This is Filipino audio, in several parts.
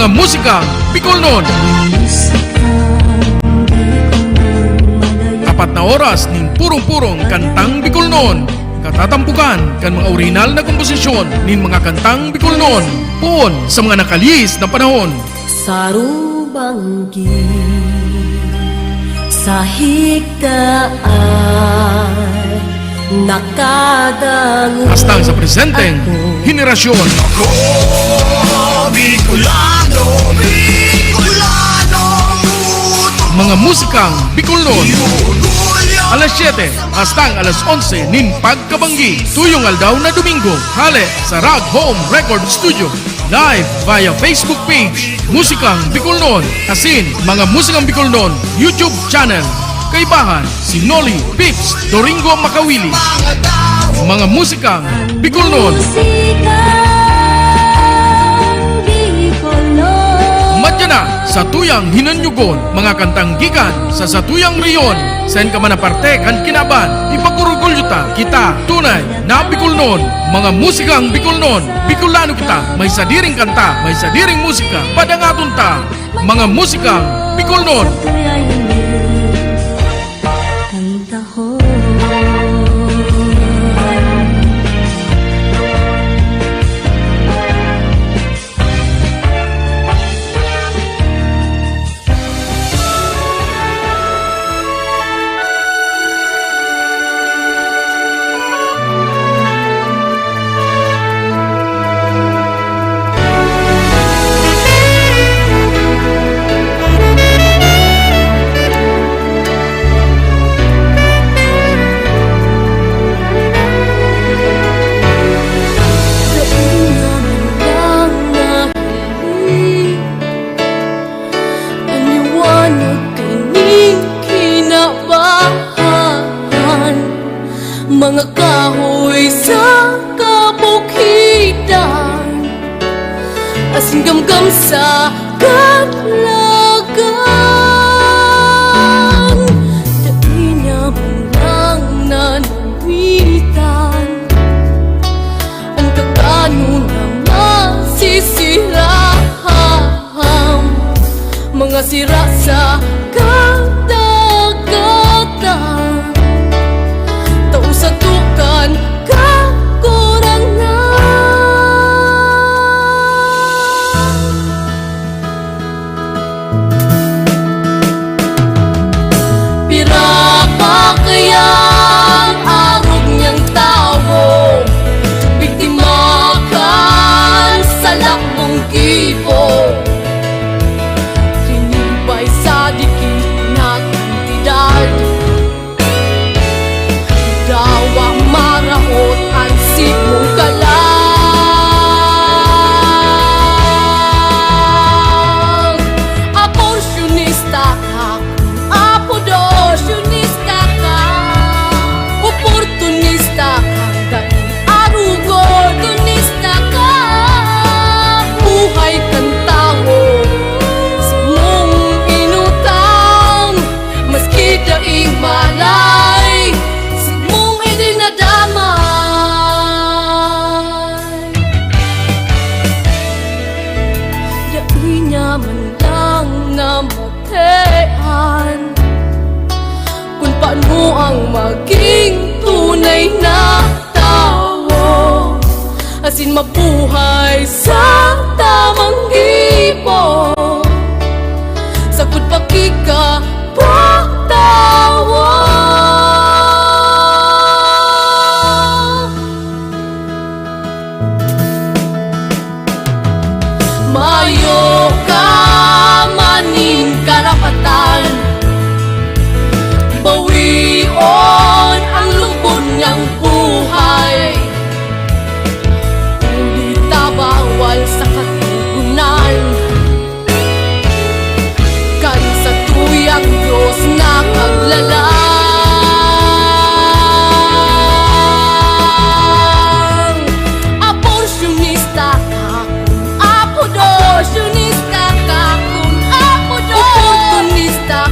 mga musikang Bicolnon. Apat na oras ning purong-purong kantang Bicolnon. Katatampukan kan mga original na komposisyon nin mga kantang Bicolnon. Puon sa mga nakalihis na panahon. Sarubanggi sa higdaan nakadangon Hastang sa presenteng henerasyon. Ako, Bicolano, Bicolano, Mga musikang Bicolnon. Alas 7 hastang alas 11 nin pagkabanggi. Tuyong aldaw na Domingo. Hale sa Rag Home Record Studio. Live via Facebook page Musikang Bicolnon. Asin mga Musikang Bicolnon YouTube channel. Kaibahan si Noli Pips Doringo Makawili. Mga musikang Bicolnon. Madya na sa tuyang hinanyugon, mga kantang gikan sa satuyang riyon. Sen ka man aparte kan kinaban, ipagurugol yuta kita tunay na Bicolnon. Mga musikang Bicolnon, Bicolano kita, may sadiring kanta, may sadiring musika, padangaton ta. Mga musikang Bicolnon. Mga kahoy sa kabukidang asing gamgam sa katlagan. Dati niya man lang nanawitan ang kakano na masisiraham. Mga sira sa kadagatan sa tukan kakurangan. Pira pa kayang arog niyang tao, biktima kan sa lakmong gibo. Sinibay sa dikit na kantidad, dawa marahot ang sipong kalang. Aborsyonista ka, apodosyonista ka, oportunista ka, dahil arugodonista ka. Buhay kang tao sa mong inutang, maski daing malay damay. Dai niya man lang namatean kung paano ang maging tunay na tao, asin mabuhay sa tamang hipo, sakot pakika pagtawa. Mayo ka maning karapatan, bawion ang lubon niyang buhay. Uli bawal sa katugunan, kan sa tuyang Diyos nakaglalang. Aborsyonista ka, oportunista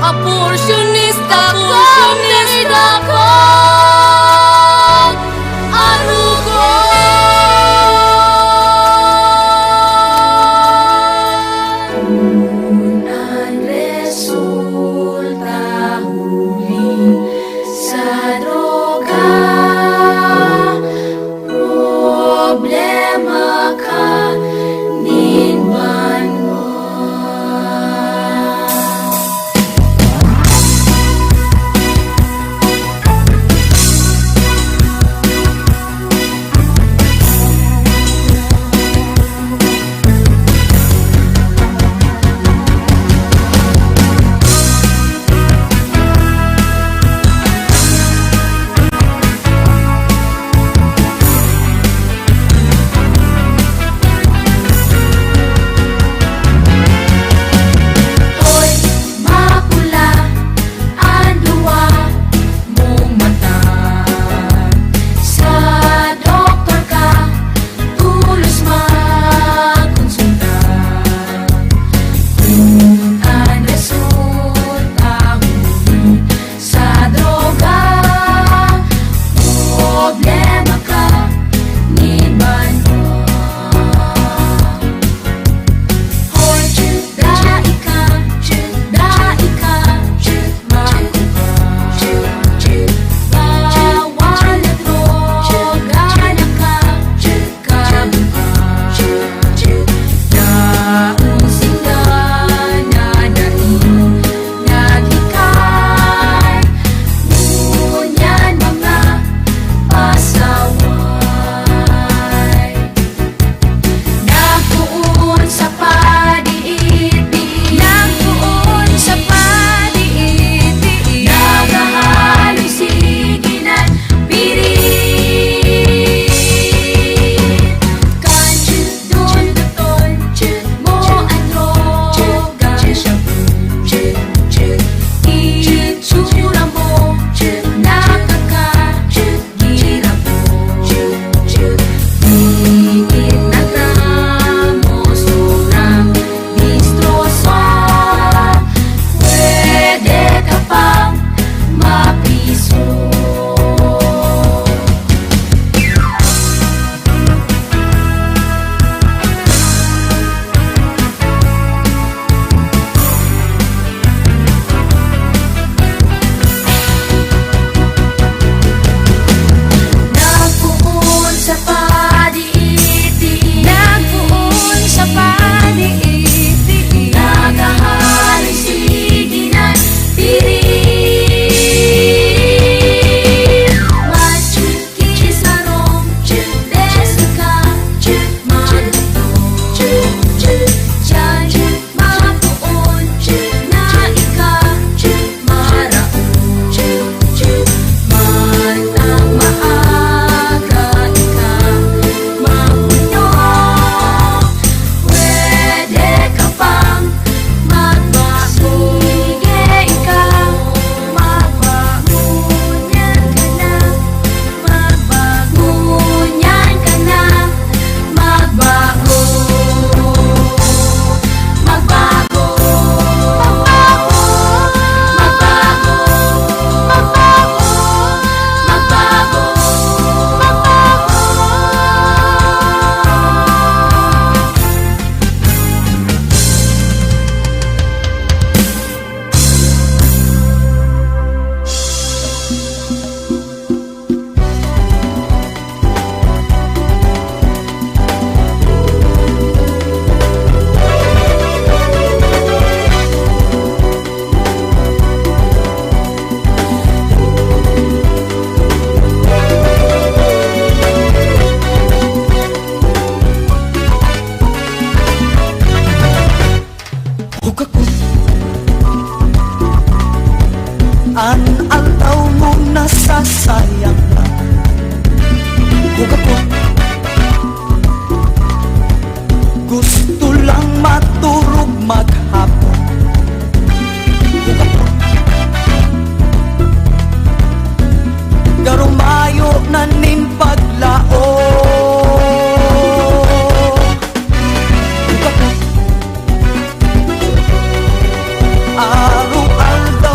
Aborsyonista ko, nida ko, arugo. Unang resulta huli sa droga, problema ka ninman mo. Hoy, mapula ang luwa mong mata. Sa doktor ka tulos magkonsulta. Kung ang resulta huli sa droga, problema ka ninman mo. Hoy, dai ka, bawal na droga na ka, daong sila na daing naghikay, ngunyan mga pasaway. Nagpuon sa padiit-diit, nagahaloy siginan pirit. Kansyudon mo ang droga, itsura mo nakakagirap mo. Init na damo, sobrang distroso. Pwede ka pang mapiso. Nagpuon sa padiit-diit, nagahaloy siginan pirit. Machut kisarong, desika, maluto. Diyan mapuon na ika maraon. Mantang maaga ika mapunyo, pwede ka pang magbago. Sige ikaw, magbangunyan ka na, magbangunyan ka na, magbago. Magbago, magbago, magbago, magbago, magbago, magbago. Hugakot ang aldaw mo nasasayang na. Hugakot gusto lang maturog maghapon. Hugakot garumayo na nin paglao. Hugakot araw-aldaw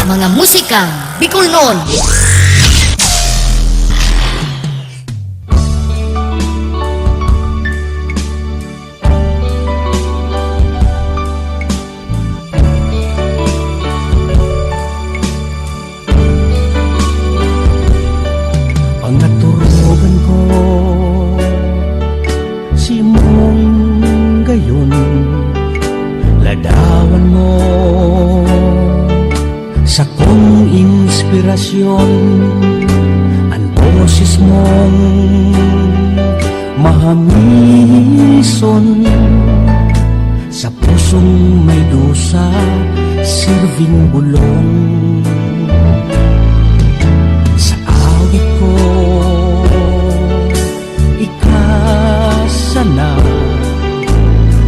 mga musikang Bicolnon. Ang naturugan ko si mong gayon, ladawan mo sa kong inspirasyon, ang boses mong mahamison sa pusong may dusa, sirving bulong. Sa awit ko ikasana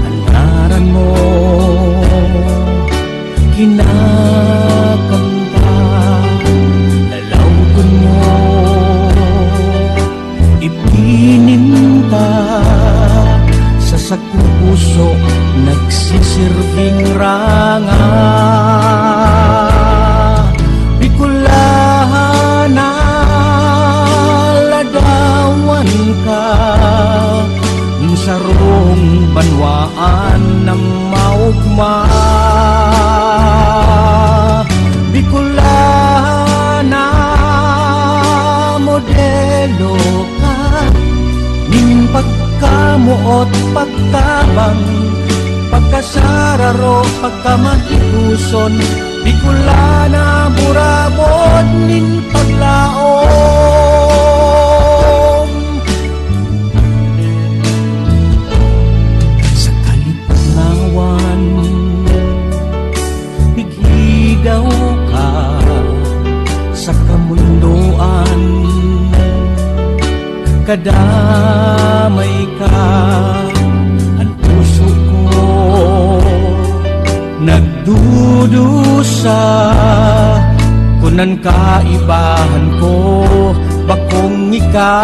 ang ngaran mo, kinakanta lalawgon mo, ipininta sa sakong puso, nagsisirving ranga. Bicolana, ladawan ka sa rong banwaan ng maugma. Bicolana, modelo ka ning pagkamuot pagtabang, pagkasararo pagkamahiguson. Bicolana, burabod nin paglaom. Sa kalipnawan bighidaw ka sa kamunduan, kadamay ka ang puso ko, nagdudusa kunan kaibahan ko, bakong ika.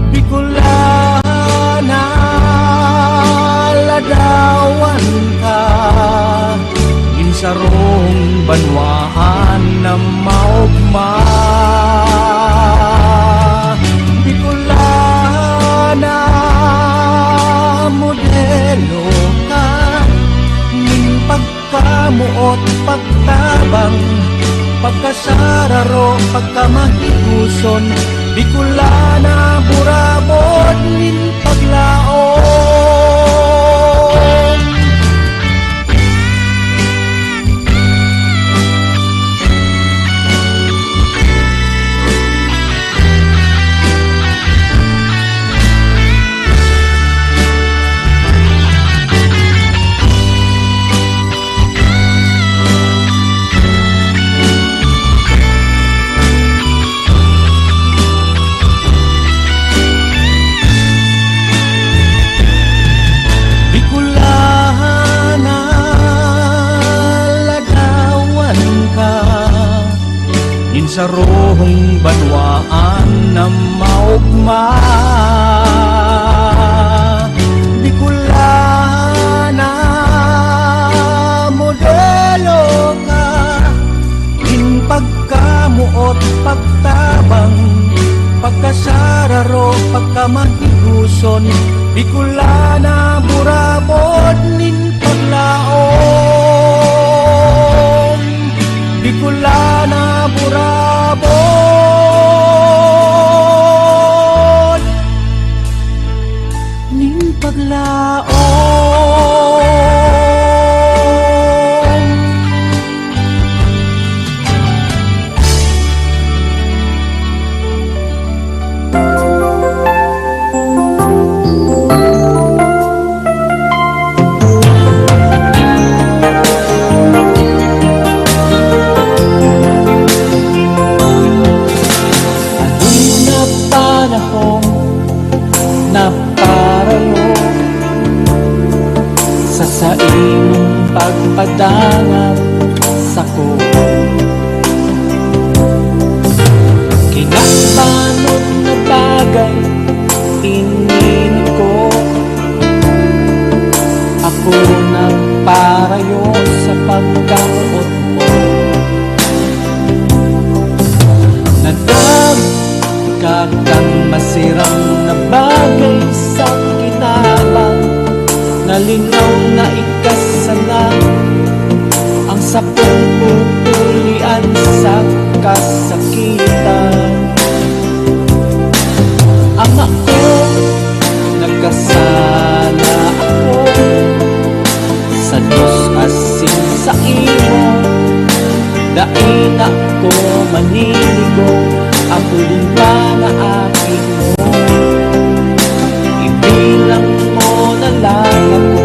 Bicolana, ladawan ka insarong banwaan na maugma. Bicolana, modelo ka ning pagkamuot pagtabang, pagkasararo pagkamahiguson. Bicolana, burabod nin paglaom. Sa rohong banwaan na maugma. Bicolana, modelo ka in pagkamuot pagtabang, pagkasararo pagkamahiguson. Bicolana, burabod nin paglaom. Bicolana, burabod ning paglaom. Sa imong pagpadangat sako, kinabanot na bagay inin ko, ako nagparayo sa pagkaot mo. Nagkakang masirang na bagay sa kinabang, nalinaw na ikasana ang sapong pupulian sa kasakitan. Ama ko, nagkasala ako sa Diyos asin sa imo. Dain ako maniligo, ako din pa na aking mo. Ibilang mo na lang ako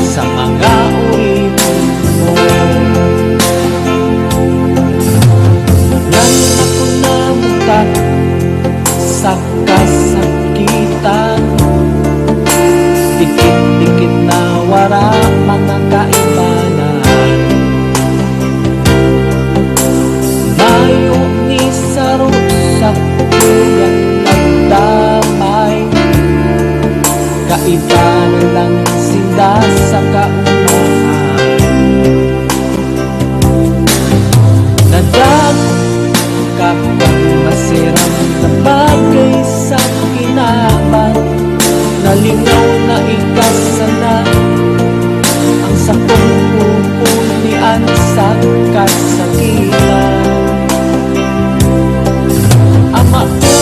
sa mga uripon mo. Nang ako namutat sa kasakitan, dikit-dikit na wala mga kaibanan. Layo ni saro sa tuyang nagdamay, kaiba na lang sinda sa kaunahan. Nagkakang masirang na bagay sa kinabang, nalinaw na ikasana ang sakong pupulian sa kasakitan. Ama ko,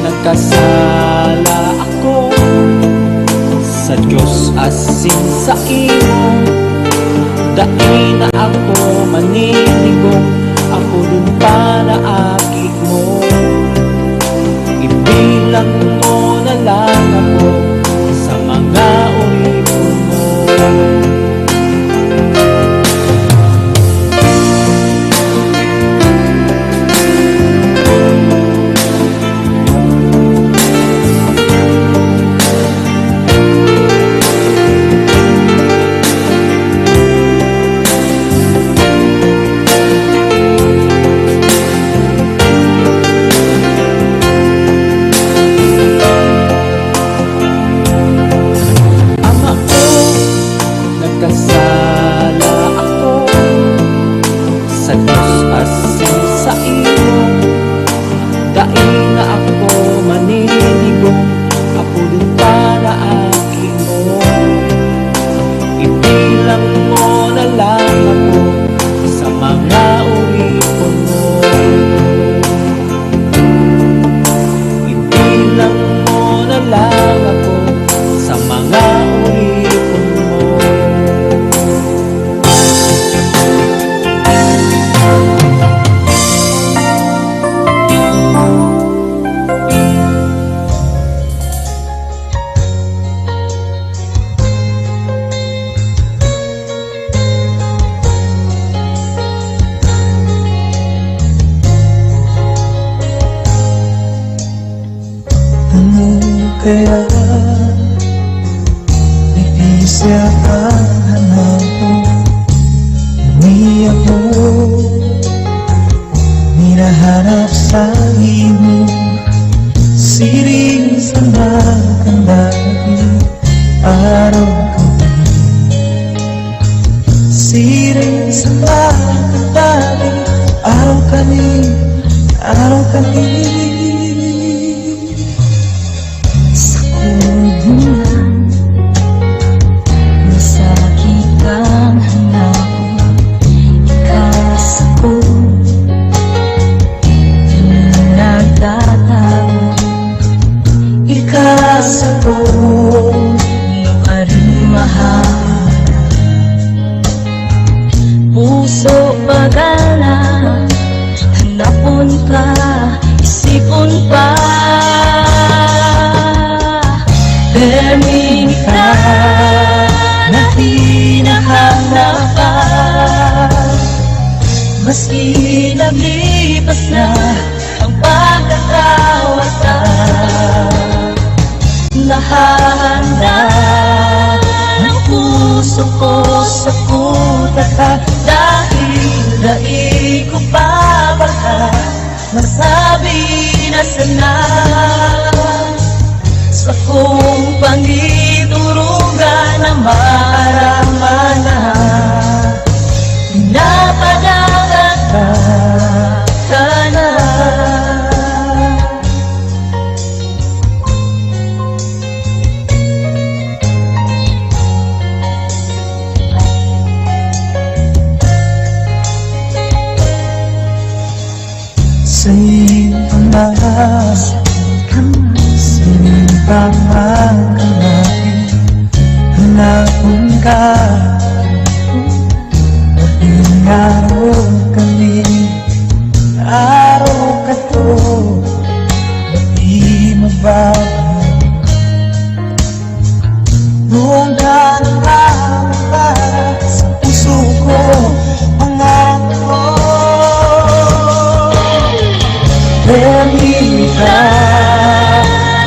nagkasala ako sa Diyos asin sa imo. Dain na ako maniligo, ako din pa na akig mo. Ibilang mo na lang ako sa mga uripon mo. Nagkasala ako sa Diyos asin sa imo. Dain na ako maniligo, ako din pa na aking mo. Ibilang mo na lang ako sa mga uripon mo. Ibilang mo na lang ako sa mga uripon mo. Ano kaya nag-isya ka hanap mo? Umiyak mo, hinahanap sa imo. Siring sa magandang araw-gabi, siring sa magandang araw-gabi. Sa kubunan, masakit ang hanap mo. Ikas ako, nagtatago. Ikas ako, Mahal, puso pagana, hanapon ka, isipon pa. termini ka na hinahanapan. Maski naglipas na ang pagkakawatan, nahahanda ng puso ko sa kuta ka. Dahil daig ko pa baka masabi na sana sa kong pangiturugan na maramana. Sinipang magkamating hanapon ka. Madaling araw kami, araw ka to, di mababago. Noong darang para sa puso ko, pangako. Permita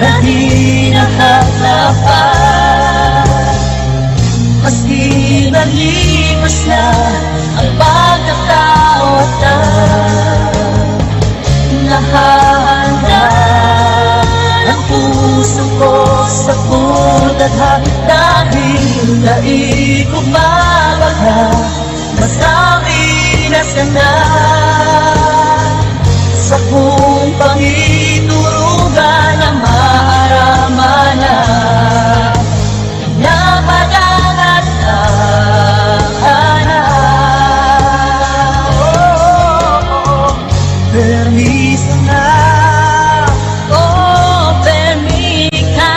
na di nakatapat, maski nalipas na ang pagkakawatan. Nahahanda ang puso ko sa putadha, dahil daig ko babagha, masabi na sana sa kung pangiturugan na maramana. Napadangat na permiso na, oh permika,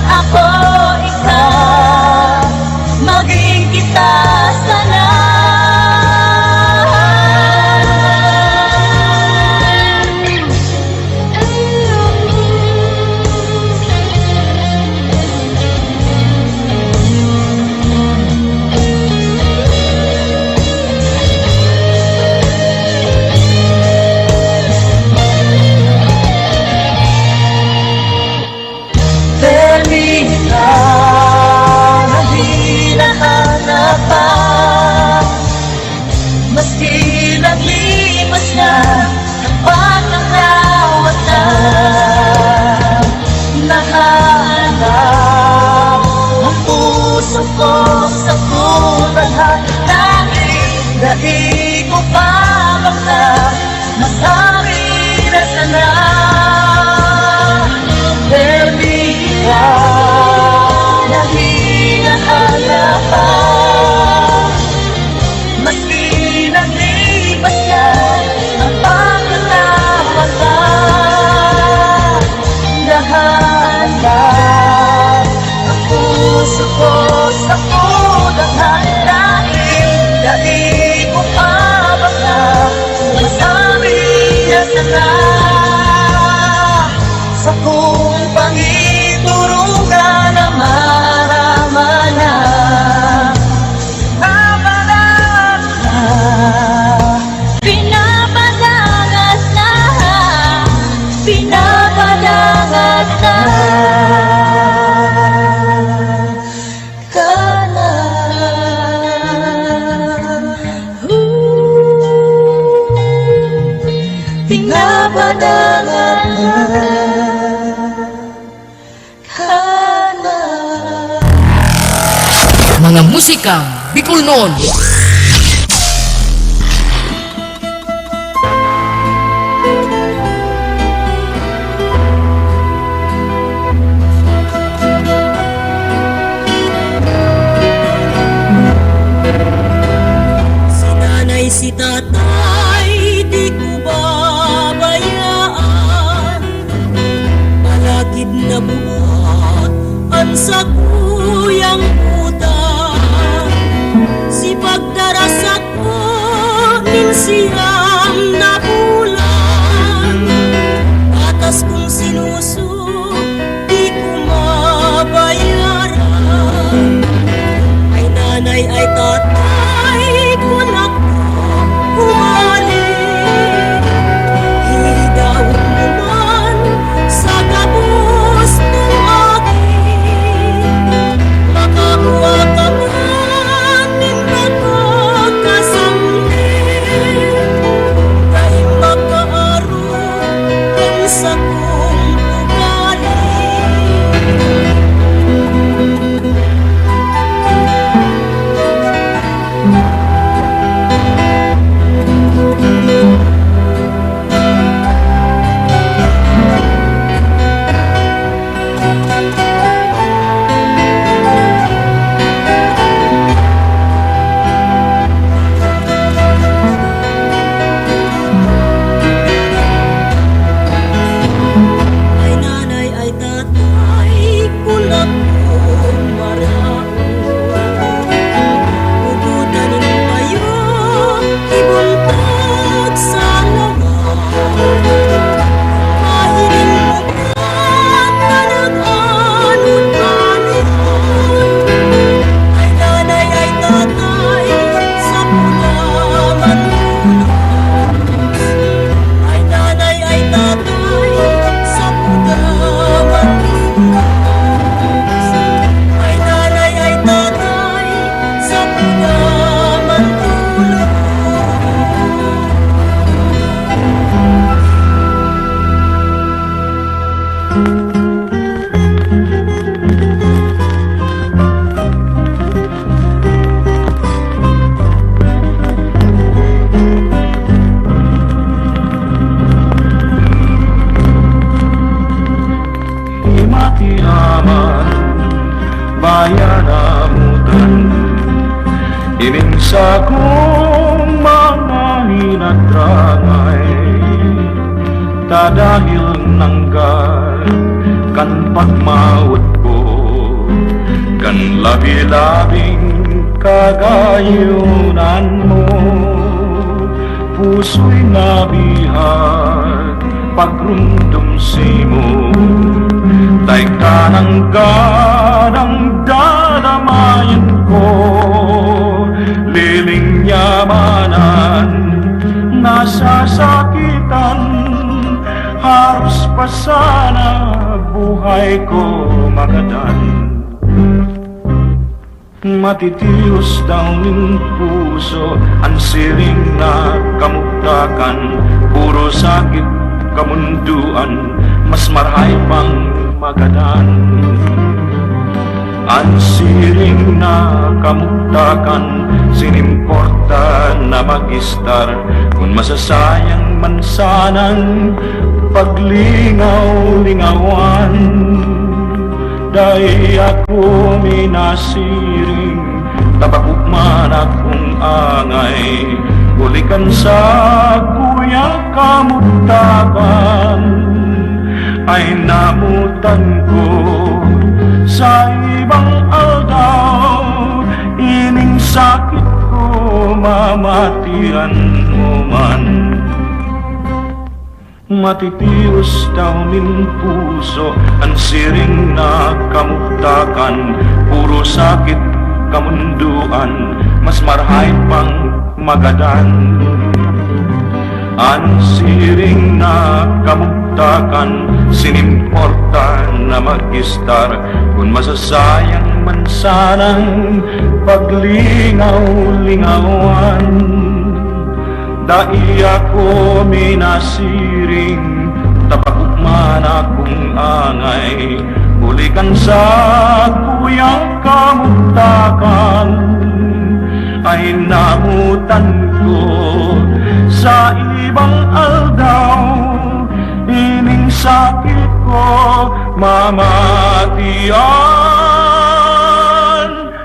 ako ikaw, maging kita sana. Maski naglipas na ang pagkakawatan, nahanap ang puso ko sa putadha, dahil daig ko babagha, masabi na sana. Permita na hinahanapan, maski naglipas na ang pagkakawatan. Dahan-dahan ang puso ko sa putadha, dahil daig ko babagha, masabi na sana sa kung pangiturugan na maramana. Pinapadangat na, pinapadangat na ka na. Pinapadangat na ka na. Mga musikang Bicol noon. Si tatay, di ko babayaan. Malakid na buhat ang sa kuyang utang. Si pagdarasat ko, minsiyang na bulan. Atas kong sinuso, di ko mabayaran. Ay nanay, ay tatay, kung ako humalik, hidaw naman sa gabos ng akin. Makakuha ka man ng pagkakasamlit, dahil makaarong kang sa kong ugali. Ininsa kong mga hinadrangay, dahil nanggal kan pagmawat ko, kan labi-labing kagayunan mo. Puso'y nabihat pagrumdum simo, tay kanang-kanang dadamayan ko. Liling yamanan, nasasakitan, harus pa sana buhay ko magadan. Matitios daw ng puso ang siring na kamuktakan, puro sakit kamunduan, mas marhay pang magadan. Ang siring na kamuktakan, sinimporta na magistar, kung masasayang man sanang paglingaw-lingawan. Dahil ako minasiring, tabakukman akong angay, bulikan sa kuya kamuktakan, ay namutan ko sa ibang aldaw. Ining sakit ko mamatian mo man. Matitios daw min puso ang siring na kamuktakan, puro sakit kamunduan, mas marhay pang magadan. Ang siring na kamuktakan, sinimporta na magistar, kung masasayang man sanang paglingaw-lingawan. Dai ako minasiring, tabakukman akong angay, bulikan sa kuyang kamuktakan, ay namutan ko sa ibang aldaw. Ining sakit ko mamatian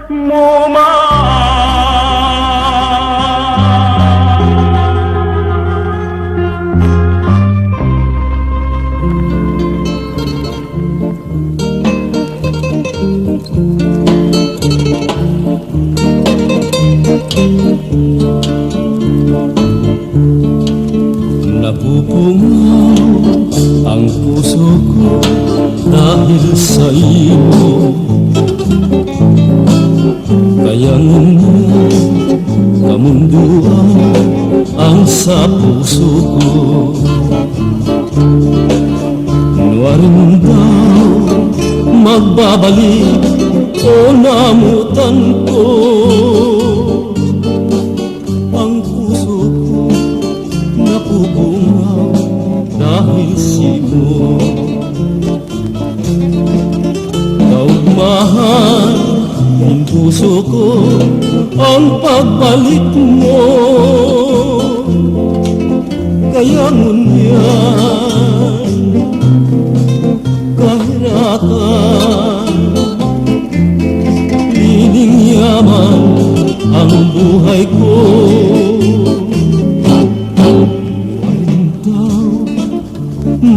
mo man. Napupungaw ang puso ko dahil sa iyo, kaya ngunyan kamunduan ang sa puso ko. Nuwarin daw magbabalik o namutan ko, ang puso ko napubungaw dahil simo. Kaugmahan ng puso ko ang pagbalik mo, kaya ngunyan kahirapan, lining yaman ang buhay ko.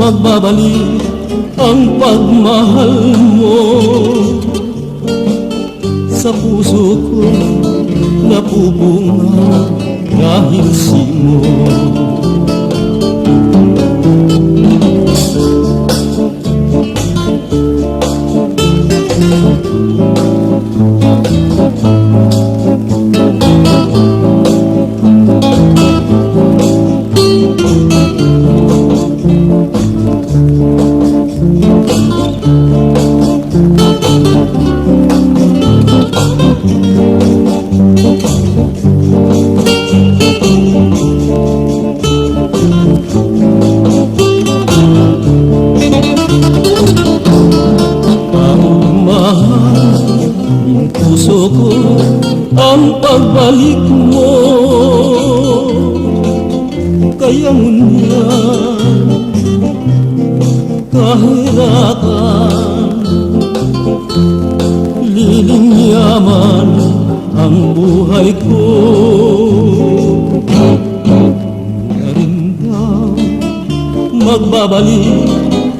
Magbabalik ang pagmahal mo sa puso ko, napubunga dahil simo. Ang pagbalik mo, kaya ngunyan kahirapan, liling yaman ang buhay ko. Ngayon daw magbabalik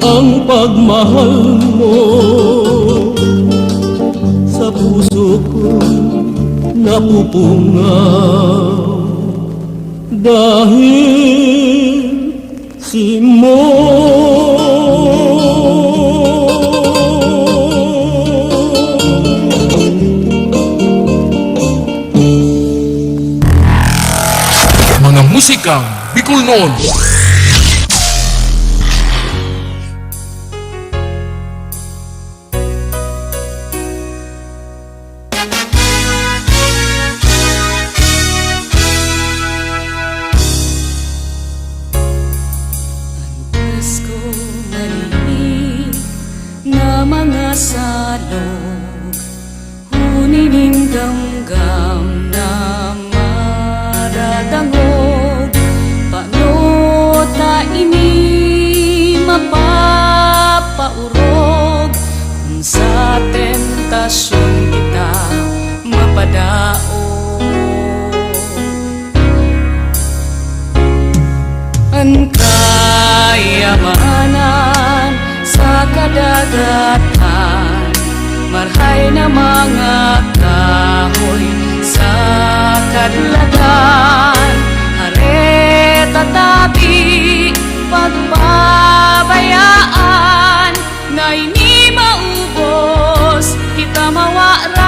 ang pagmahal mo sa puso ko napupungaw dahil si mo. Mga musikang Bicol noon. Presko marinig na mga salog, hunining damgam na maradangog. Paano ta ini mapapaurog kung sa tentasyon kita mapadaog? Ang kayamanan sa kadagatan, marhay na mga kahoy sa kadlagan. Hareta tabi pagpabayaan, na ini maubos kita mawaran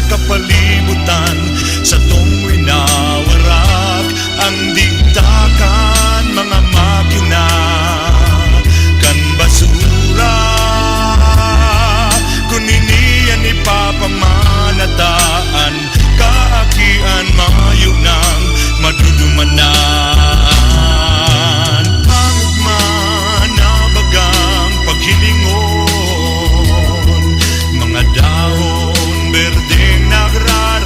sa kapalibutan, sa tong winawarak ang digdakan mga makina kan basura kuninian ipapamanataan kaakian mayo ng madudumanan pangugman na bagang paghilingon mga dahon berdeng nagrala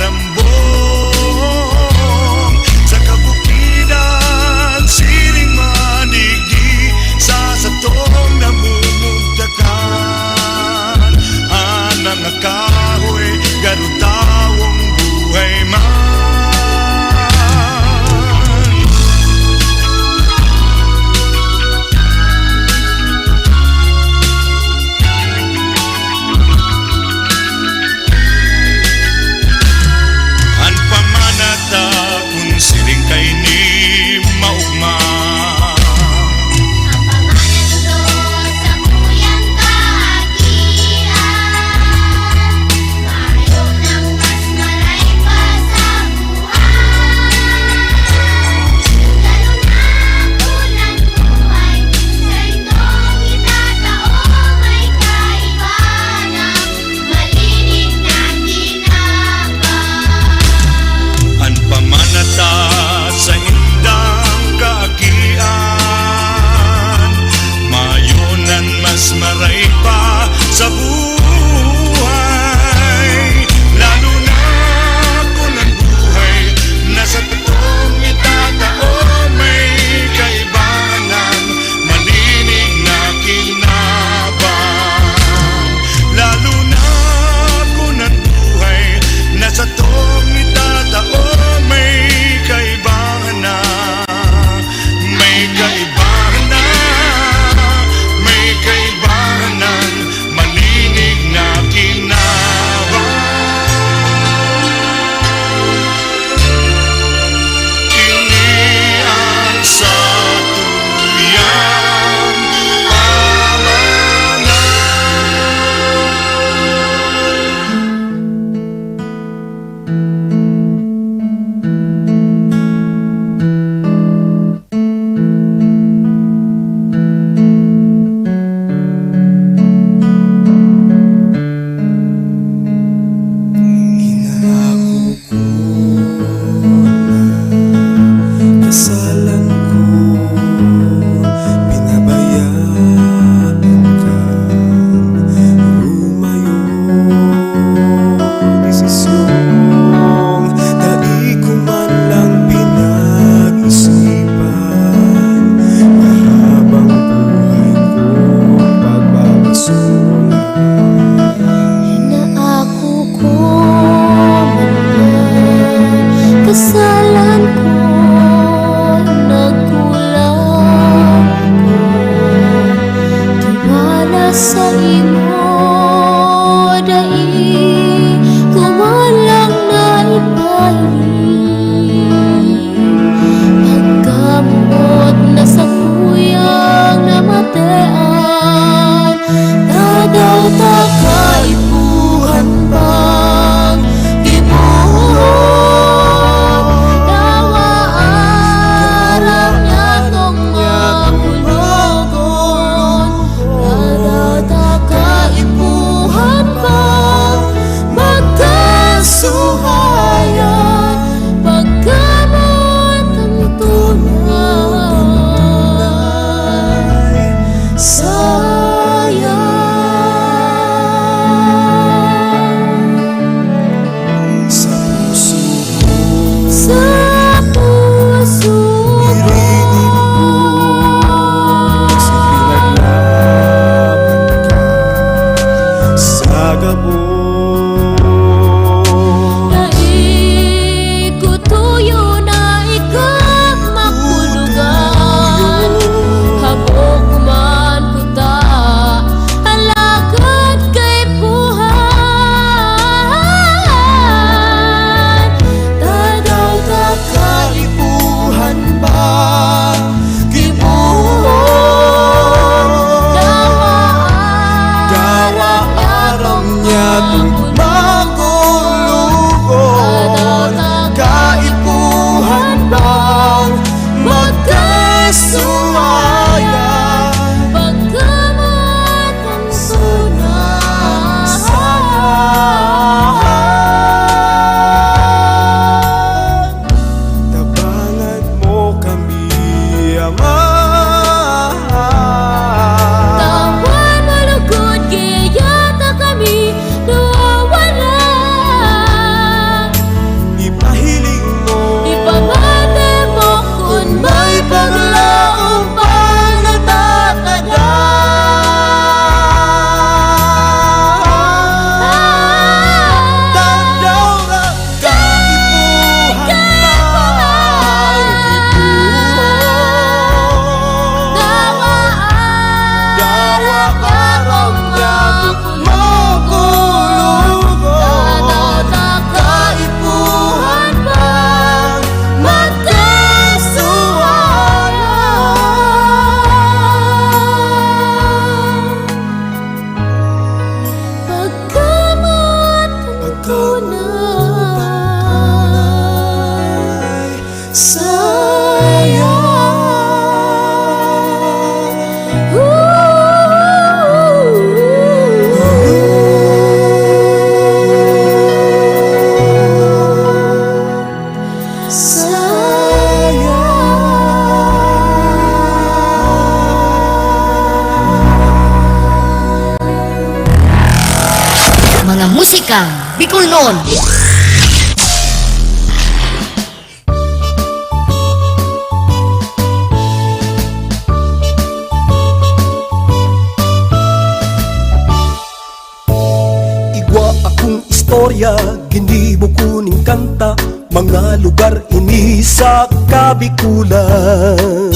Mga musikang Bicolnon. Igwa akong istorya, ginibo kuning kanta, mga lugar ini sa Kabikulan.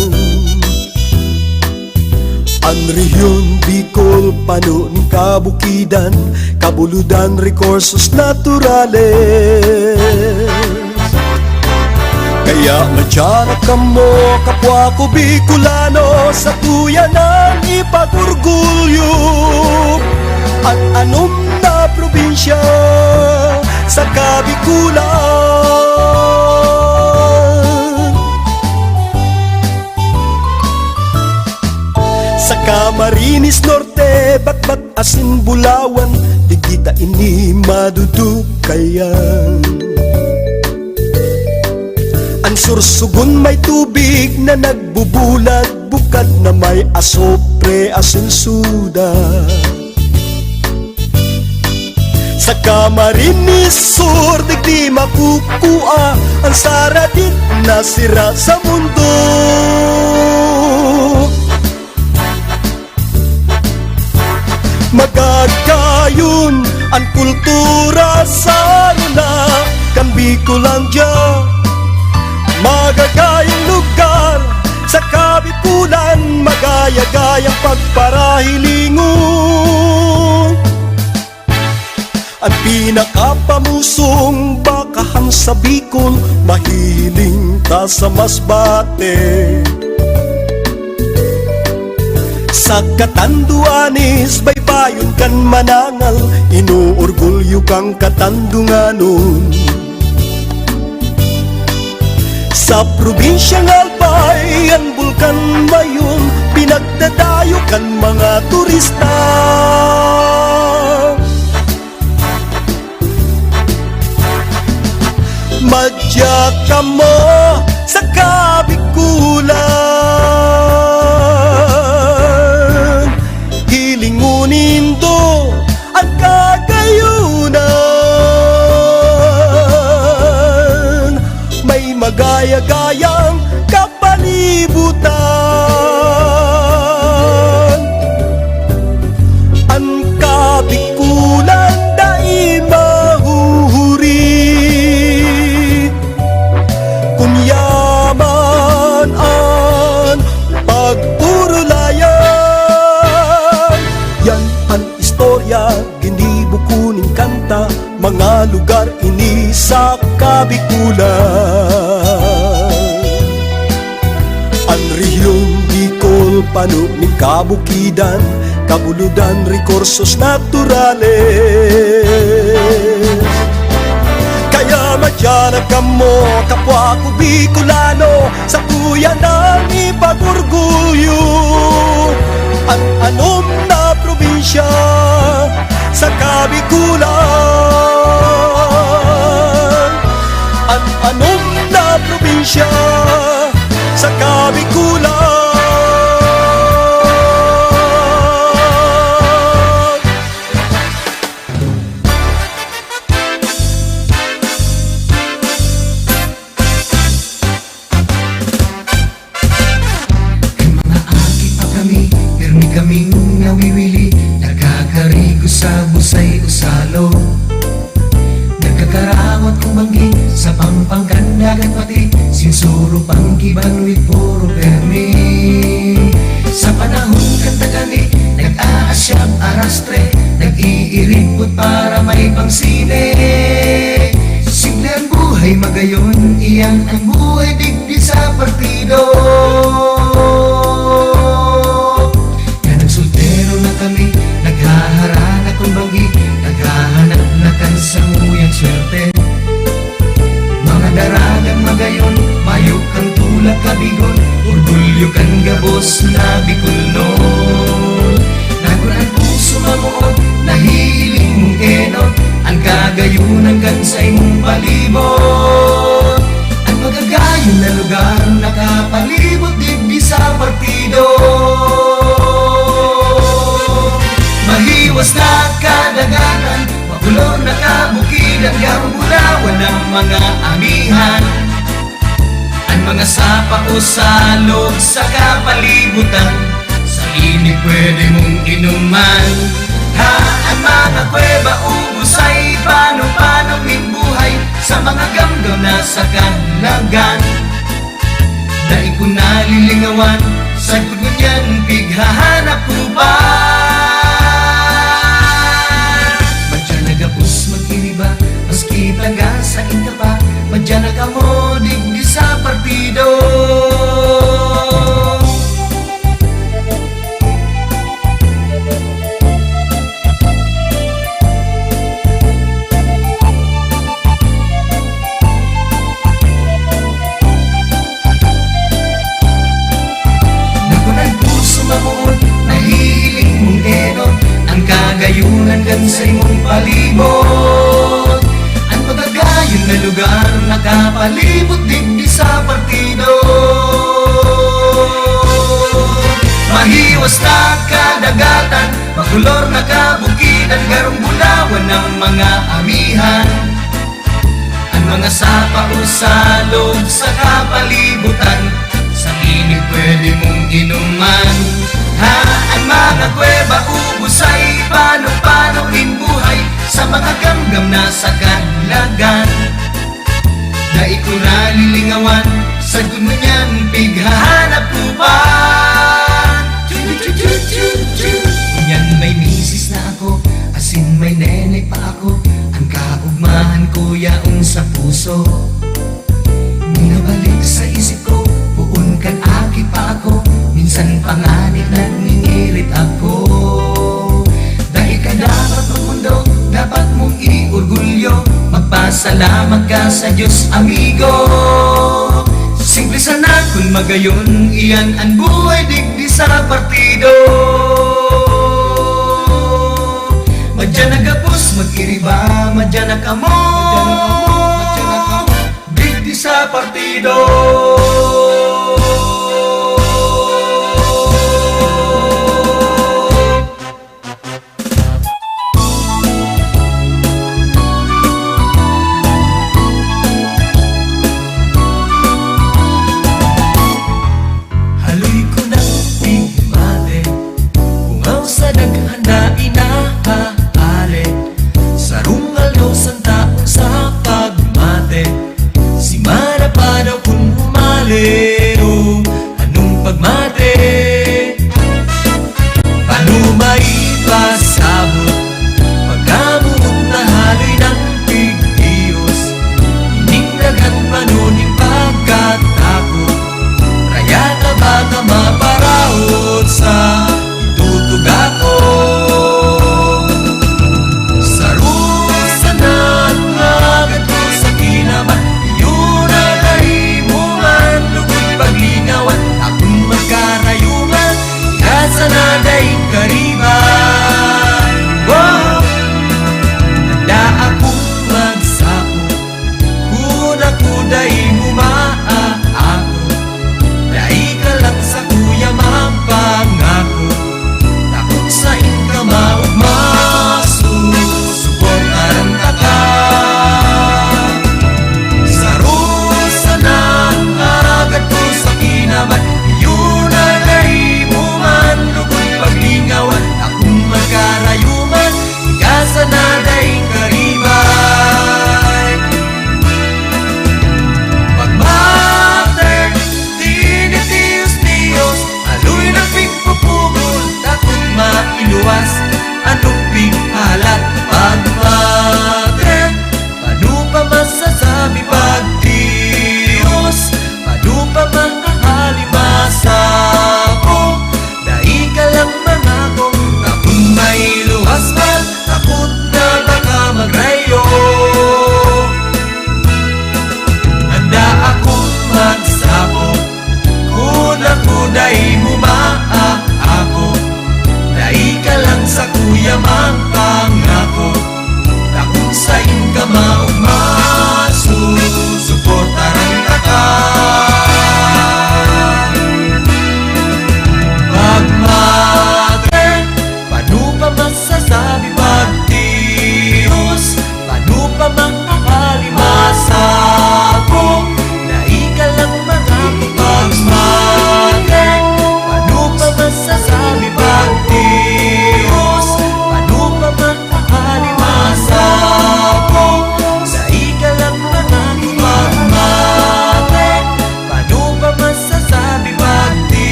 Ang rehiyon Bicol, panon kabukidan, kabuludan, rekursos naturales. Kaya madyara ka mo, kapwa ko Bicolano, sa tuya ng ipag-orgulyo. At anom na probinsya sa Kabikulan. Sa Camarines Norte, Batbat, Asin, Bulawan, di kita ini madudukayan. Ang Sursugun may tubig na nagbubulag, bukad na may asopre, asin, suda. Sa Camarines Sur, di makukua ang saradit na sira sa mundo. Magagayon ang kultura sa luna, kan Bicolan dyan. Magagayang lugar sa Kabikulan, magaya-gayang pagparahilingon. Ang pinakapamusong bakahan sa Bicol, mahiling ta sa Masbate. Sa Katanduanes, baybayon kan manangal, inuorgulyo kang Katandunganon. Sa probinsyang Albay, ang bulkan mayon, pinagdadayo kan mga turista. Madya ka mo sa Kabikulan, hilingunin do ang kagayunan. May magaya-gayang kapalibutan. Ang Kabikulan dai mahuhuri, kunyaman ang pagpurulayan. Yan ang istorya, ginibo kuning kanta, mga lugar ini sa Kabikulan. Ang rehiyong Bicol, panuning kabukidan, kabuludan, rekursos naturales. Kaya madyara ka mo, kapwa ko Bicolano, sa tuya ng ipag-orgulyo. At anom na probinsya sa Kabikulan. At anom na probinsya sa Kabikulan. Kaming nawiwili, nakakarigo sa busay usalo. Nagkakaramot kong banggi sa pampangkandagan pati, sinsuro pangkiban with puro permi. Sa panahon kantagani, nag-aasyam arastre, nag-iiripot para may pangsine. Simple ang buhay magayon, iyan ang buhay digdi sa partido. Kami naghaharana kung banggi, naghahanap na kan sa nguyang swerte. Mga daragang magayon, mayo Tuyo kan gabos na Bicolnon. Nagunan puso mamuot, nahiling mong enot, ang kagayunan kan sa imong palibot. Ang magagayon na lugar nakapalibot digdi sa partido. Mahiwas na kadagatan, makulor na kabukid, ang gambulawan ng mga amihan. Ang mga sapa o salog sa kapalibutan, sa inig pwede mong inuman. Ha, ang mga kuweba ubusay, paano buhay sa mga gamgam na sa kanagan. Dahil ko nalilingawan, sa kudunyan pighahanap ko pa. Madyan nagapos mag-iriba, maski taga sa inka pa. Madyan nagamo digdi sa partido. Kagayunan kan sa imong palibot, ang magagayon na lugar nakapalibot digdi sa partido. Mahiwas na kadagatan, makulor na kabukid, ang garong bulawan ng mga amihan. Ang mga sapa o salog sa kapalibutan, sa inig pwede mong inuman. Ha, ang mga kuweba ubusay, paano buhay sa mga gamgam na sa kanlagan. Dahil ko nalilingawan, sa guno niyan pighahanap ko pa. Yan may misis na ako, asin may nenay pa ako, ang kaugmahan ko yaong sa puso. Minabalik sa isip ko, buon kan aki pa ako, minsan panganib nagningirit ako. Dahil ka dapat magmundo, dapat mong iorgulyo, magpasalamat ka sa Diyos, amigo. Simple sana kung magayon, iyan ang buhay digdi sa partido. Madyan nagapos mag-iriba, madyan nakamo digdi sa partido. Si Mara pa daw kung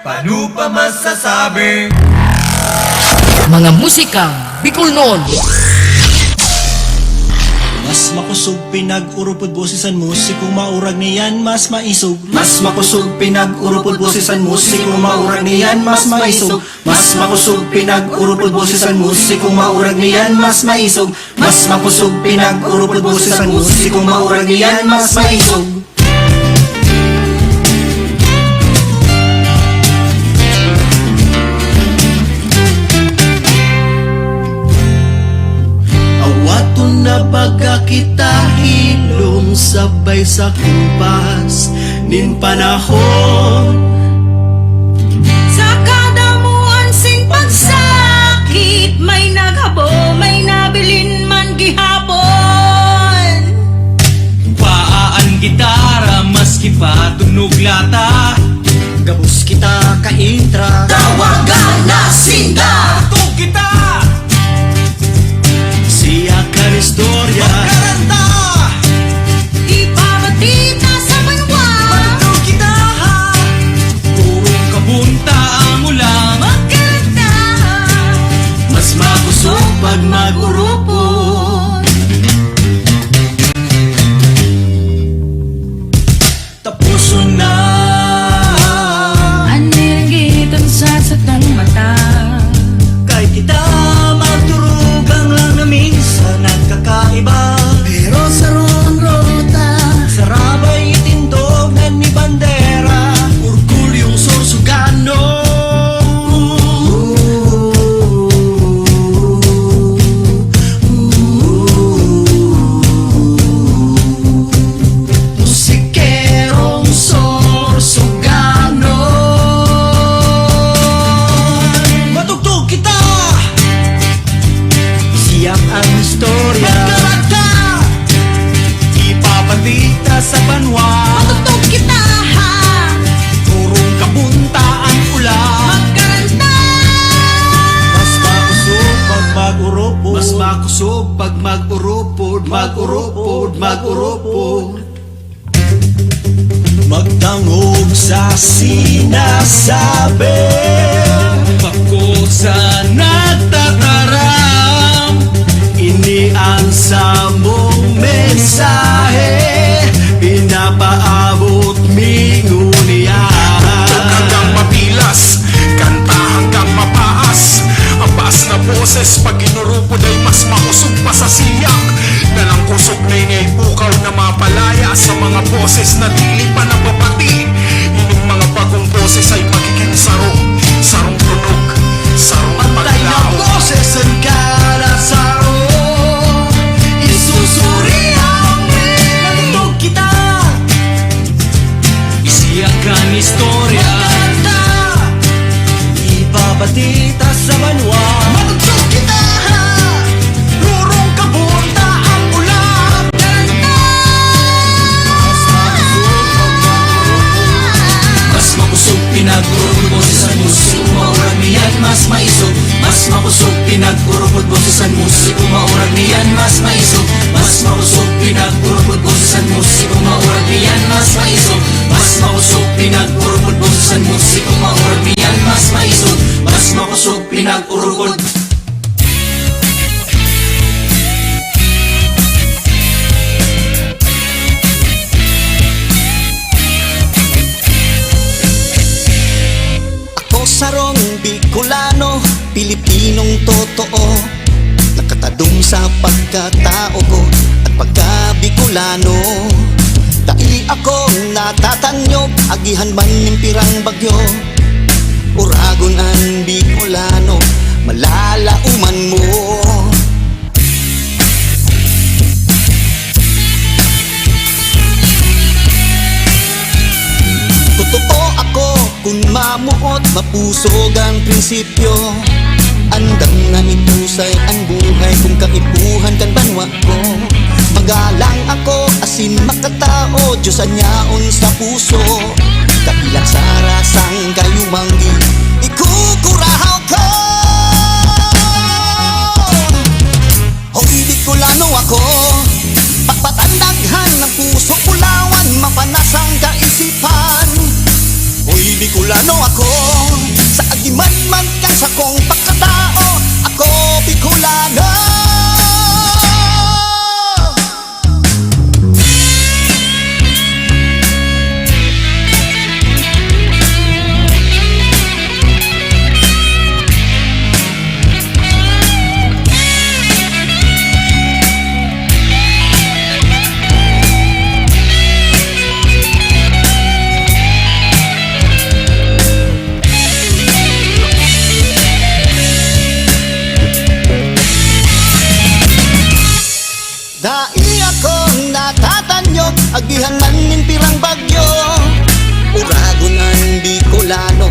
Paano pa masasabi? Mga musikang Bicolnon. Mas makusog pinag-urupod bosisan musikong maurag niyan mas maisog. Mas makusog pinag-urupod bosisan musikong maurag niyan mas maisog. Mas makusog pinag-urupod bosisan musikong maurag niyan mas maisog. Mas makusog pinag-urupod bosisan musikong maurag niyan mas maisog. Awaton na baga kita hilom sabay sa kumpas nin panahon. Sa kadamuan sing pagsakit, may naghabo, may nabilin man gihapon. Paaan gitara maski pa tunog lata. Gabus kita ka intra. Tawagan na sinda. Tug kita. Siya ka istorya. Magkaranta. Ipabatita sa banwa. Tug kita. Purong kabunta ang ulang. Magkanta. Mas makusog pag mag-urupon. Tapuson na. Anirgitan sa satong mata. Kahit kita magdurugang lang na minsan nagkakaiba. Pero sa roong rota, sarabay itindog na ni bandera. Orgulyong Sorsugano. Musikerong Sorsugano. Matugtog kita. Siyang ang istorya. Magkaranta. Ipapatita sa banwa. Matutog kita ha. Purong kabunta ang ulan. Magkaranta. Mas makusog pag mag-urupod. Mas makusog pag mag-urupod. Mag-urupod, mag-urupod. Magtangog sa sinasabi. Pako sa nagtataram. Ini ang samong mensahe. Pinapaabot mingunyan. Hanggang mapilas, kanta hanggang mapaas. Ang baas na boses pag inurupod ay mas makusog pa sa siyak. Nalang kusog na ingay bukaw na mapalaya sa mga boses na dili pa napapati. Ining mga bagong boses ay magiging sarong, sarong tunog, sarong Patay na paglaho. boses ang kalasaro. Isusuri ang nagtog kita. Isiyakan istorya. Magkanta. Ipabatita sa banwa. Matugtog kita. Rurong kabunta ang ulan. Mas makusog pinag-urupod boses ang musik umaurag niyan mas maisog. Mas makusog pinag-urupod boses ang musik umaurag niyan mas maisog. Mas makusog pinag-urupod boses ang musik umaurag niyan mas maisog. Mas makusog pinag-urupod boses ang musik umaurag niyan mas maisog. Mas makusog pinag-urupod. Ako sarong Bicolano, Pilipinong totoo. Nakatadong sa pagkatao ko at pagka-Bicolano. Dahil akong natatanyog, agihan man ng pirang bagyo. Uragon ang Bicolano, malalauman mo. Totoo ako kung mamuot, mapusog ang prinsipyo. Andam na itusay ang buhay kung kaipuhan kan banwa ko. Magalang ako asin makatao, Diyos anyaon sa puso. Kailang sa rasang kayumanggi, ikukurahaw ko. Hoy Bicolano ako, pagpatandaghan ng puso, pulawan, mapanasang kaisipan. Hoy Bicolano Bicolano ako, sa agiman man ka sa kong pagkatao, ako Bicolano. Dai akong natatanyo, agihan man ning pirang bagyo. Uragon ang Bicolano,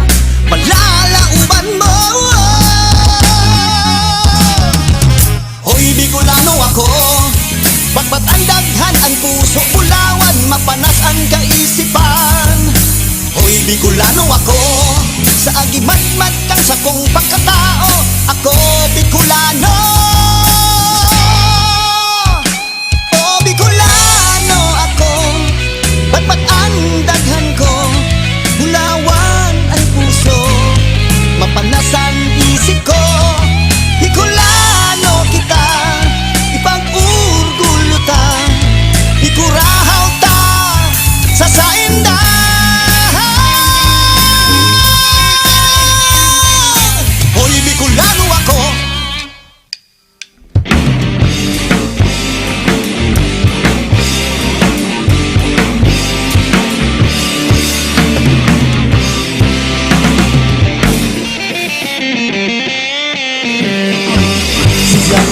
malalauban mo. Hoy Bicolano ako, pagpat ang daghan ang puso bulawan, mapanas ang kaisipan. Hoy Bicolano ako, sa agiman-mat kang sa kong pagkatao, ako Bicolano. Bicolano ako, batbat ang daghan ko, bulawan ang puso, mapanas ang isip ko. Bicolano kita, ipag-urgulo ta, ikurahaw ta sa sainda. Hoy Bicolano ako,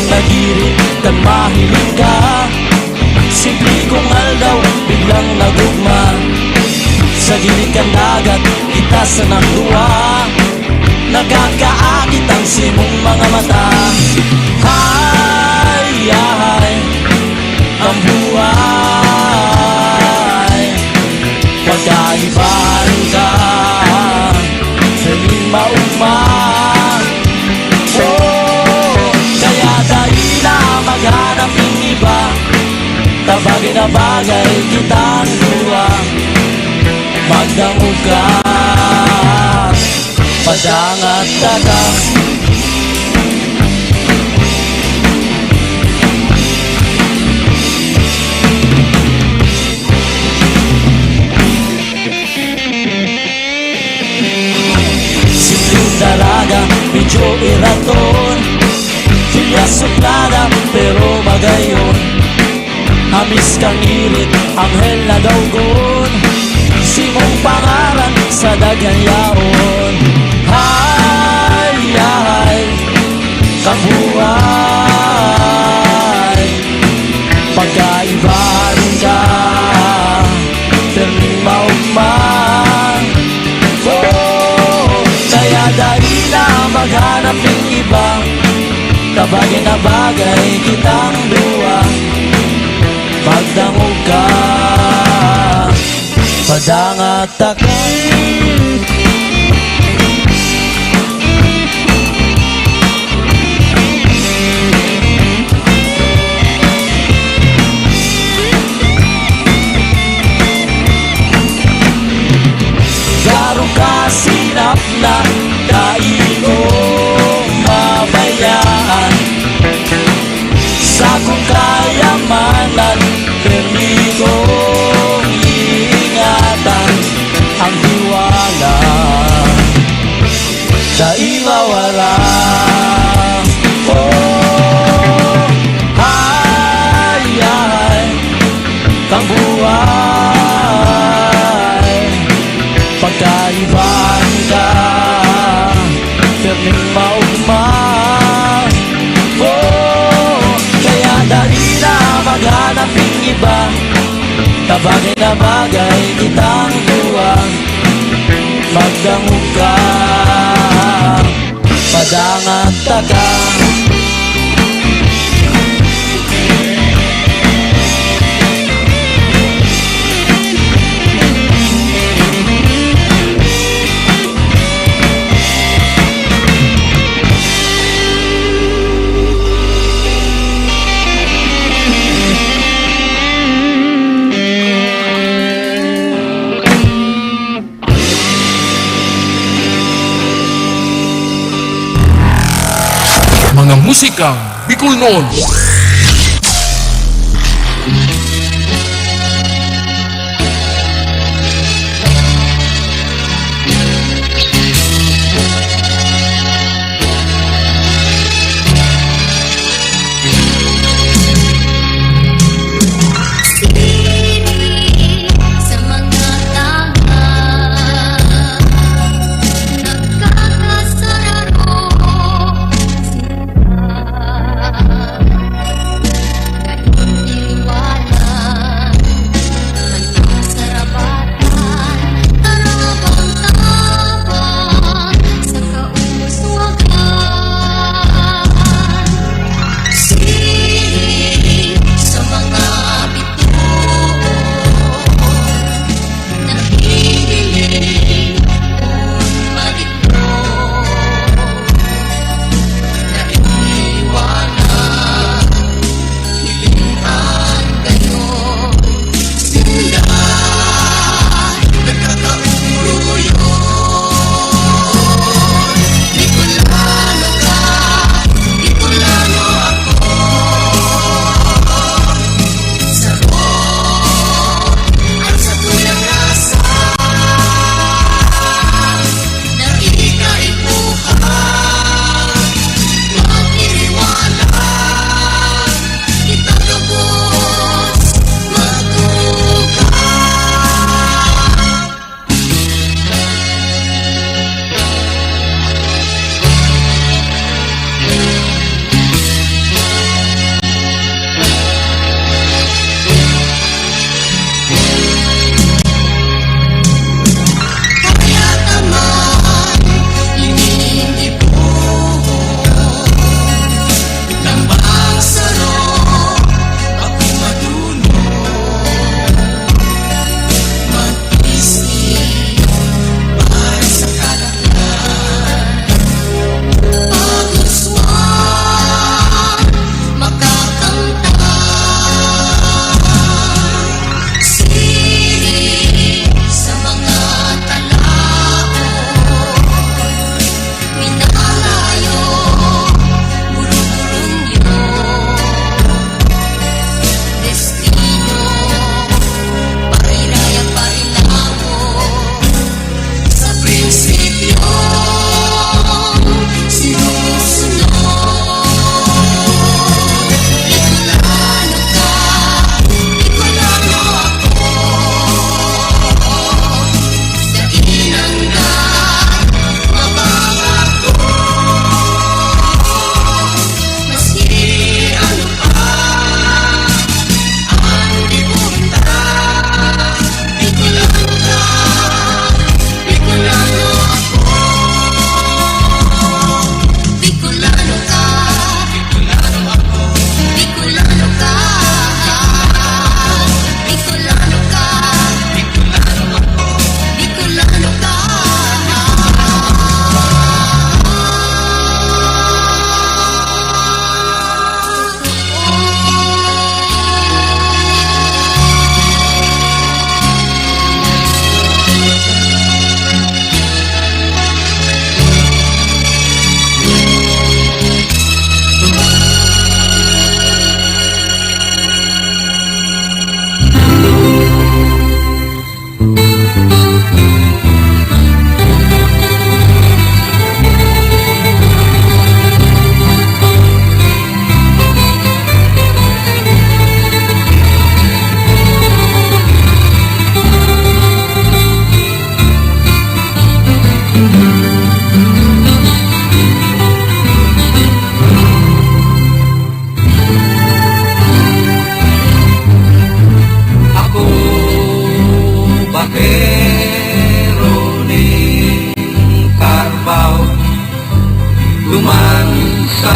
nagirit at mahilig ka. Simple kong aldaw, biglang nagugma. Sa gilid kang dagat, kita sa nagduwa. Nagkakaakit ang simong mga mata. Hay, hay, ang buhay. Pagkaibahan ka, saling maumang. Maghanap ng iba, tabagay na bagay kitang luwa. Magdangog ka, padangat ka. Simpleng dalaga, medyo iraton, Silya suplada pero magayon. Amis kang irit, anghel na dawgon, simong pangaran sa dagayaon. Hay, hay, kabuhay. Pagkaibahan ka, perning maugman. Oh, kaya dahil na maghanap ng iba, tabagay na bagay kitang duwa. Magdangog ka, padangat ako. Garong kasinap na daigong mabayaan. Sa kong kayamanan, permigong ingatan ang tiwala. Dahil mawala. Oh, hay, hay, kang buhay. Pagkaibahan ka, perning maugman. Oh, kaya dali na maghanap ng iba, tabagay na bagay kitang duwa. Magdangog ka, padangat ka. Mga musikang Bicol noon. Sa mga tangan nagkakasararo iniwanan may masarabatan tarabang-tabang sa kauswagan sining sa mga bituon nahihiling kung malikot na iniwanan hilingan gayon sila nagkakauro yun Bicolano ka, Bicolano ako sarong at sa tulang rasa na ikaibuhan mag-iriwanan kita lubos matugan kaya naman iniibuhon ng bangsaro ako madunong mag-isip para sa kalaklan pag-uswan makakanta sining sa mga talaon minalayo burong-burong yun destino pariraya parilamo sa prinsipyo sinusunod Bicolano ka, Bicolano ako dainanggan mababago maski ano pa ang libutan Bicolano ka, Bicolano ako Bicolano ka, Bicolano ako Bicolano ka, Bicolano ka, Bicolano ako Bicolano ka Ako bakero ni Carabao Duman sa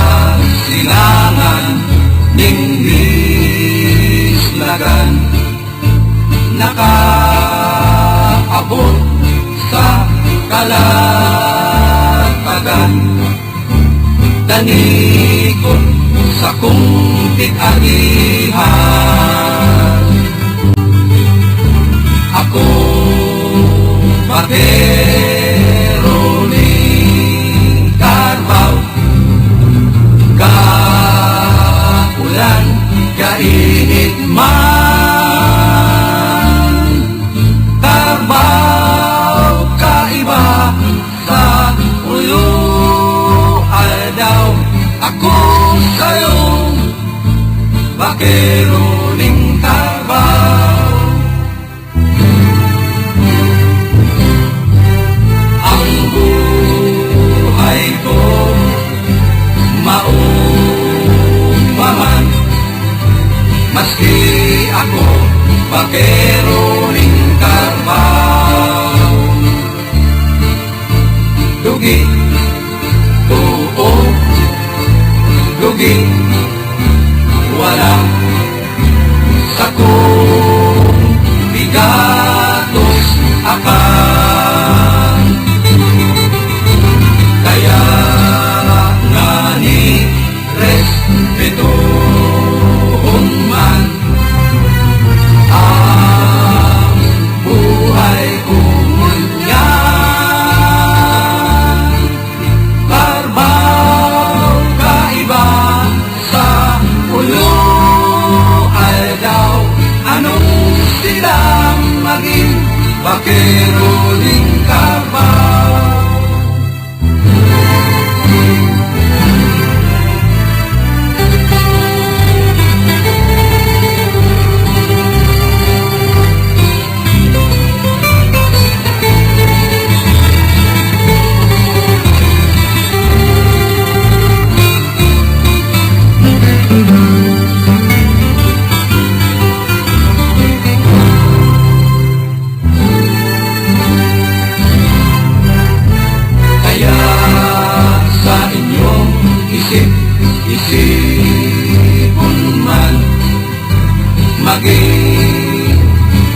silangan ning hislagan nakaabot sa kalatagan danikon sa kung tig-arihan ako bakero ni Carabao sa ulo daw ako sa'yong bakero ning Carabao. Ang buhay ko maumaman, maski ako bakero ning Carabao. Dugi, oo, dugi, walang sakong bigatos akan. Kaya nga ni respetuhon man ang buhay ko ngunyan. Carabao kaiba sa ulo daw, anong silang maging bakero ning Carabao. Kaya sa inyong isip-isipon man maging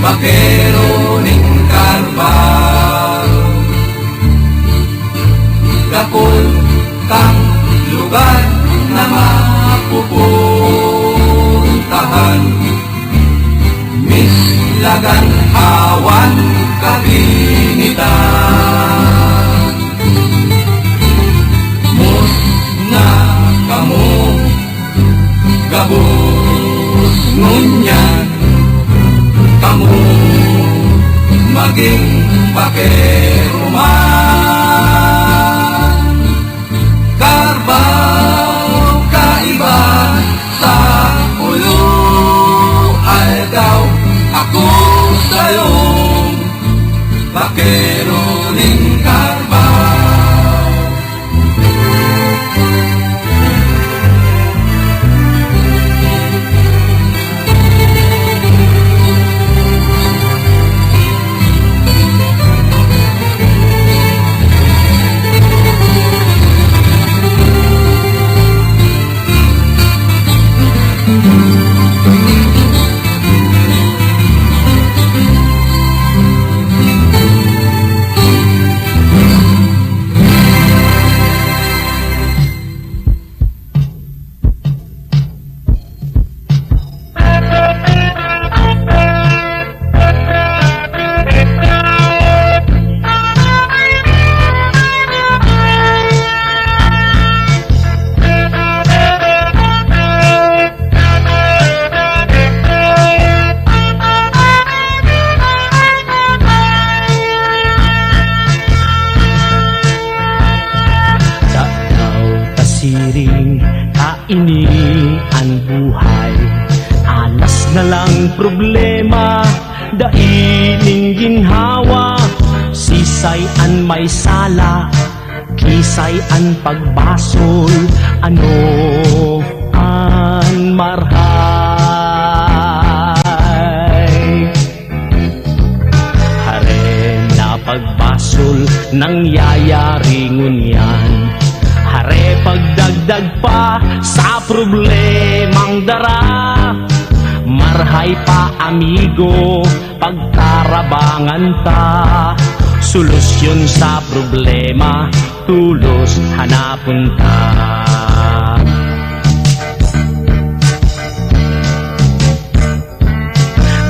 bakero ning Carabao. Dakol kang lugar na mapupuntahan, mislagan awan kabinitan. Mus na kamo gabos ngunyan, kamo maging bakero man. Carabao kaiba sa ulo daw, ako sa'yong bakero ning Carabao. Ini ang buhay, alas na lang problema, daining ginhawa, sisay an may sala, kisay an pagbasol, ano ang marhay. Hare na pagbasol, nangyayari ngunyan, hare pagdagdag pa sa problemang dara, marhay pa amigo pagtarabangan ta, solusyon sa problema tulos hanapon ta.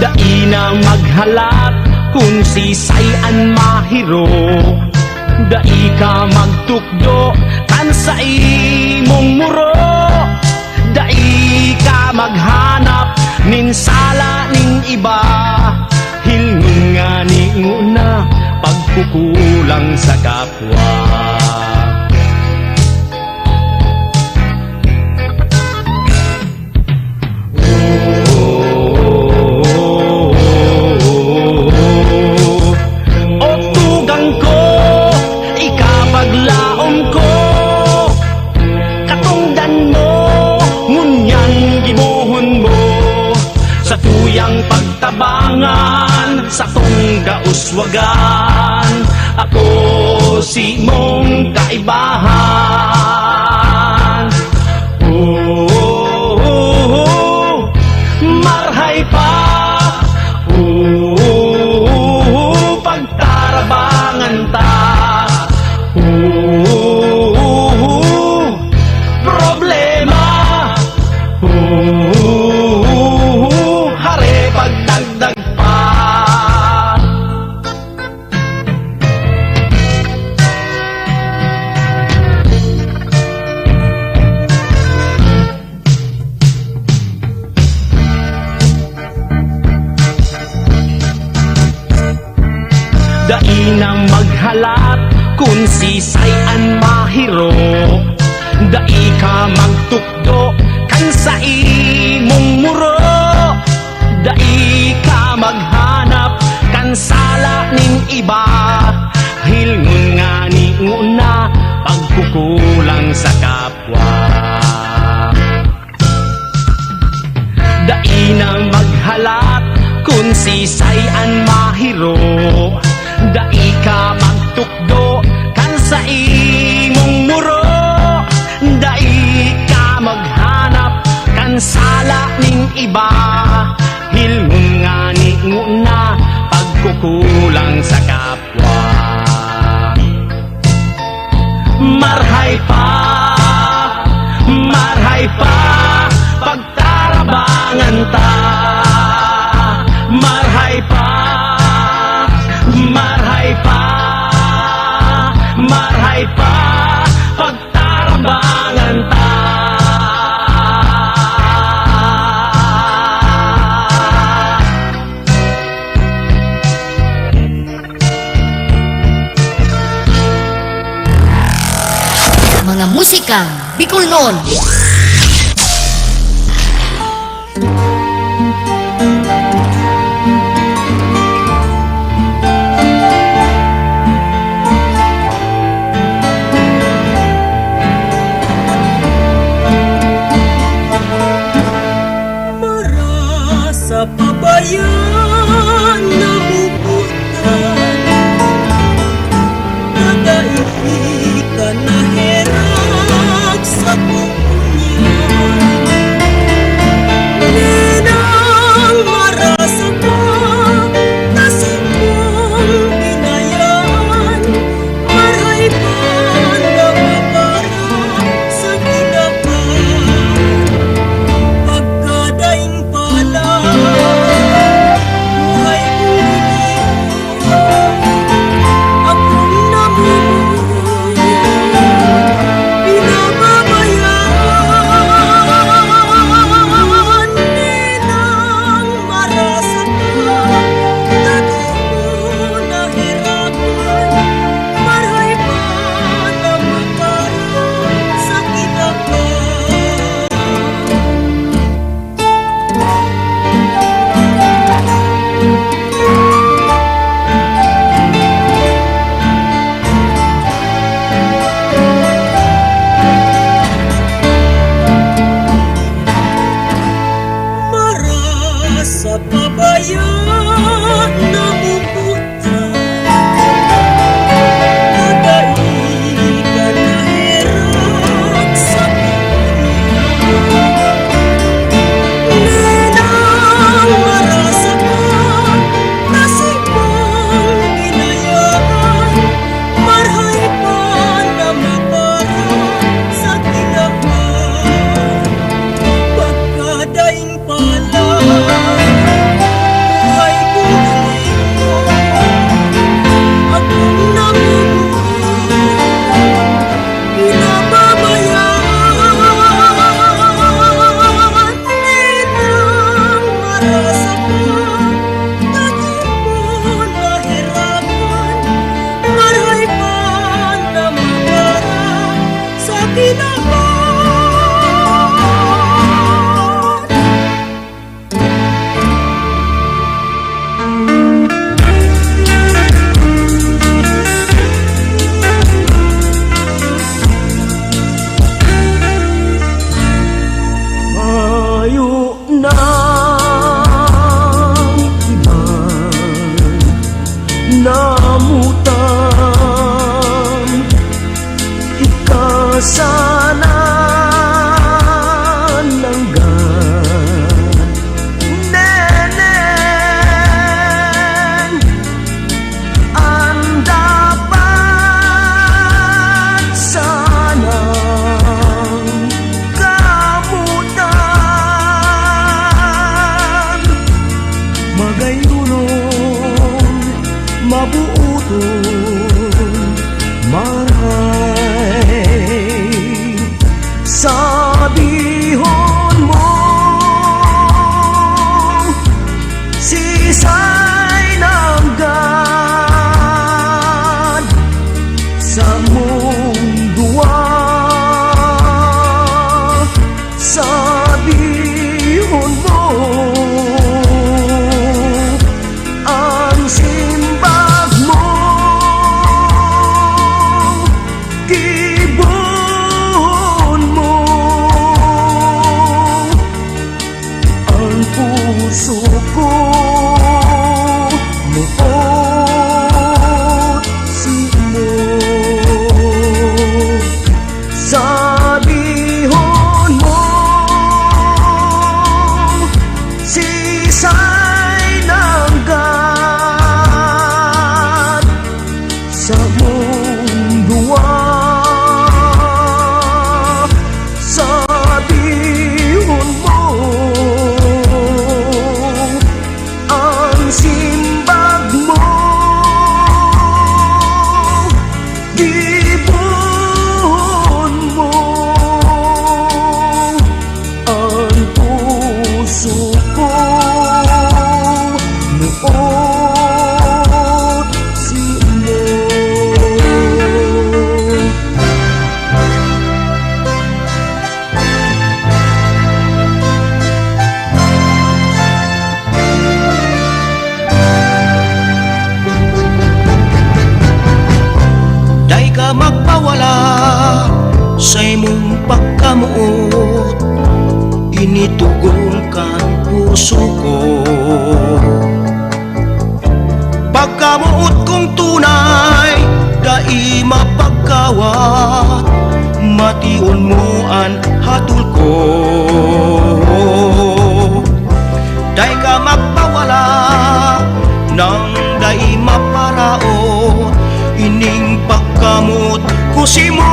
Daina maghalat kung sisayan mahiro, dai ka magtukdo kan sa imong muro, dai ka maghanap nin sala ning iba, hilngon nga ni nguna pagkukulang sa kapwa. O tugang ko, ikapaglaom ko, katungdan mo, ngunyan gimuhon mo, sa tuyang pagtabangan, sa tungga uswagan, ako si mong kaibahan. Marhay pa, pagtarabangan ta, problema, hare pagdagdag pa. Dainang maghalat kung sisayan mahiro, dai ka magtukdo kan sa imong muro, dai ka maghanap kan sala ning iba, hilngon nga ni una pagkukulang sa kapwa. Dainang maghalat kung sisayan mahiro, dai ka magtukdo kan sa imong muro, dai ka maghanap kan sala ning iba, hilngon nga ni una pagkukulang sa kapwa. Marhay pa, pagtarabangan ta, marhay pa, pagtarabangan ta. Mga musikang Bicolnon. Sa pabayan na bubutan, nagaihi ka na herag sa buhay. minamahal. Layo na ibang namutan, ikasana langgan. Neneng, ang dapat sanang kamutan, magayunon, mabuuton, maray. Sabihon mo sisay ng God sa mundua. Sabihon mo ang simbag mo, gibuhon mo ang puso ko, muot simo. Sabihon mo sisay ng God sa mundua. Sabihon mo ang simbag mo, gibuhon mo ang puso ko, muot simo. Day ka magpawala sa imong pagkamuot, initugon kan puso ko. Pagkamuot kong tunay, dai mapagkawat, mation mo an hatol ko. Day ka magpawala nang dai maparaot, ining pagkamot ko si mo.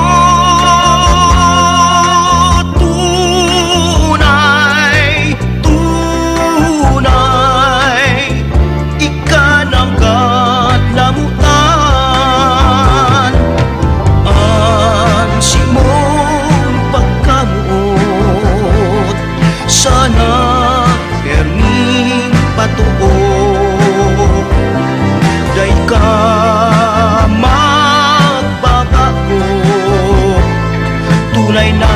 Tunay, tunay, ikanangkat namutan, ang si mong pagkamot, sana perning patuo. Day ka magbabago, tunay na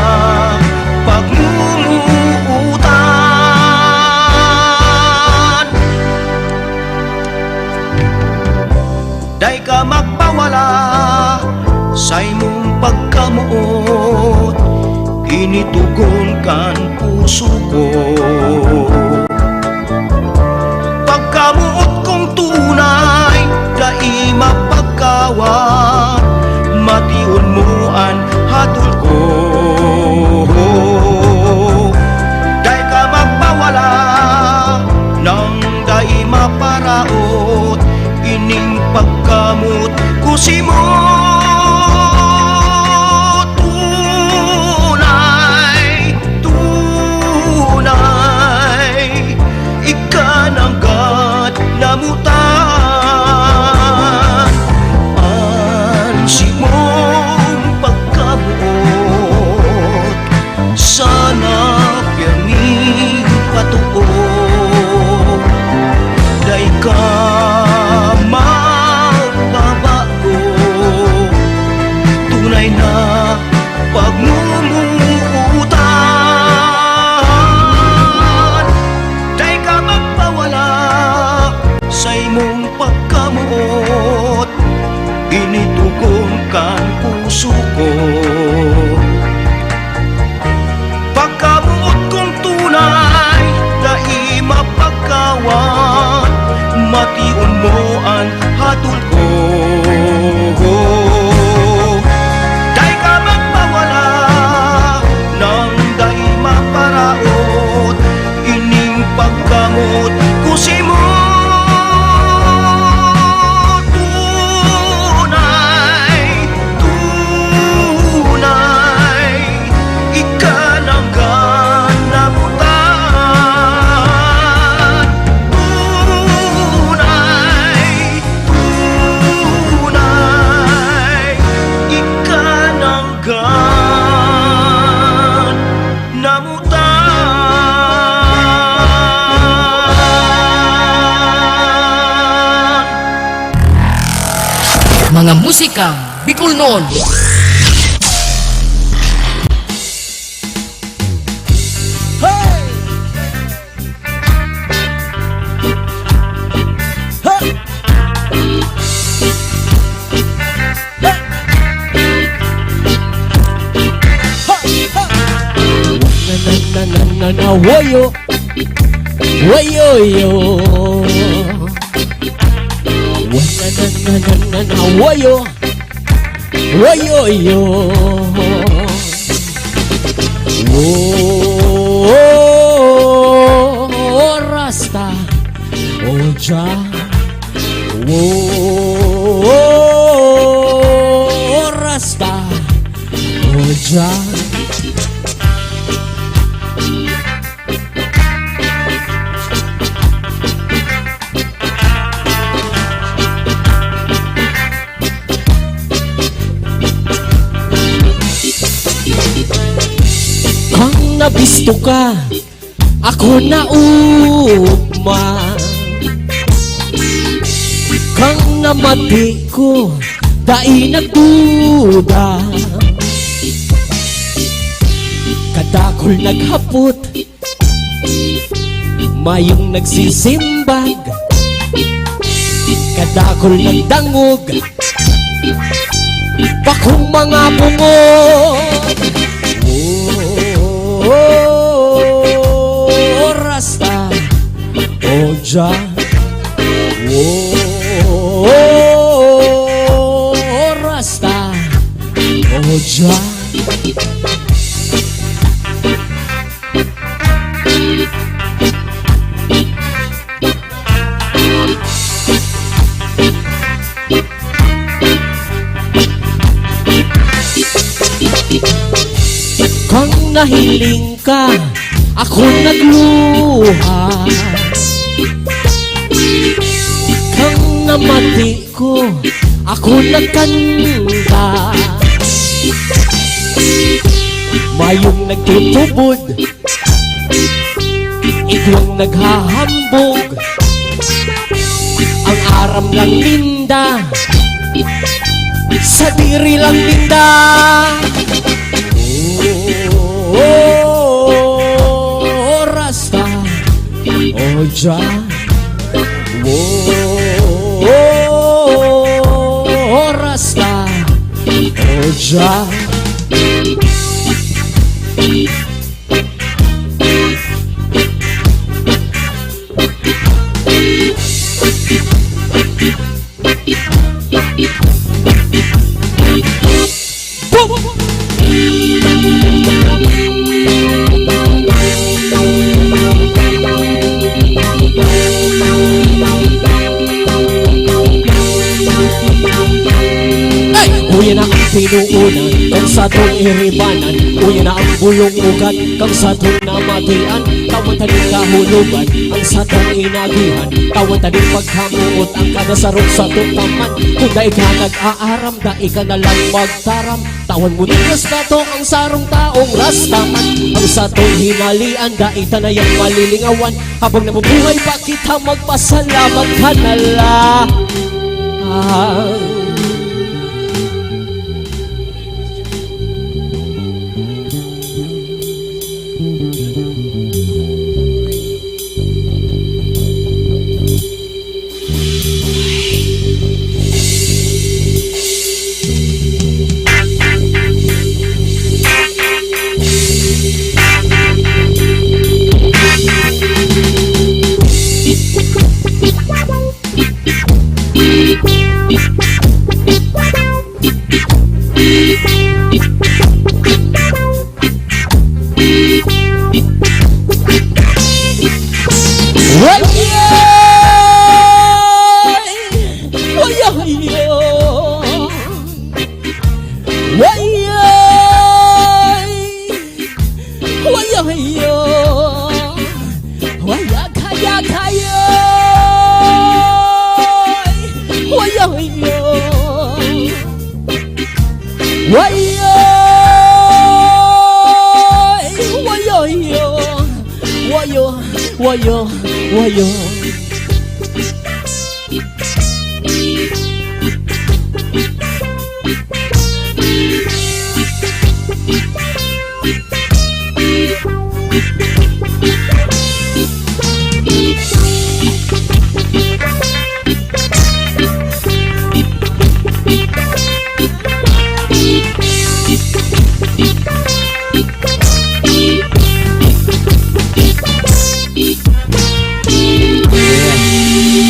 pagmumuutan. Day ka magpawala sa imong pagkamuot, initugon kan puso ko. Pagkamuot kong tunay, dai mapagkawat, mation mo an hatol ko. Day ka magpawala nang dai maparaot, ining pagkamot ko si mo. Tunay, tunay, ikanangkat namutan, ang si mong pagkabuot, sana piyaning patuo. Day ka magbabago, tunay na pagmumuot. agad namutan. Mga musikang Bicol noon. Wayo, wayo, yo. Wayo, wayo, yo. Oh, Rasta, Oja. Oh, Rasta, Oja. Nabisto ka, ako na ugma. Kang namati ko, dai nagduda. Kadakol naghapot, mayong nagsisimbag. Kadakol nagdangog, bakong mga bungod. Oh, Rasta, Oja. Oh, Rasta, Oja. Kang nahiling ka, ako nagluha. Kang namati ko, ako nagkanta. Mayong nagtutubod, igwang naghahambog. Ang aram lang linda, sa diri lang linda. Oh, Rasta, Oja. Oh, Rasta, Oja. Uya na ang pinuunan, kang sa itong iribanan. Uya na ang bulong ugat, kang sa itong namatian. Tawan taning kahulugan, ang sa itong inagihan. Tawan taning paghamuot, ang kadasarok sa itong taman. Kung daig ka nag-aaram, daig ka na lang magtaram. Tawan mo nikas na to ang sarong taong rastaman. Ang sa itong hinalian, daig tanayang malilingawan. Habang nabubuhay pa kita, magpasalamat ka na lang. wayo, wayo.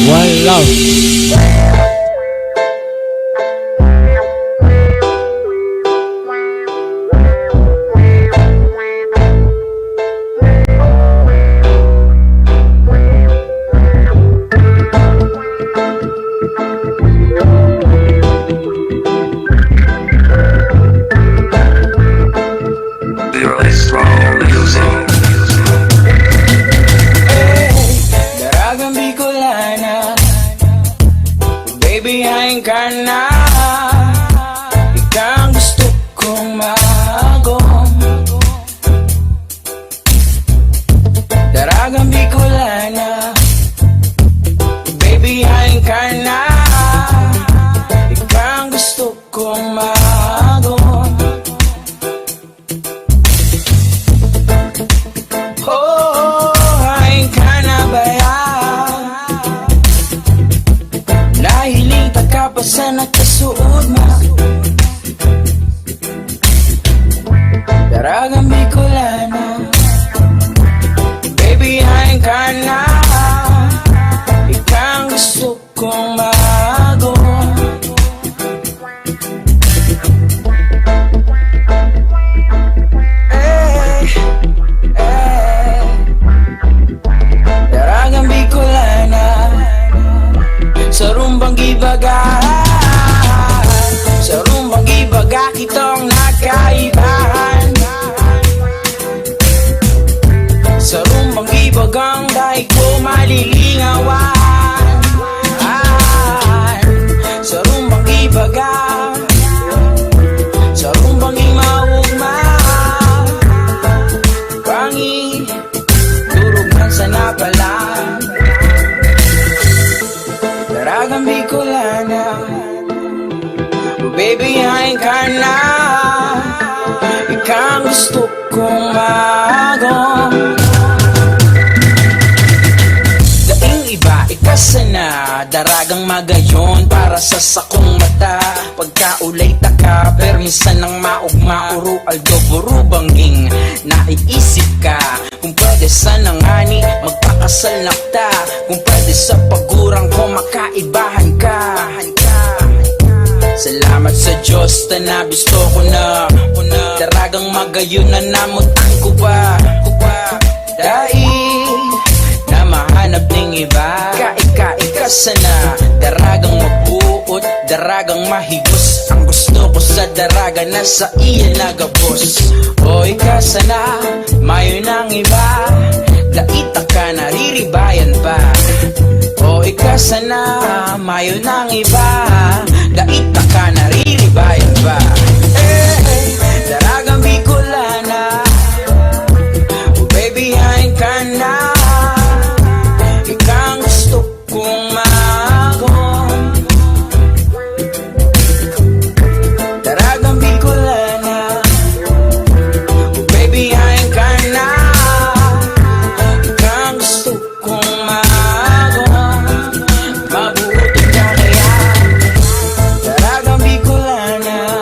One love. Daragang Bicolana, baby, hain ka na. Ikaw ang gusto kong maagom. Daragang Bicolana, baby, hain ka na. Ikaw ang gusto kong maagom. Oh, hain ka na ba yan? Nahiling tagkapasan at kasuod mo. Daragang Bicolana, baby, hain ka na. Ikaw ang gusto kong maagom. Daragang Bicolana, sa rumbang gibaga, sa rumbang gibaga kitong nagkaibahan. Sa rumbang gibagang dahil ko malilingawan. Sa rumbang gibaga, sa rumbang imaugma, pangi durog man sa napalan. Daragang Bicolana, baby, hain ka na. Ikaw ang gusto kong maagom. Daing iba, ikasa na. Daragang magayon para sa sakong mata. Pagkaulay taka, pero minsan ang maugma. Uro aldo, buro bangging. Naiisip ka kung pwede sa nangani magpakasal na ta. Kung pwede sa pagurang ko makaibahan ka. Salamat sa Diyos, tanabisto ko na. Daragang magayon na namutan ko ba. Dahil na mahanap ng iba. Kaika sana. Daragang mabuot, daragang mahigos. Ang gusto ko sa daraga na sa iya nagabos. O ika sana, mayo ng iba. Daita ka nariribayan pa. O ika sana, mayo ng iba. Daita ka nariribayan pa. Daragang Bicolana, baby, hain ka na. Ikaw ang gusto kong maagom. Daragang Bicolana, baby, hain ka na. Ikaw ang gusto kong maagom. Mabuti ka kaya. Daragang Bicolana,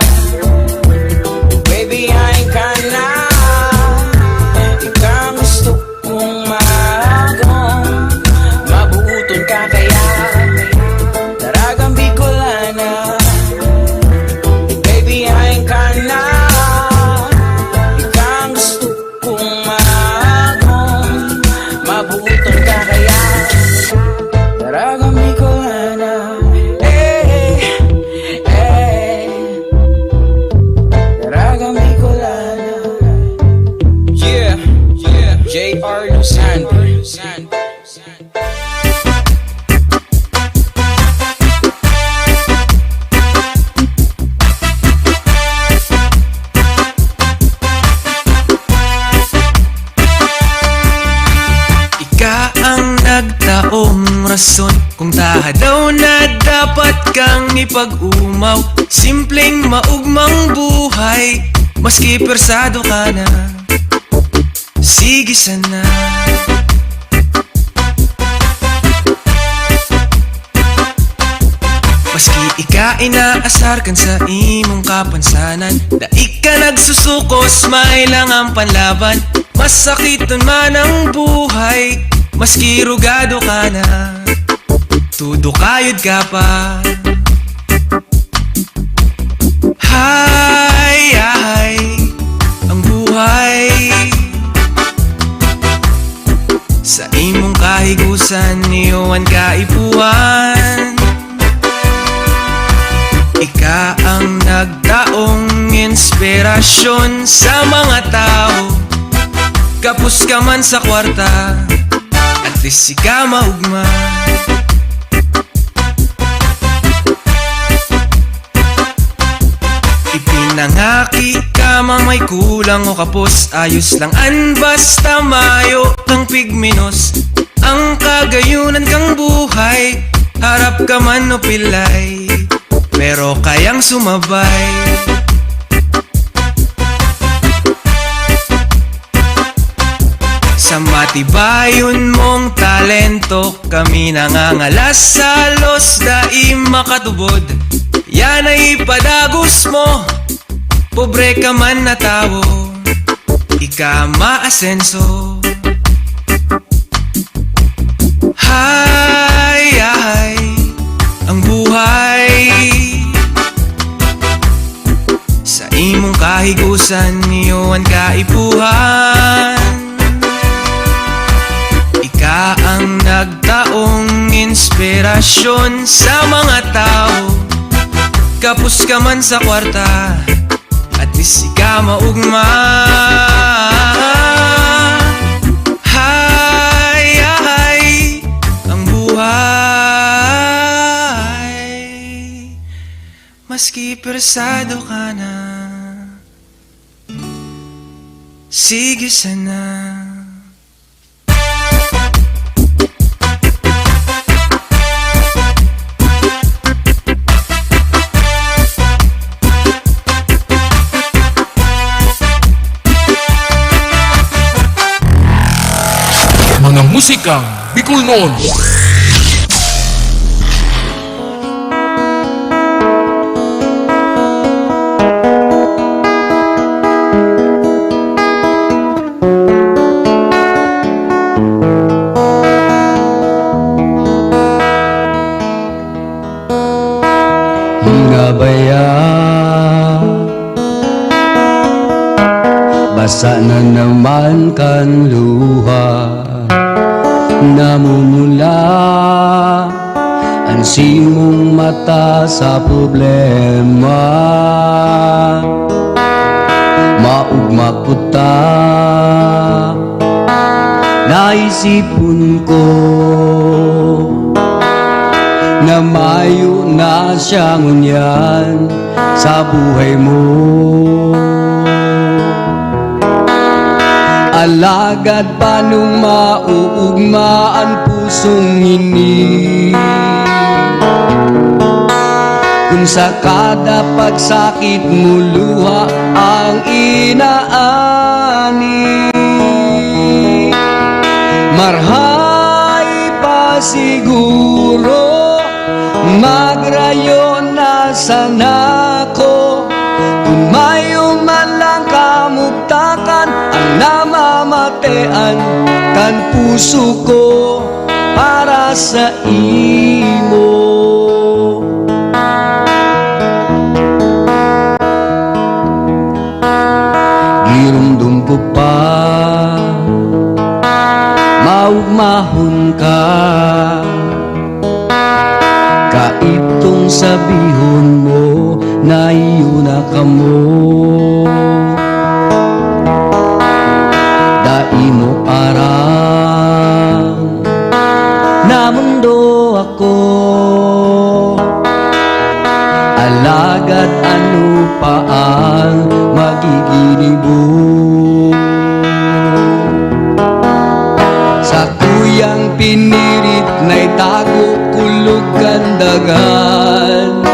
rason kung taha daw na dapat kang ipag-umaw. Simpleng maugmang buhay, maski persado ka na, sige sana. Maski ika inaasar kan sa imong kapansanan, daig ka nagsusukos, mailang ang panlaban. Masakiton man ang buhay, maski rugado ka na, tudo kayod ka pa. Hay, ay, ang buhay sa imong kahigusan, niyoan kaipuhan. Ika ang nagtaong inspirasyon sa mga tao. Kapos ka man sa kwarta, at least ika maugma. Ipinangaki ka mang may kulang o kapos, ayos lang an basta mayo kang pigmenos. Ang kagayunan kang buhay, harap ka man o pilay, pero kayang sumabay. Sa matibayon mong talento, kami nangangalas sa los daim makatubod. Yan ay padagos mo, pobre ka man na tao, ika maasenso. Hay, ay, ang buhay sa imong kahigusan, niyoan kaipuhan. Ika ang nagtaong inspirasyon sa mga tao. Kapos ka man sa kwarta, at least ika maugma. Hay, ay, ang buhay, maski persado ka na, sige sana. Mga musikang Bicol noon. Ngabaya, basa na naman kan luha, namumula ang simong mata sa problema. Maugma puta, naisipon ko na mayo na siya ngunyan sa buhay mo. Alagad pa nung mauugma ang pusong ini, kung sa kada pagsakit mo luha ang inaani. Marhay pa siguro, magrayon na sana ko, kung mayo man lang kamugtakan ang namamatean kan puso ko para sa imo. Girumdum ko pa, maugmahon ka, kaitong sabihon mo na iyo na kamo. Dai mo arang na mundo ako, alagad ano pa ang magigilibo. Sa tuyang pinirit na itag daghan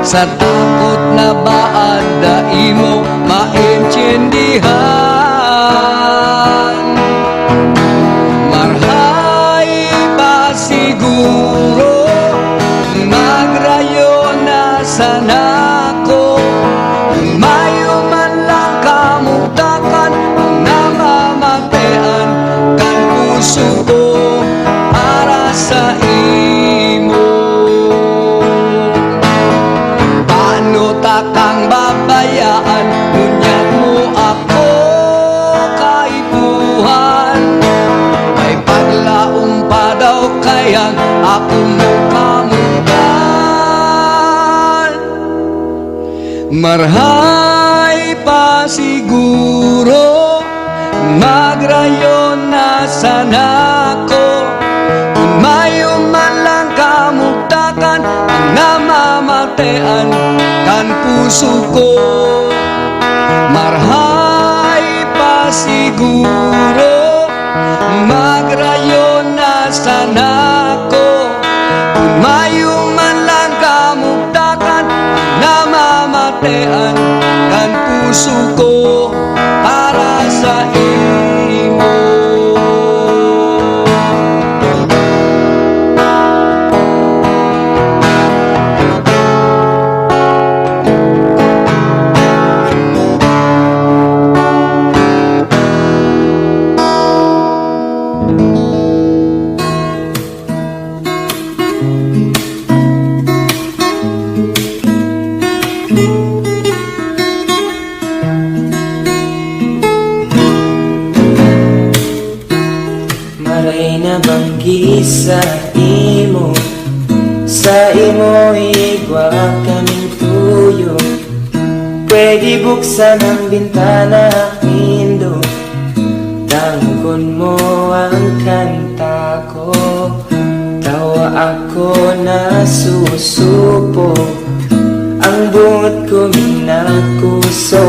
sa takot na baad da imo maintindihan. Marhay ba siguro magrayo na sana ko, mayo man lang kamugtakan ang namamatean kan puso ko para sa imo. Paano takang babayaan, ngunyat mo ako kaibuhan, may paglaong pa daw kayang ako mo kamutan. Marhay pa siguro magrayon na sana ko, kung mayo man lang kamugtakan ang namamatean kan puso ko. Marhay pa siguro magrayon na sana ko, kung mayo man lang kamugtakan ang namamatean kan puso ko para sa imo. Maray na banggi sa imo igwa kaming tuyo. Pwede buksan ang bintana, indo tanggon mo ang kanta ko. Tawa ako na susupo, ang buot ko minakusog.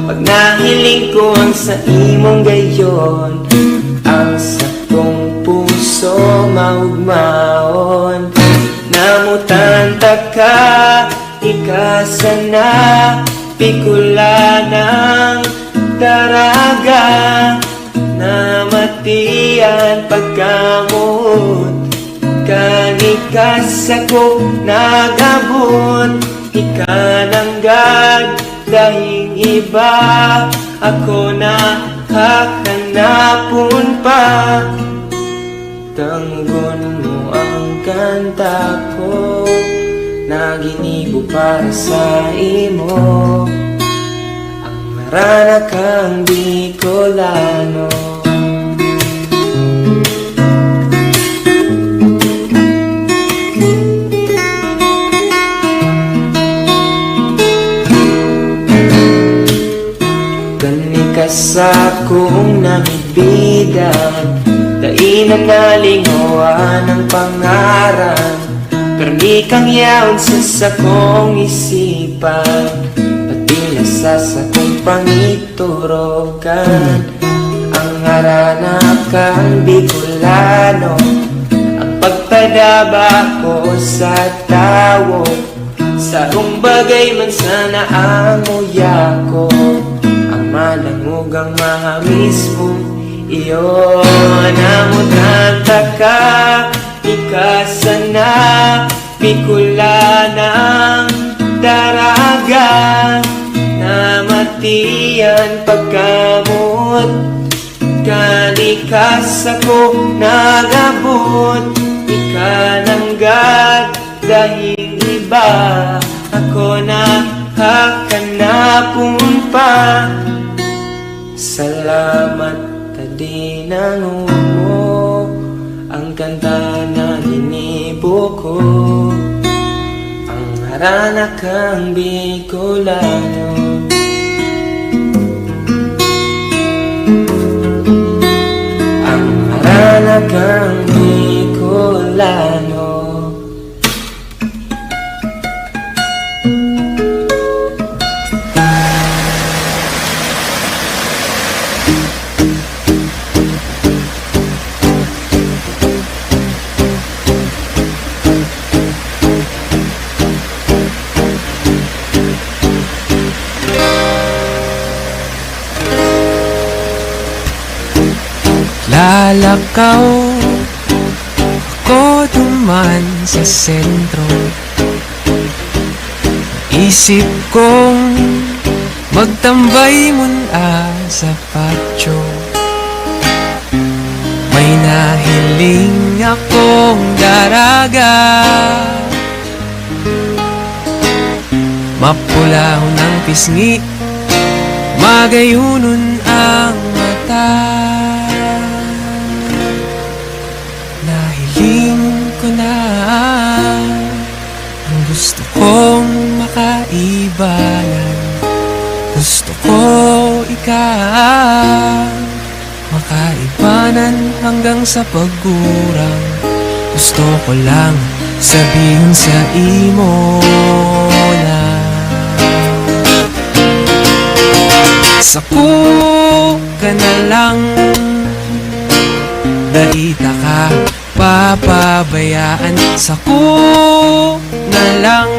Pag nahiling ko ang sa imong gayon, ang sakong puso maugmaon. Namutanta ka, ikasana, pikula ng daraga. Namatian pagkamot, kanikas ako nagabot. Ikananggad dahing iba, ako na hakanapon pa. Tanggon mo ang kanta ko, naginibo para sa imo. Ang marana kang Bicolano. Kanikas akong namibigan, dainan na lingawan ng pangarap. Pero di kang yaon sa sakong isipan, pati na sa sakong pangiturokan. Ang harana kang Bicolano, ang pagpadaba ko sa tawo. Sa umbagay man sana ang muya ko, ang malangugang mahamis mo iyo. Namutanta ka, ikasana, pikula ng daraga. Namatian pagkamot, kanikas ako nagabot. Ikananggad dahing iba, ako na hakanapon pa. Salamat tadi nangumo, ang kanta na hinibo ko. Ang harana kang Bicolano. Ang harana kang Bicolano. Naglakaw ako duman sa sentro. Isip kong magtambay muna sa patio. May nahiling akong daraga, mapulaw ng pisngi, magayunon ang mata. Nahiling ko na ang gusto kong makaibanan. Gusto ko ikaw makaibanan hanggang sa pagkurang. Gusto ko lang sabihin sa imo na sako ka na lang, daita ka papabayaan. Sako na lang,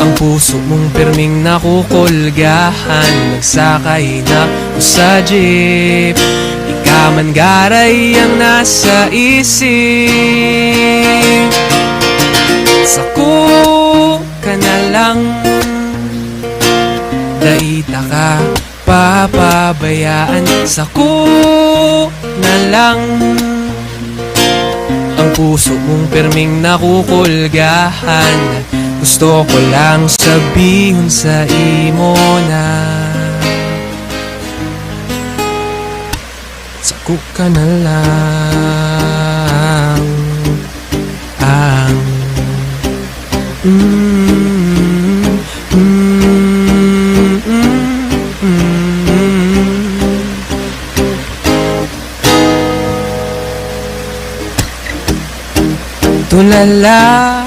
ang puso mong pirming nakukulgahan. Nagsakay na ko sa jeep, ikaman garay ang nasa isip. Sako ka na lang, daita ka papabayaan. Sako na lang, ang puso mong pirming nakukulgahan. Gusto ko lang sabihin sa imo na sako ka na lang ang tulala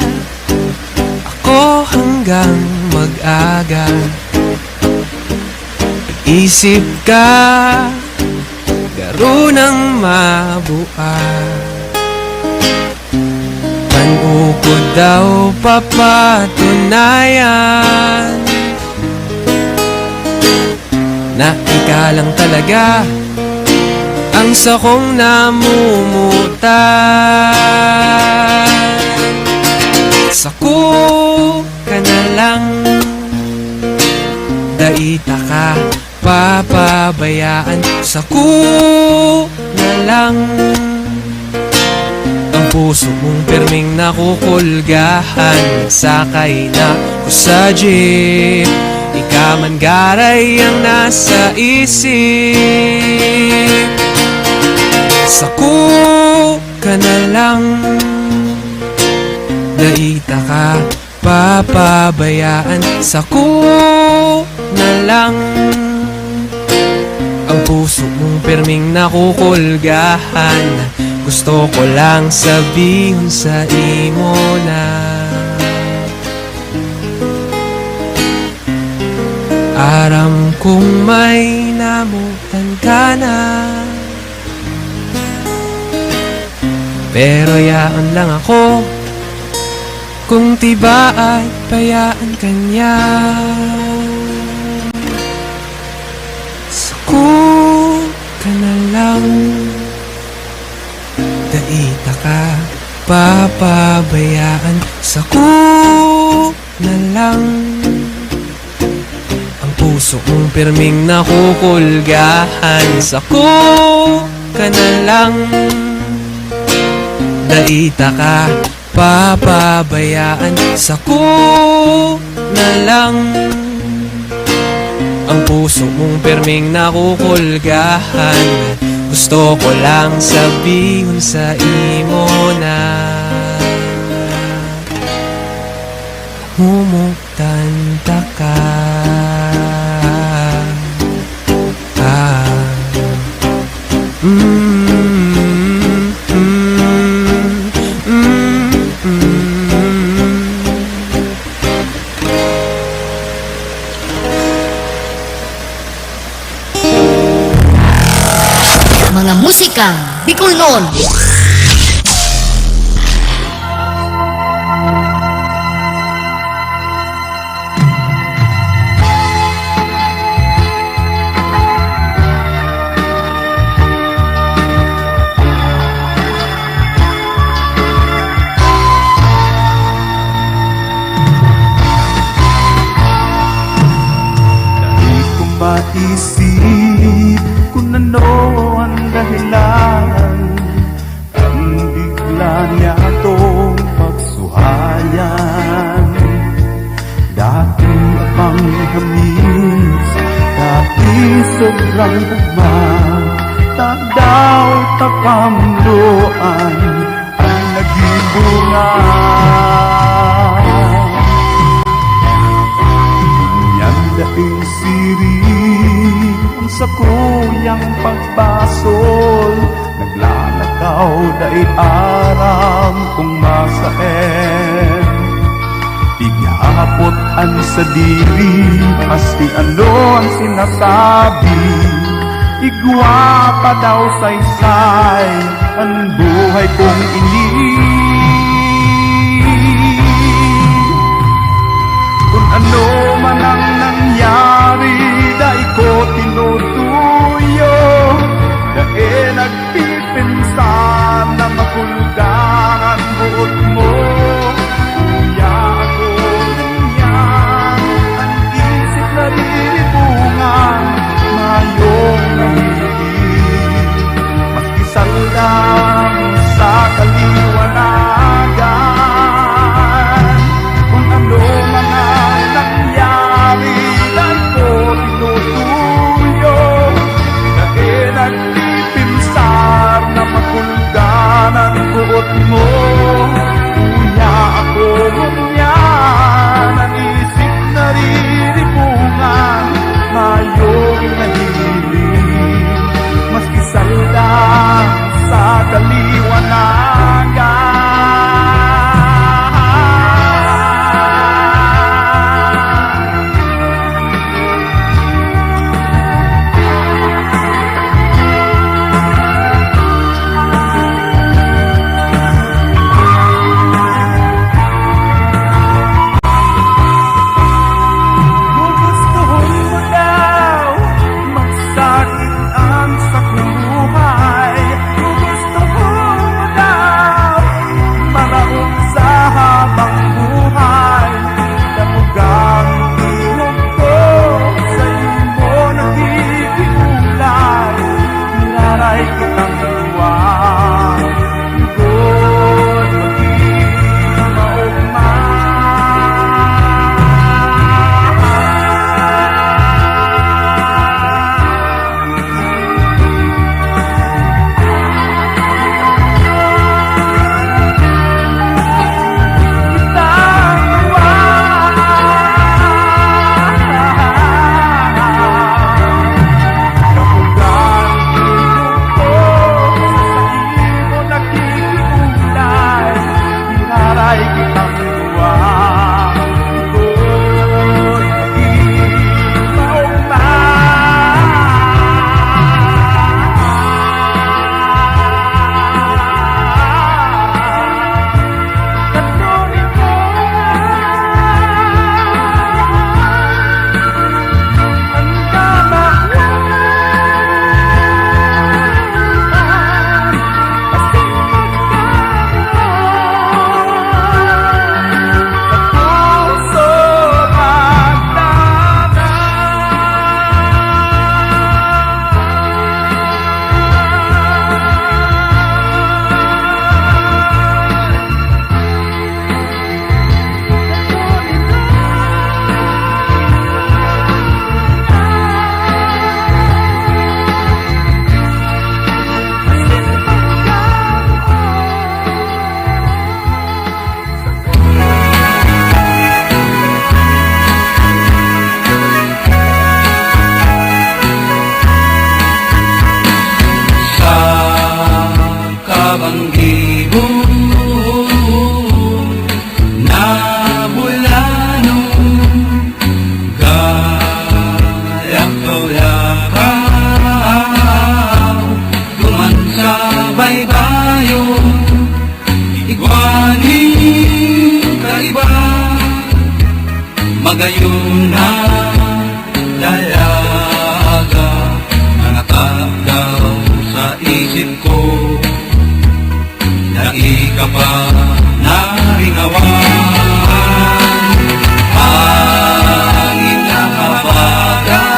ako hanggang mag-aga. Isip ka, garo ng mabua. Panukod daw papatunayan na ika lang talaga ang sakong namumutan. Sako ka na lang, daita ka papabayaan. Sako na lang, ang puso mong pirming nakukulgahan. Sakay na ko sa jeep, ikaman garay ang nasa isip. Sako ka na lang, daita ka papabayaan. Sako na lang, ang puso mong pirming nakukulgahan. Gusto ko lang sabihin sa imo na aram kong may namutan ka na, pero yaan lang ako kung tiba ay payaan kanya. Sako ka na lang, daita ka papabayaan. Sako na lang, ang puso mong pirming nakukulgahan. Sako ka na lang, daita ka papabayaan. Sako na lang, ang puso mong pirming nakukulgahan. Gusto ko lang sabihin sa imo na humuktan ta ka. Mga musikang Bicolnon. isip kung ano ang dahilan ang bigla niya itong pagsuhayan. Dati pang hamis, dati sobrang ugma, tagdaw takamluan ang naging bunga. Daing siring ang sakuyang pagbasol, naglalakaw dahil aram kung masaen. Ignapotan sa diri, maski ano ang sinasabi, igwa pa daw saysay ang buhay kong ini. Kung ano man ang nangyari, dahil ko tinutuyo, dahil nagpipinsan na makulungan ang buot mo. Kuya ako ganyan, ang isip na riribungan, mayong nahilig, maski salang sa kaliwanagan. Kung ano man ang nangyari, dahil ko tinutuyo, dahil nagpipinsar na makulungan ang buot mo. Kuya ako ngunyan, ang isip na riribungan, mayong nahilig, maski salang sa kaliwanagan. Magayon na dalaga na nakadaw sa isip ko, na ika pa naringawan, hangin na kapagan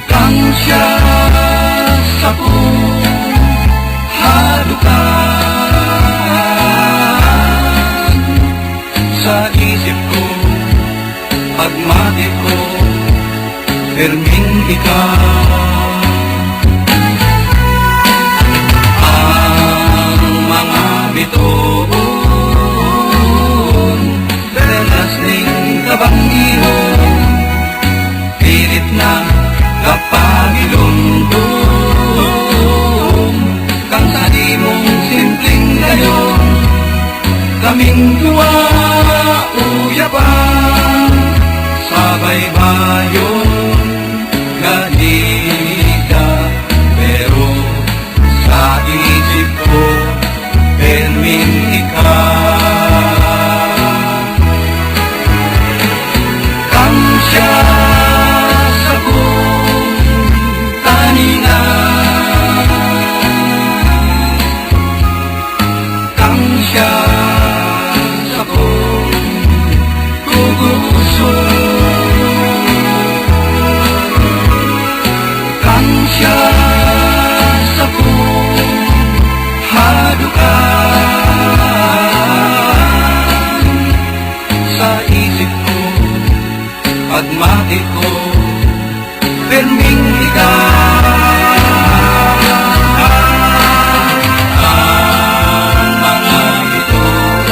kang siya sa halukan sa isip ko, pagmati ko, perming ikaw. Ang mga bituon, perlas ning kabangihon, pilit na kapagilundong, kang sa di mong simpleng gayon, kaming dua uyapan sa baybayon, ganita, pero sa isip ko, perming ikaw. Kang siya sa kanina, kang siya sa kuguso, kang siya sa halukan sa isip ko, pagmati ko, perming ikaw. Ang mga bituon,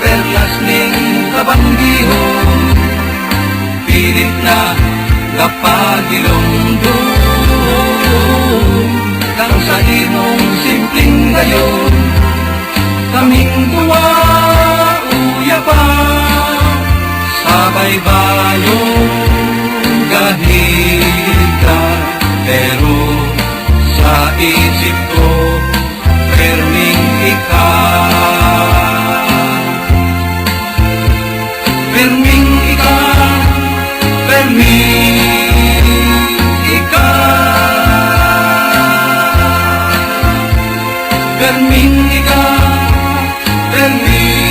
perlas ning kabanggihon, pilit na kapagilongdong, kang sa imong simpleng gayon, kaming duwa uyapan sa baybayon, gahit ka, pero sa isip ko, perming ikaw. Perming ikaw, perming ikaw, perming ikaw, perming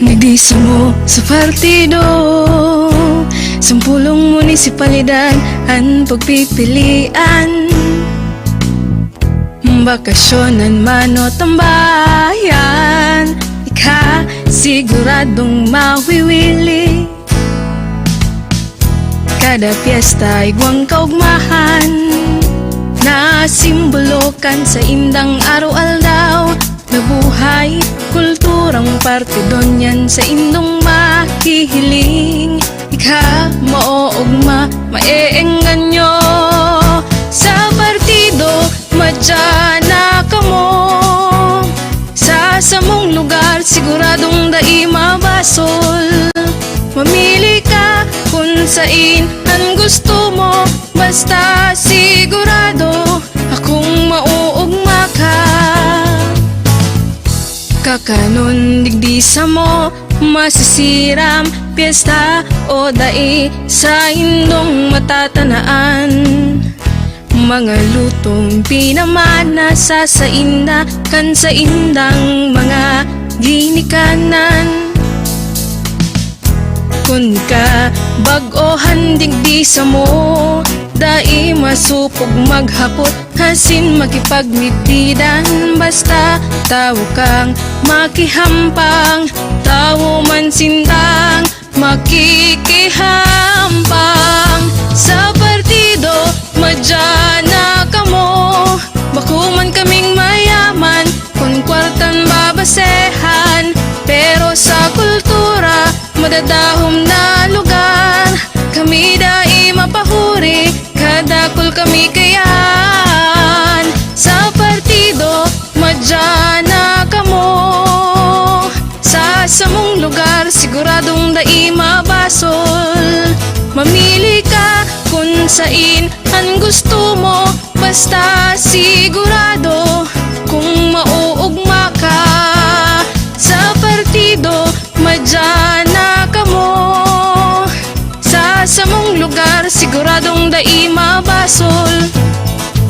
Nagdisa mo sa partido, sampulong munisipalidad ang pagpipilian, bakasyonan man o tambayan, ika siguradong mawiwili. Kada piyesta igwang kaugmahan, na simbolokan sa indang araw-aldaw, nabuhay kulturang parte doon yan sa indong mahihiling. Ika maoogma, maeengganyo sa partido, madyana ka mo. Sa samong lugar, siguradong dai mabasol. Mamili ka kung sain ang gusto mo, basta sigurado akong mauugma ka. Kakanon digdisa mo, masisiram piyesta o dai sa indong matatanaan. Mga lutong pinamana sa inda, kan sa indang mga ginikanan. Kun ka bag-ohan digdisa mo, dai masupog maghapot, hasin makipagmitidan. Basta tawo kang makihampang, tawo man sintang makikihampang. Sa partido, madyana ka mo, bakuman kaming mayaman, kung kwartan babasehan. Pero sa kultura, madadahom na lugar, kami dai mapahuri, kadakol kami kayan. Sa partido, madyana ka mo, sa samong sain ang gusto mo, basta sigurado kung mauugma ka sa partido, madya na ka mo. Sa samong lugar, siguradong dai mabasol.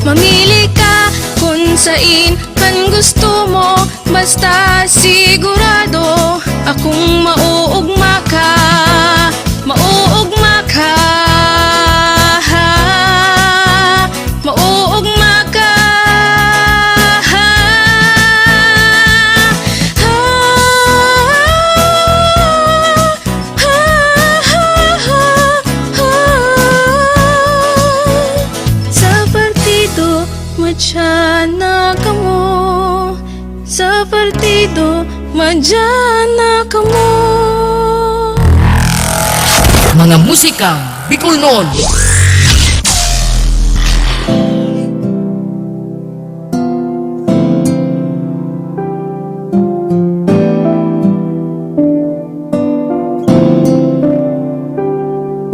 Mamili ka kung sain ang gusto mo, basta sigurado akong mauugma ka, mauugma ka, mauugma ka. Sa partido, madya na ka mo. Sa partido, madya na ka mo. Mga musikang Bicol noon.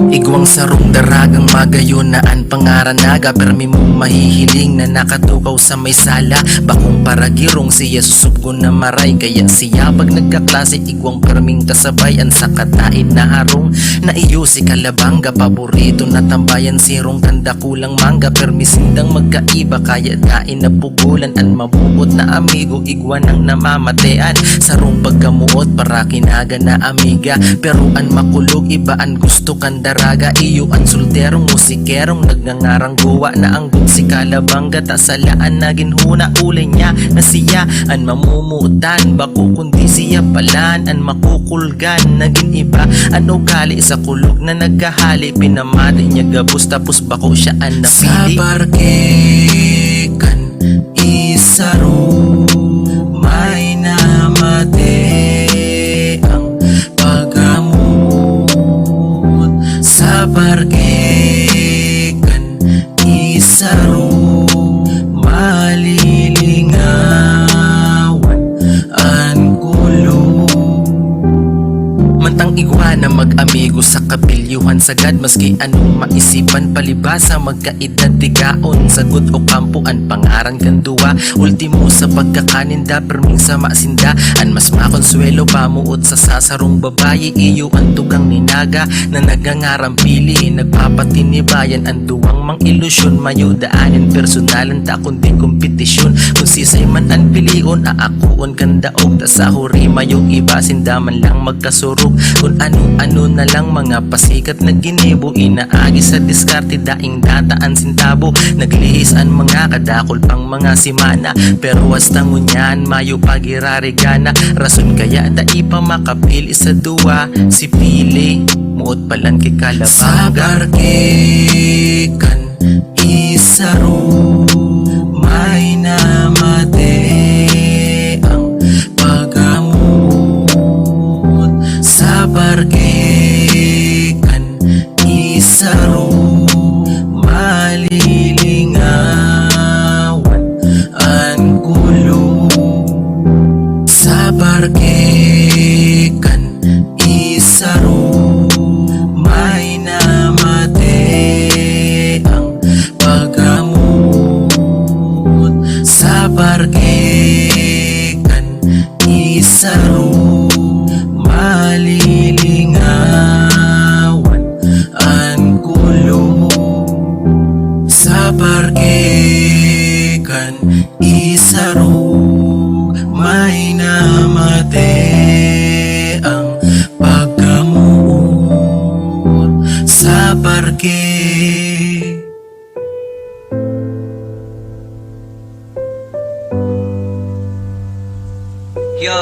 Igwang sarong daragang magayunaan pangaranaga, permi mong mahihiling na nakatukaw sa may sala. Bakong paragirong siya susubgon na maray, kaya siya pag nagkaklase igwang perming kasabay. Ang sakatait na harong na iyo si kalabanga, paborito na tambayan sirong ganda kulang mangga. Permisindang magkaiba kaya dain na pugulan, ang mabuot na amigo igwan ang namamatean. Sarong pagkamuot para kinaga na amiga, pero an makulog iba ang gusto kan daraga. Iyo ang solterong musikerong nagngangarang guwa na ang si kalabanga, tasalaan na ginhuna ulay niya na siya an mamumutan. Bako kundi siya palan an makukulgan, naging iba an ugali sa kulog na nagkahali. Pinamati niya gabos tapos bako siya an napili. Sa barkekan isaro may namate ang paggamot. Sa barkekan isaro malilingawan ang kulog. Mantang igwa na mag-amigo sa kapilyuhan sagad, maski anong maisipan palibasa magkaedad tigaon. Sagot o kampuan pangaran kanduwa, ultimo sa pagkakaninda perming sa masinda. An mas makonsuelo pamuot sa sasarong babayi, iyo ang tugang ninaga na nagangarang pili. Nagpapatinibayan ang duwang mang ilusyon, mayudaanin personalan ta kundi kompetisyon. Kung sisay man ang pilion, aakuon kandaog ta sa huri mayong iba sindaman lang magkasurog. Kung ano-ano na lang mga pasikat na ginibo, inaagi sa diskarte daing dataan sintabo. Naglihis ang mga kadakol pang mga simana, pero hasta ngunyan mayo pagirarigana. Rason kaya da ipa makapili sa duwa si pili muot palan kay kalabanga. Sa barkekan isaro may namate ang paggamot. Sa barkekan isaro malilingawan ang kulog. Sa barkekan isaro may namate ang paggamot. Sa barkekan isaro malilingawan ang kulog. Sa barkekan isaro may namate ang paggamot. Sa barke Yo,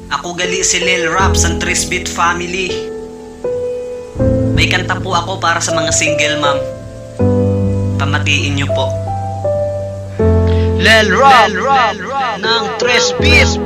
ako gali si Lil Raps ang 3-Beat Family. May kanta po ako para sa mga single ma'am. Pamatiin niyo po. Lil Rap ng 3-Beat.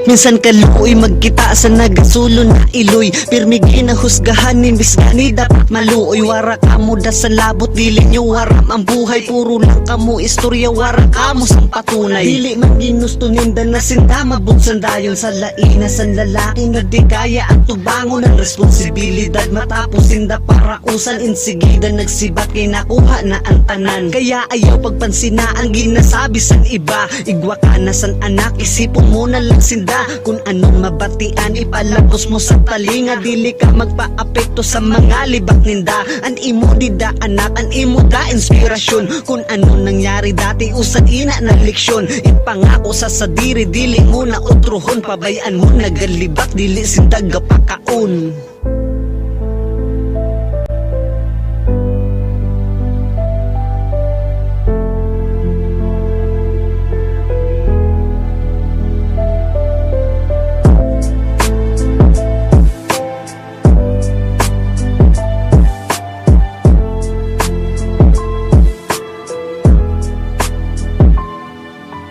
Minsan kaluoy magkita sa nagasulo na iloy, pirmi ginahusgahan ni bisgani dapat maluoy. Wara kamo da sa labot dili nyo waram ang buhay, puro lang kamo istorya wara kamo sang patunay. Dili man ginusto ninda na sinda mabuksan dayon sa laina san lalaki na di kaya ang tubangon ng responsibilidad. Matapos sinda para usan insigida nagsibat kay nakuha na ang tanan. Kaya ayaw pagpansina ang ginasabi san iba, igwa ka na san anak isipon mo na lang sinda. Kung anong mabatian ipalabos mo sa talinga, dili ka magpa-apekto sa mga libak ninda. An imo dida anak, an imo da inspirasyon. Kung anong nangyari dati usad ina na leksyon. Ipangako sa sadiri dili mo na utrohon, pabayaan mo nagalibak dili sindag gapakaon.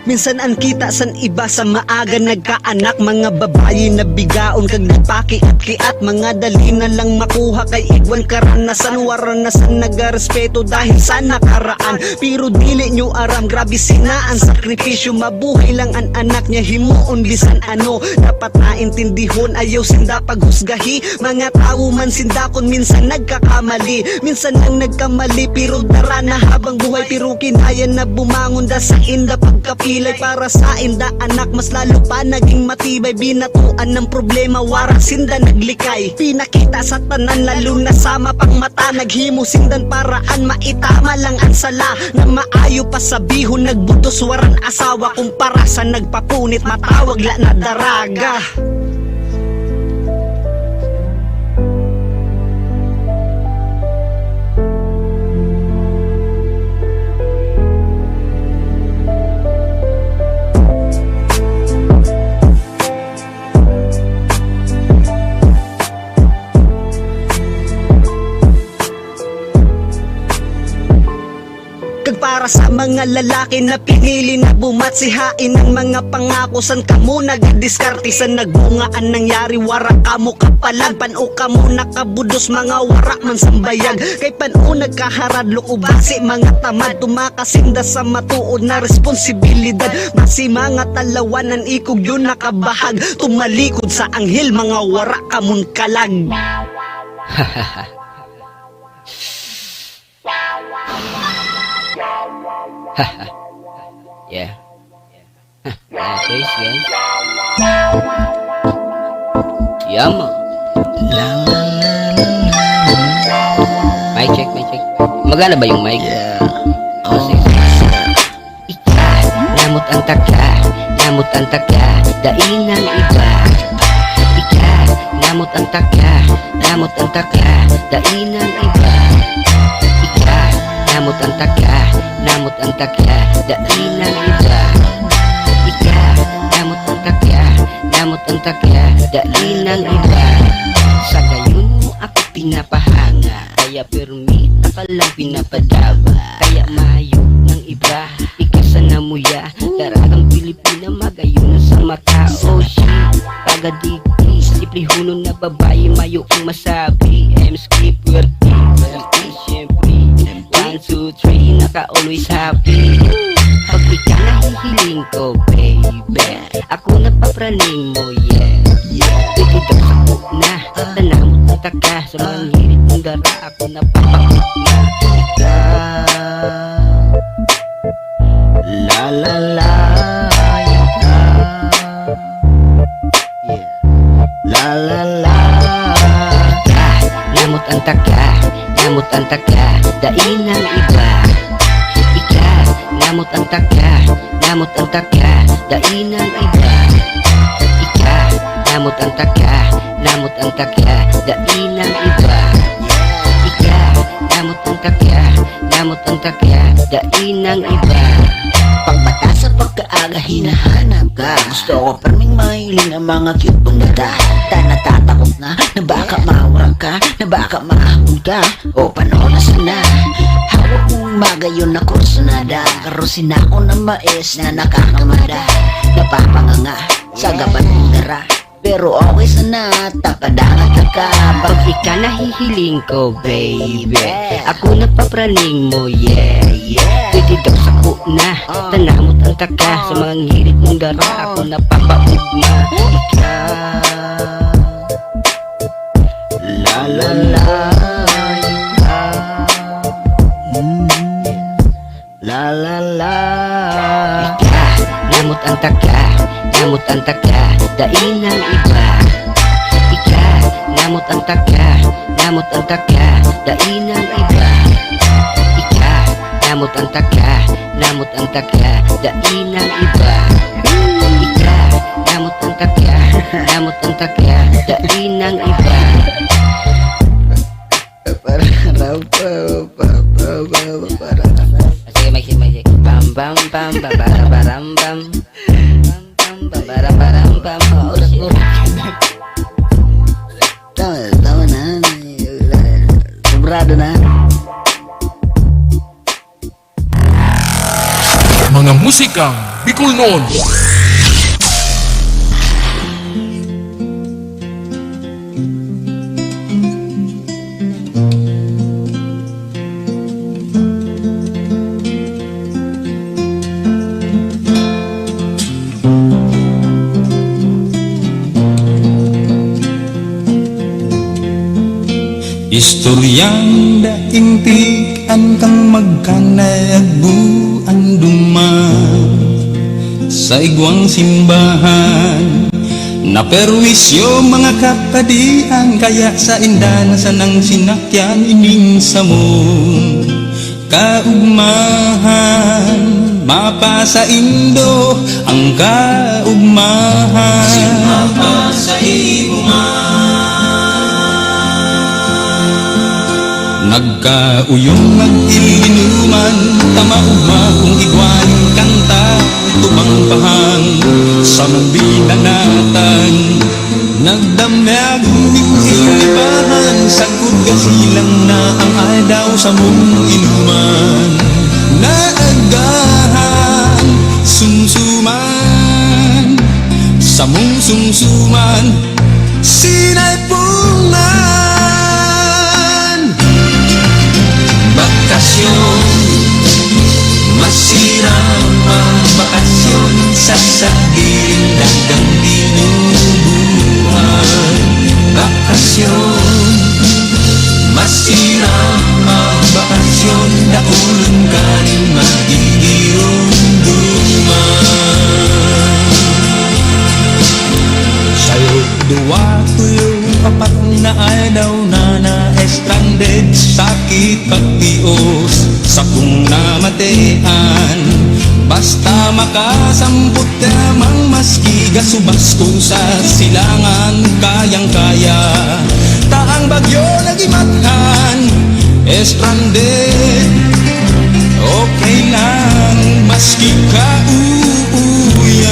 Minsan ang kita san iba sa maaga nagkaanak, mga babayi na bigaon kag nagpaki-at-kiat, mga dali na lang makuha kay igwan karanasan. Waranasan nagarespeto dahil sa nakaraan, pero dili nyo aram grabe sinaan sakripisyo. Mabuhay lang ang anak niya himuon bisan ano, dapat naintindihon ayaw sinda paghusgahi. Mga tao man sinda kon minsan nagkakamali, minsan lang nagkamali pero dara na habang buhay. Pero kinaya na bumangon da sa inda pagkapilay para sa inda anak, mas lalo pa naging matibay. Binatuan ng problema wara sinda naglikay, pinakita sa tanan lalo na sa mapang mata. Naghimo sindan paraan maitama lang ang sala, na maayo pa sabihon nagbutos waran asawa. Kumpara sa nagpapunit matawag la na daraga. Para sa mga lalaki na pinili na bumatsihain ng mga pangako, san kamo nagdiskarte sa nagbungaan nangyari. Wara kamo kapalag, pano kamo nakabudos, mga wara man sambayag. Kay pano nagkaharadlok o basi mga tamad, tumakasinda sa matuod na responsibilidad. Basi mga talawanan ikog yun nakabahag, tumalikod sa anghel mga wara kamon kalag. Yeah. Guys. Yama. Mic check. Magana ba yung mic? Yeah. Oh, ika, namot ang taka, dainang iba. Ika, namot ang taka, dainang iba. Ika, namot ang taka, dainang iba. Ika, namot ang taka, dainang iba. Sa gayon mo ako pinapahanga, kaya permita ka lang pinapadaba. Kaya mayo ng iba, ikasa na muya, daragang Pilipina magayon sa mata. Oh shit, tagadigdi, siplihunon na babae, mayo kong masabi. M-skip, werty, syempre 1, 2, 3, naka-always happy. Pag ika nahihiling ko, baby, ako napapraning mo, yeah. Ito daw sa na, tanamot ng taka, sa mga hirit ng dara, ako napapakit na. Ika, la la la, ika, yeah, la la la. Ika, namot ang taka, dainang iba. Ika, namot ang taka, dainang iba. Ika, namot ang taka, dainang iba. Ika, namot ang taka, dainang iba. Pagbata sa pagkaaga hinahanap ka, gusto ko perming mahiling ang mga cute mong dada. Natatakot na baka maurang ka, na baka mahamon ka, o panahon na sana. Hawak mong magayon na kursunada, karusin ako ng mais na nakakamada. Napapanganga sa gabat ng dara. Pero okay sana, takadagat ka. Pag ika nahihiling ko, baby, ako napapraning mo, yeah, yeah. Pwede daw sa kuna, tanamot ang taka. Sa mga ngirit mong dara, ako napapaugma. Ika, la la la, la la la. Ika, namot ang taka, namot ang taka, dain ng iba. Ika, namot ang taka, namot ang taka, dain ng iba. Ika, namot ang taka, namot ang taka, dain ng iba. Ika, namot ang taka, namot ang taka, dain ng iba. Sige, Mike. Bam bam bam babara baram bam. Baram-baram-bam. Tama na. Sobrado na. Mga musikang Bicol noon. Istoryang daintikan kang magkanayagbuan duman sa igwang simbahan. Naperwisyo mga kapadian, kaya sa indan sa nang sinakyan ining sa mong kaugmahan. Mapasa indo ang kaugmahan, Mapasa ibuman. Nagkauyong mag-ilinuman, tamaugma kung igwan kanta, tubang pahang sa mabinanatan. Nagdamyag ning ilibahan, sagud kasilang na ang adaw sa mong inuman. Naagahan, sumsuman, sa mong sumsuman, sinay pungan. Bakasyon, masirang ang bakasyon sa sabihin dagang binubuhan. Bakasyon, masirang ang bakasyon, daulun ka rin magigirong-duman. Sa'yo duwa tuyo apat na adaw na na-stranded, sakit pagtios sa kung namatean. Basta makasampot lamang maski gasubas ko sa silangan, kayang-kaya. Taang bagyo nagimathan, stranded, okay lang maski kauuyan.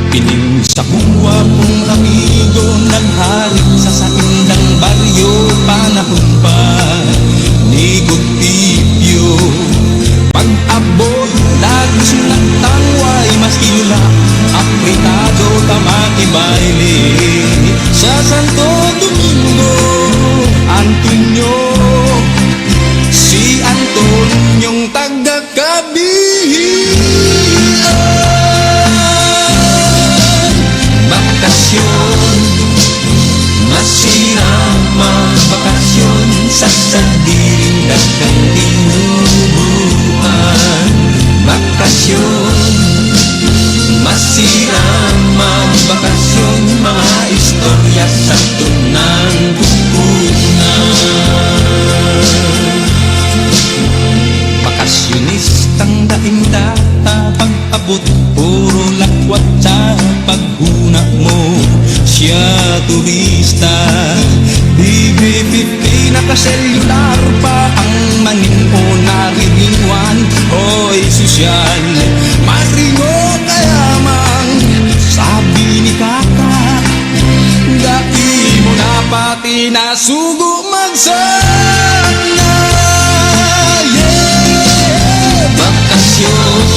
Pining sa kuwa kong amigo, nagharik sa saindang baryo, panahon pa ni Gutipyo. Pag-abot, lagos nagtangway, maski lula, apritado, tamaki baile. Sa Santo Domingo, Antonio, si Antonyong taga-Kabihian. Bakasyon, masirang ang bakasyon sa sandiling dagang binubuhan. Bakasyon, masirang ang bakasyon, mga istorya sa tunang kukunan. Bakasyonistang daing data, pag-abot puro lakwat sa paghuna mo. Siya turista, BB50 nakaselular pa ang manin o naririnuan. Hoy sosyal, maringo kayamang sabi ni kaka, dati mo na pati nasugo magsana. Bakasyon,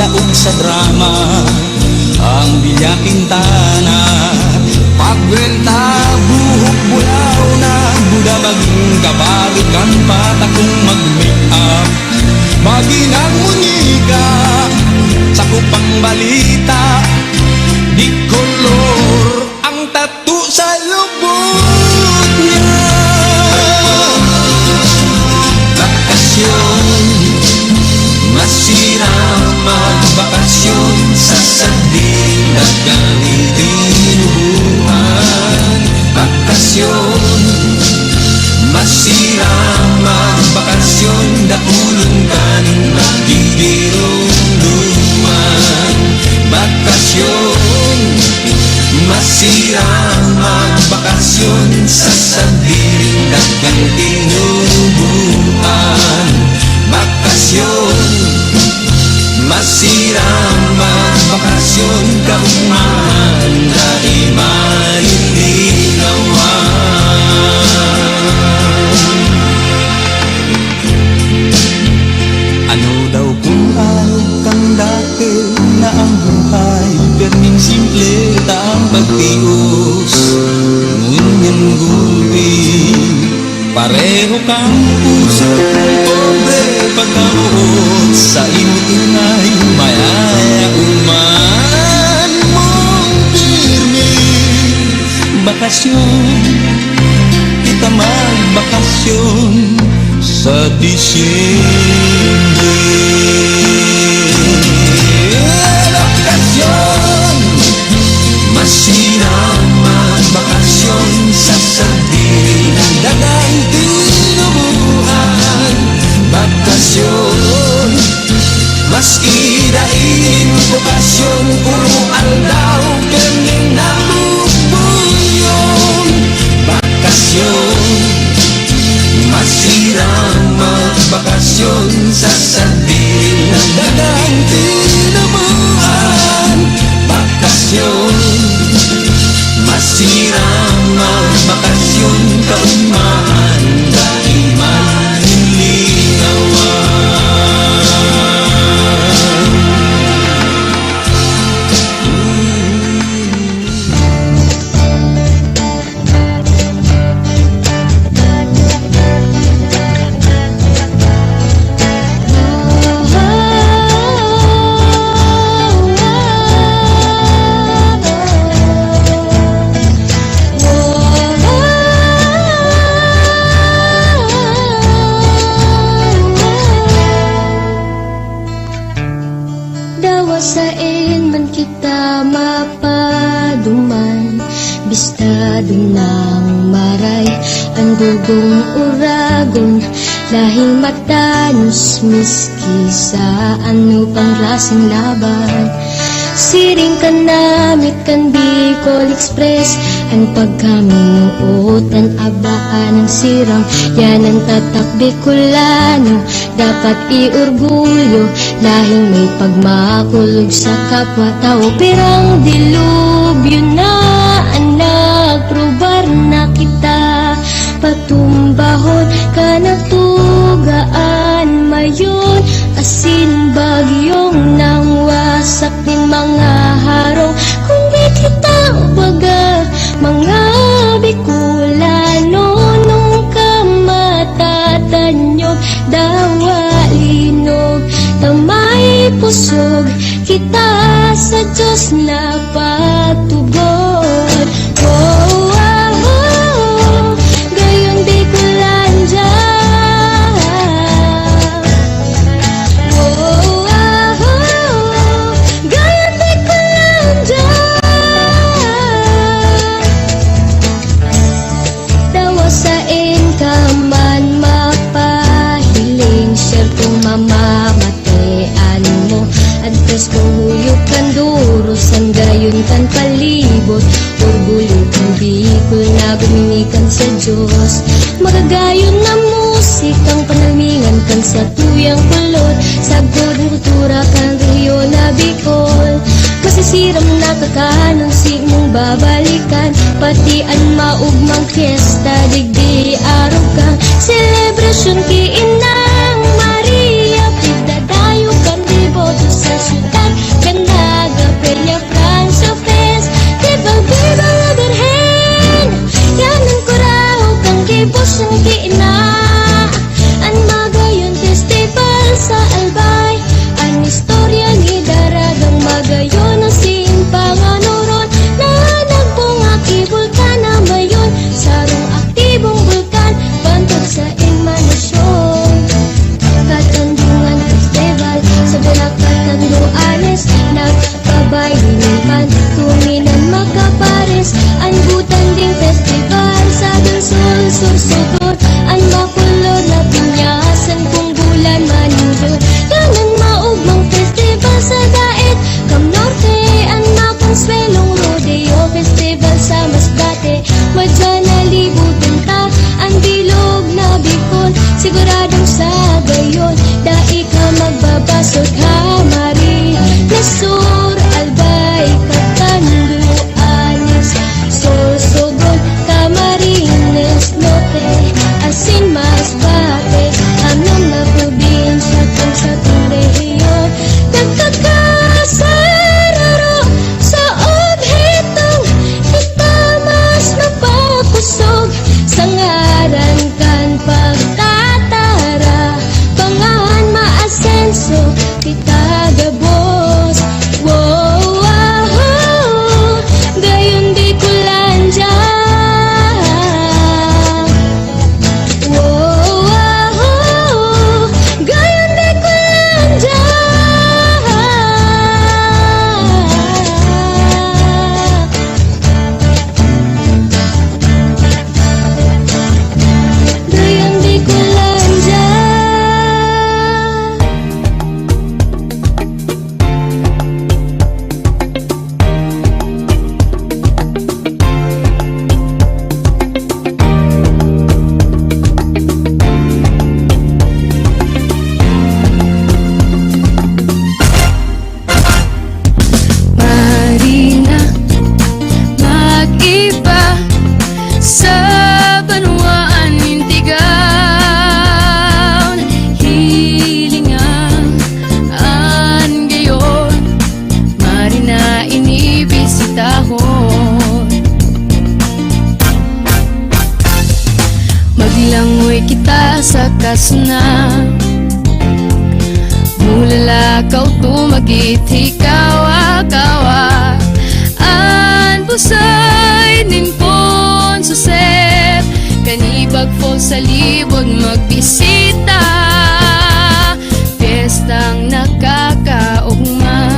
daog sa drama ang Villa Quintana. Pagwelta buhok bulaw na buda maging kabalikan patakong mag-make up. Maginang munika sa kupang balita, di kolor ang tattoo sa lubot niya. Bakasyon, masira magbakasyon sa sarding nagkangitinuhan. Bakasyon, masira magbakasyon, daulon ka ng magdidirong-luman. Bakasyon, masira magbakasyon sa sarding nagkangitinuhan. Bakasyon, masira magbakasyon, kaumahan na imalilinawan. Ano daw kung ayaw kang dati na ang buhay perming simple taang pagtios. Ngunyan gulpi, pareho kang puso pobre pagkabuot sa inay mayayauman mong pirmi. Bakasyon, kita magbakasyon sa Disyembre. Bakasyon, masira magbakasyon sa sardin ng dagang tinubuhan. Bakasyon, mas idain bukasyon, puro aldaw galing na bubulyon. Bakasyon, masira magbakasyon sa sardin ng dagang tinubuhan. Bakasyon, masira magbakasyon, kaumahan dahil Dawasain man kita mapaduman, bistado ng maray ang gugong uragon, lahing matanos miski sa ano pang klaseng laban. Siring ka namit kan Bicol Express, ang pagkaminuotan abaan ng siram, yan ang tatak Bicolano, dapat iorgulyo, lahing may pagmakulog sa kapwa-tao. Pirang dilubyo na anak, probar na kita, patumbahon ka na tugaan mayon, asin bagyong nang wasak din mga harong. Kung di kita baga mga Bicolano, nung kamatatanyo dawalinog, tamay pusog kita sa Diyos na patugod. Oh, ah, oh, gayon Bicolandia. Oh, ah, oh, gayon Bicolandia. Dawasain ka man mapahiling, syertong mamamatean mo, adres ko huyok kan durusan, gayon kan palibot, orgulyo kang Bicol na guminikan sa Diyos. Magagayon na musikang panalmingan kan sa tuyang kulot, sagod ng kultura kan Rio na Bicol. Masisiram na kakanon si mong babalikan, pati an maugmang fiesta digdi araw kang selebrasyon ki Inang Maria, pidadayo kang deboto sa syudad. sa albay ang istorya ni Daragang Magayon ang simpanganuron na nagbungak ibulkan na mayon sarong aktibong bulkan bantog sa Inmanasyon Katandungan Festival sa Bulacatan Luanes nagpabaylipan tuminan makapares ang Butanding Festival sa Dulsul Sursugon ang makulor na pinyasan kung bulan manindol ganang maugmang festival sa Daet Cam Norte ang makonsuelong rodeo festival sa Masbate madya na libutin ta ang bilog na Bicol siguradong sa gayon dai ka magbabasot ha mari na sur albay Katanduanes Sorsogon Camarines Norte asin Masbate amnong na probinsya kung sa rehiyon nagkakasararo sa obhetong kita mas mapakusog sa ngaran kan pagtatara pangan maasenso kita gabos wow, wow, gayon di kulandya wow, wow, gayon di kulandya gayon di kulandya Marina mag-iba sa Banwaan Intigaon hilingan gayon Marina inibisitahon maglangoy kita sa kasna mulalakaw tumagit hikawa-kawa an busay nimpon susep kanibag po sa libog magbisita piyestang nakakaugma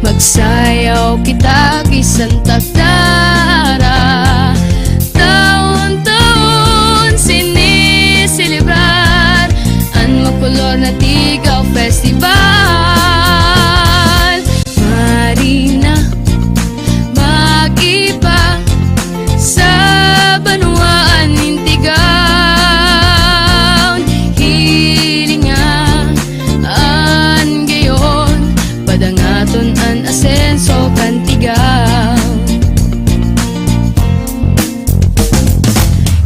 magsayaw kita kisang tagdara taon-taon sinisilibrar ang makulor na Tigaw Festival Marina mag-iba sa Banwaan Intigaon hilingan gayon padangaton an asenso kan Tigaw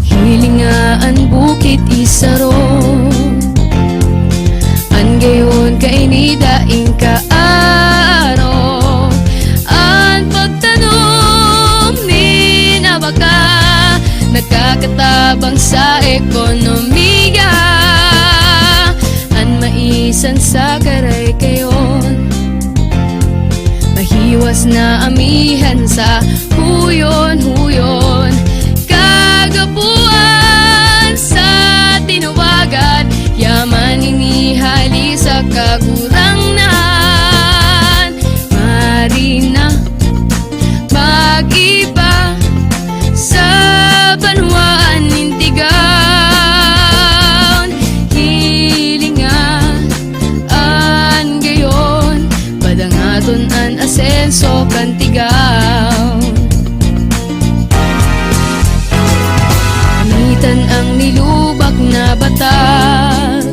hilingaan bukit isaro gayon kainidaing kaaro ang pagtanom ni Nabaka nagkakatabang sa ekonomiya ang maisan sa karay kayon mahiwas na amihan sa huyon-huyon kagapuan sa tinuwagan yaman inihali sa kagurangnan Marina mag-iba sa Banwaan Intigaon hilingan gayon padangaton an asenso kan Tigaw amitan ang nilubak na batag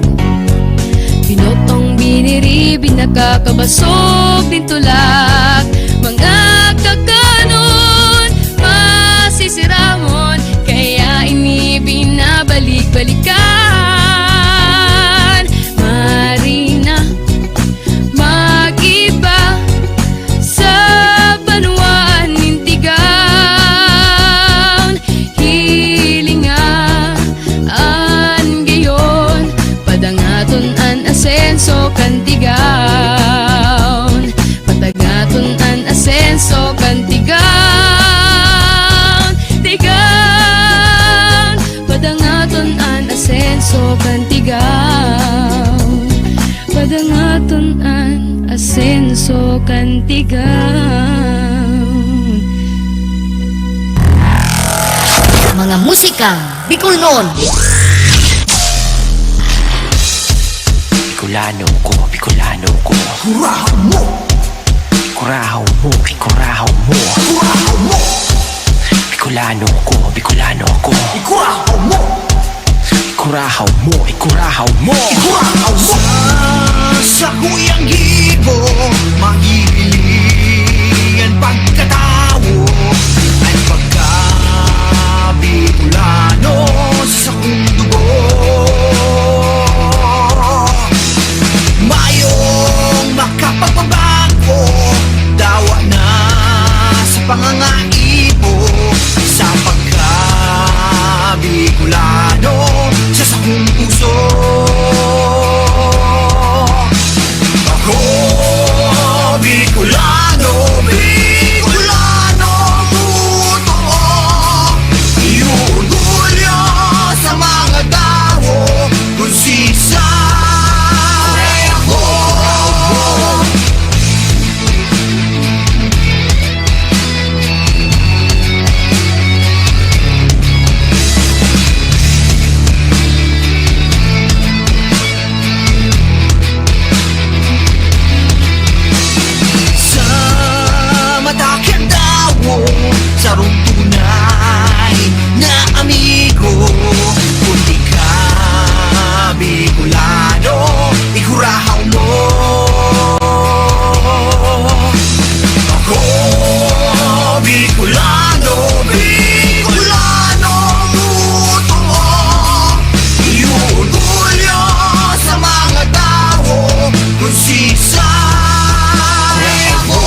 pinotong biniri binakakabasog din tulak mga kakanon masisiramon kaya ini binabalik-balikan Marina mag-iba sa Banwaan Intigaon hilingan gayon padangaton Padangaton an asenso kantigaon, padangaton an asenso kantigaon, tigaon, padangaton an asenso kantigaon, padangaton an asenso kantigaon. Mga musikang Bicolnon. Bicolano ko, Bicolano ko. Kurahaw mo! Kurahaw mo, ikurahaw mo. Kurahaw mo! Bicolano ko, Bicolano ko. Ikurahaw mo! Ikurahaw mo, ikurahaw mo. Ikurahaw mo! Sa kuyang gibo, magigilian pagkatao ay pagka-Bicolano sa kong dugo. Mayong makapagpabago, dawa na sa pangangaibo, sa pagka-Bicolano sa sakong puso. Ako, Bicolano, Bicolano, totoo. Iurgulyo sa mga tao kung sisa ako. Sarong tunay na amigo, kundi ka Bicolano, ikurahaw mo. Ako, Bicolano, Bicolano, totoo. Iurgulyo sa mga tao kung sisa ako.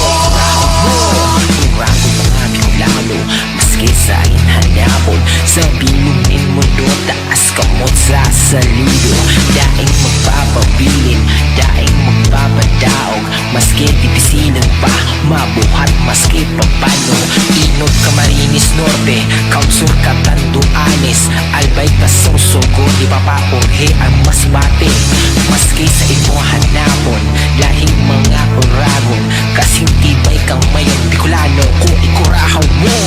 Maski sa inhanapon, sa binunin mundo, taas kamot sa saludo. Daing magpapabilin, daing magpapadaog, maski tipisinan pa, mabuhat maski papano. Inod Camarines Norte, Kaunsur Catanduanes, Albay Tasorsogo, di papaorhe ang masbate. Maski sa imong hanapon, lahing mga oragon, kasing tibay kang mayon, Bicolano kung ikurahaw mo.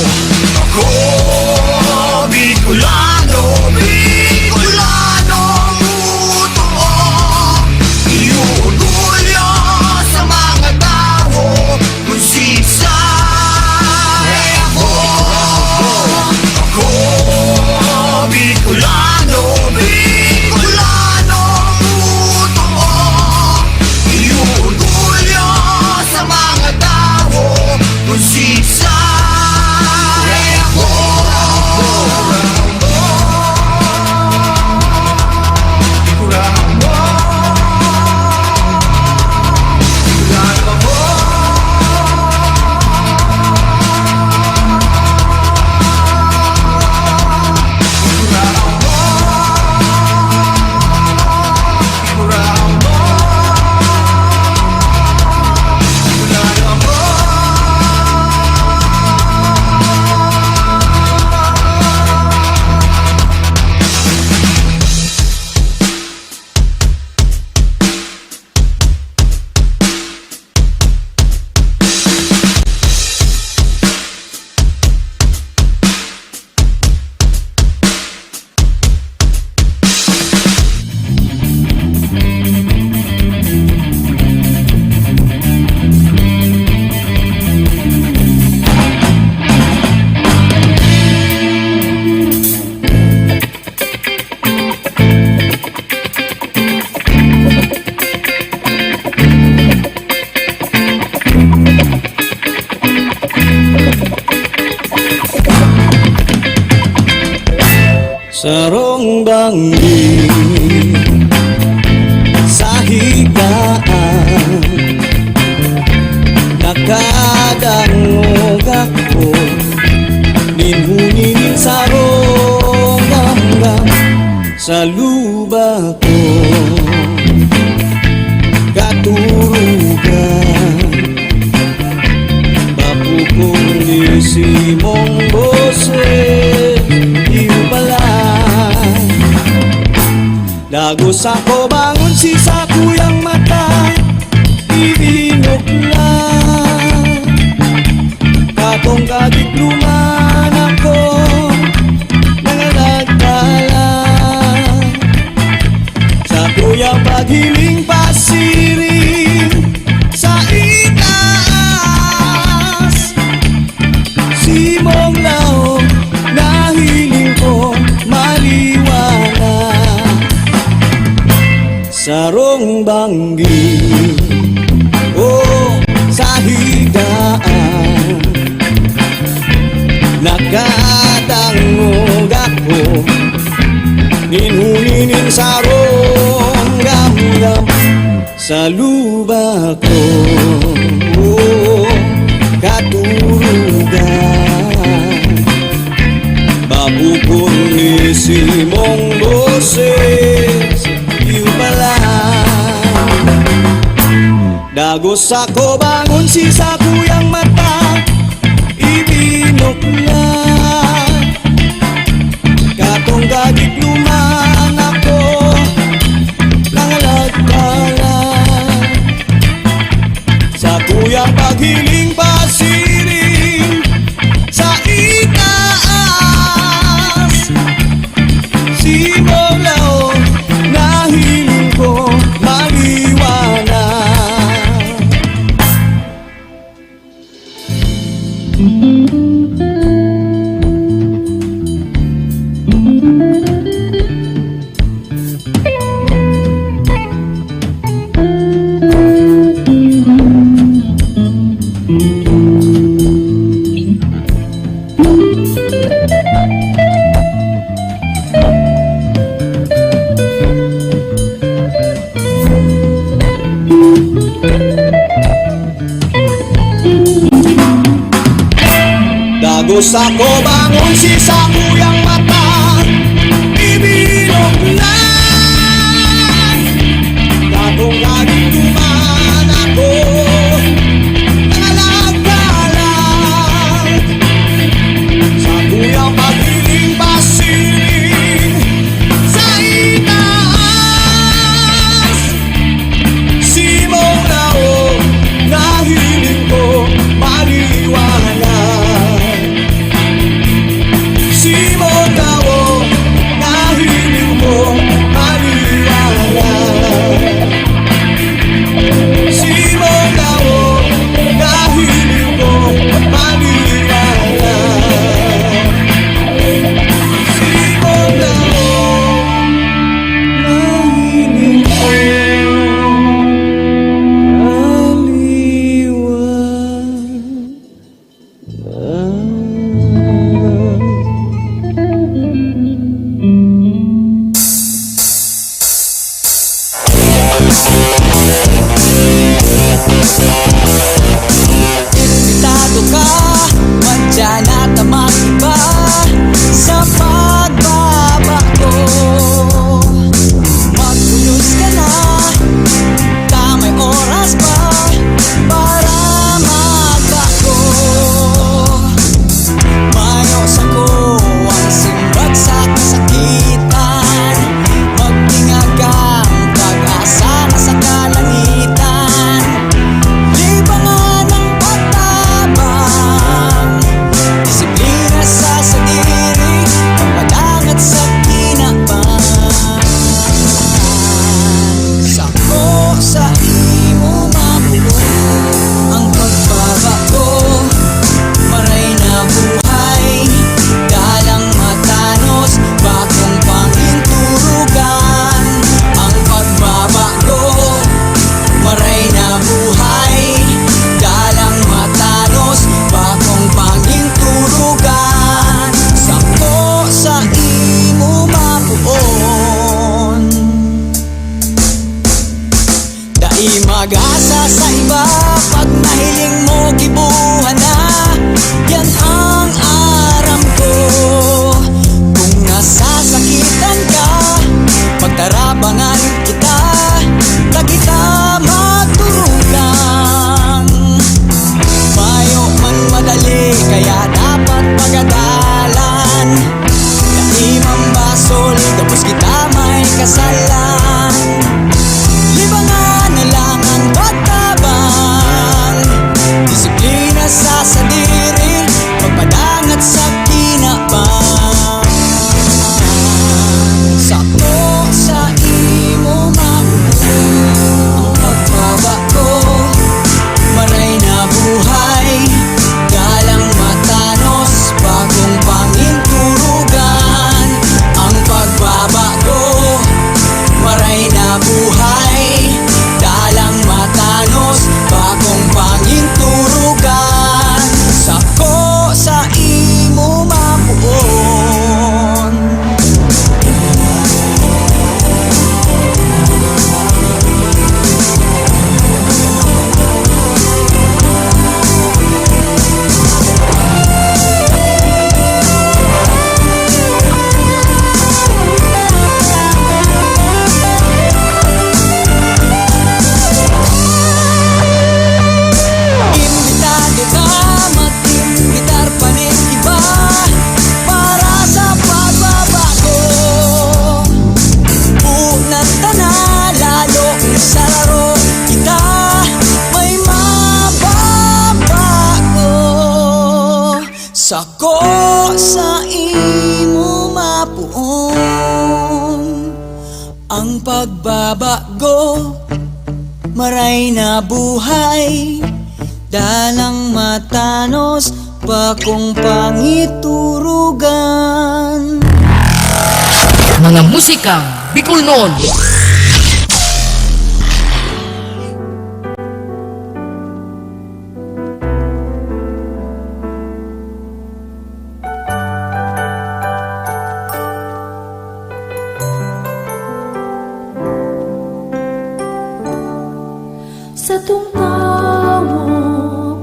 Ako, Bicolano, Bicolano, totoo. Iurgulyo sa mga tao kung sisa ako. Ako, Bicolano, Bicolano, totoo. Iurgulyo sa mga tao kung sisa Sarong banggi sa higaan, nakadangog ako, ninhunin sarong hanggang sa luba ko. Dagos ako bangon si sa kuyang mata ibinok lang katong kadikluman ako nangalagtalan sa kuyang paghiling pasiring sa itaas simong laong nahiling ko maliwanag sarong banggi sa higaan nakatangog ako ninuninin sarong gamgam sa luba ko katurugan babukon ni simong boses iyo pala Dagos ako bangon si sa kuyang mata ibinok na katong kadikluman ako nangalagtalan sa kuyang paghiling pasiring sa itaas simong laon nahiling ko maliwanag Dagos ako bangon si sa kuyang mata ibinok na katong kadikluman ako nangalagtalan sa kuyang paghiling pasiring sa itaas simong laong nahiling ko maliwanag simong laong nahiling ko maliwanag simong laong nahiling ko maliwanag simong laong nahiling ko Imbitado ka, madyan at makiba sa pagbabako magpulos ka na, tamay oras pa para magbako mayos ako ang simbag sa kasakitan magtingag ang pag-asa na sa kalangitan libangan ng patabang disiplina sa sadiri pagpadangat sa kinabang sako sa imo mabuo ang pagbabako maray na buhay dalang matanos bakong panginturugan ang pagbabago maray na buhay dalang matanos bakong panginturugan sako sa imo mabuon dai mag-asa sa iba pag nahiling mo gibuhan na yan ang aram ko kung nasasakitan ka pagtarabangan kita kita magturukan mayo man madali kaya dapat pagadalan dai mambasol tapos kita may kasalan Sako sa imo mapuon ang pagbabago, maray na buhay, dalang matanos pa kong pangiturugan. Mga musikang Bicolnon. Sa tungtawo,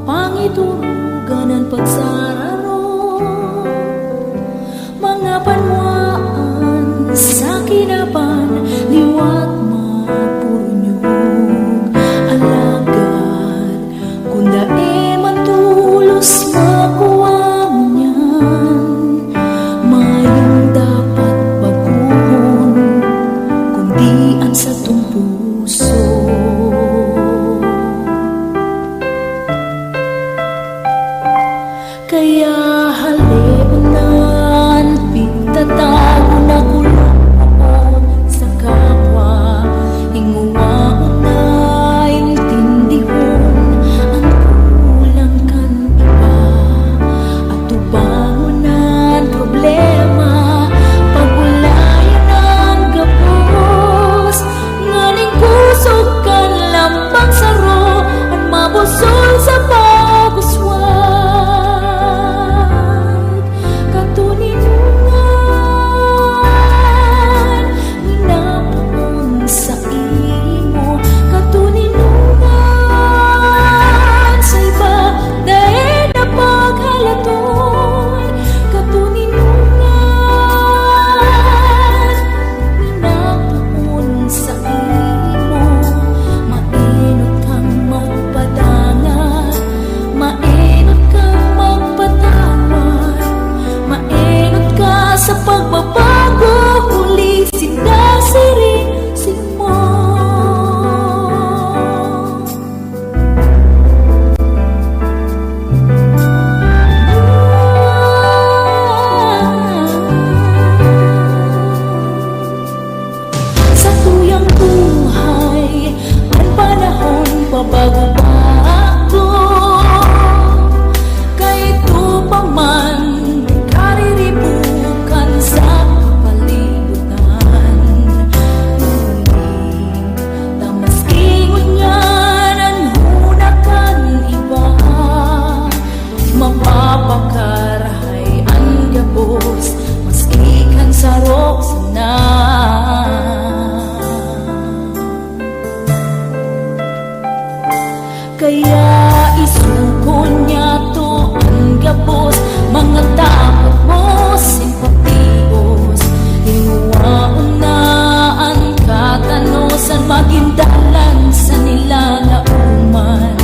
pangiturugan ang pagsararo, mga panwaan sa kinapan, liwat magpurunyog, alagad, kung dae mantulos makuha mo niyan, mayong dapat baguhon, kundi ang sa tong puso. Kaya halimunan, pigtatago na kulong sa kapwa, hinguwaon na intindihon ang kulang kan iba, at tubangunan problema, pagulayan ang gapos, nganing kusog kan lambang saro, at mabusol sa paguswan. Sa pagbabago, huli sinasirisin mo. Sa tuyang buhay, ang panahon pabago-bago, kahit pa man sa palibutan, tamaskingon niyan ang hunakan iba, mapapakarahay ang gabos, maskikan sa roksana. Kaya isukon niya to ang gabos, mga takot mo simpatiyos, hinuwaon na ang katanosan, magindalan sa nilalauman,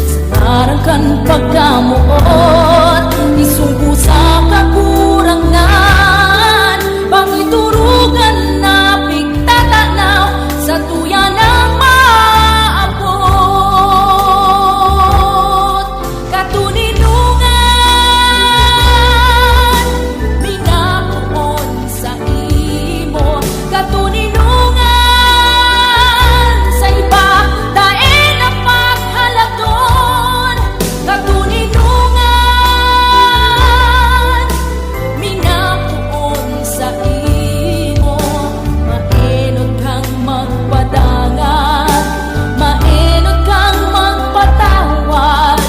sa narangkan pagkamuot, isungko sa kakurangan, pangiturugan na pigtatanaw sa tuyan ng maabot, katuninungan, minabuon sa imo, katuninungan sa iba, dae na paghalaton, katuninungan, minabuon sa imo, mainod kang magpadangat, mainod kang magpatawad,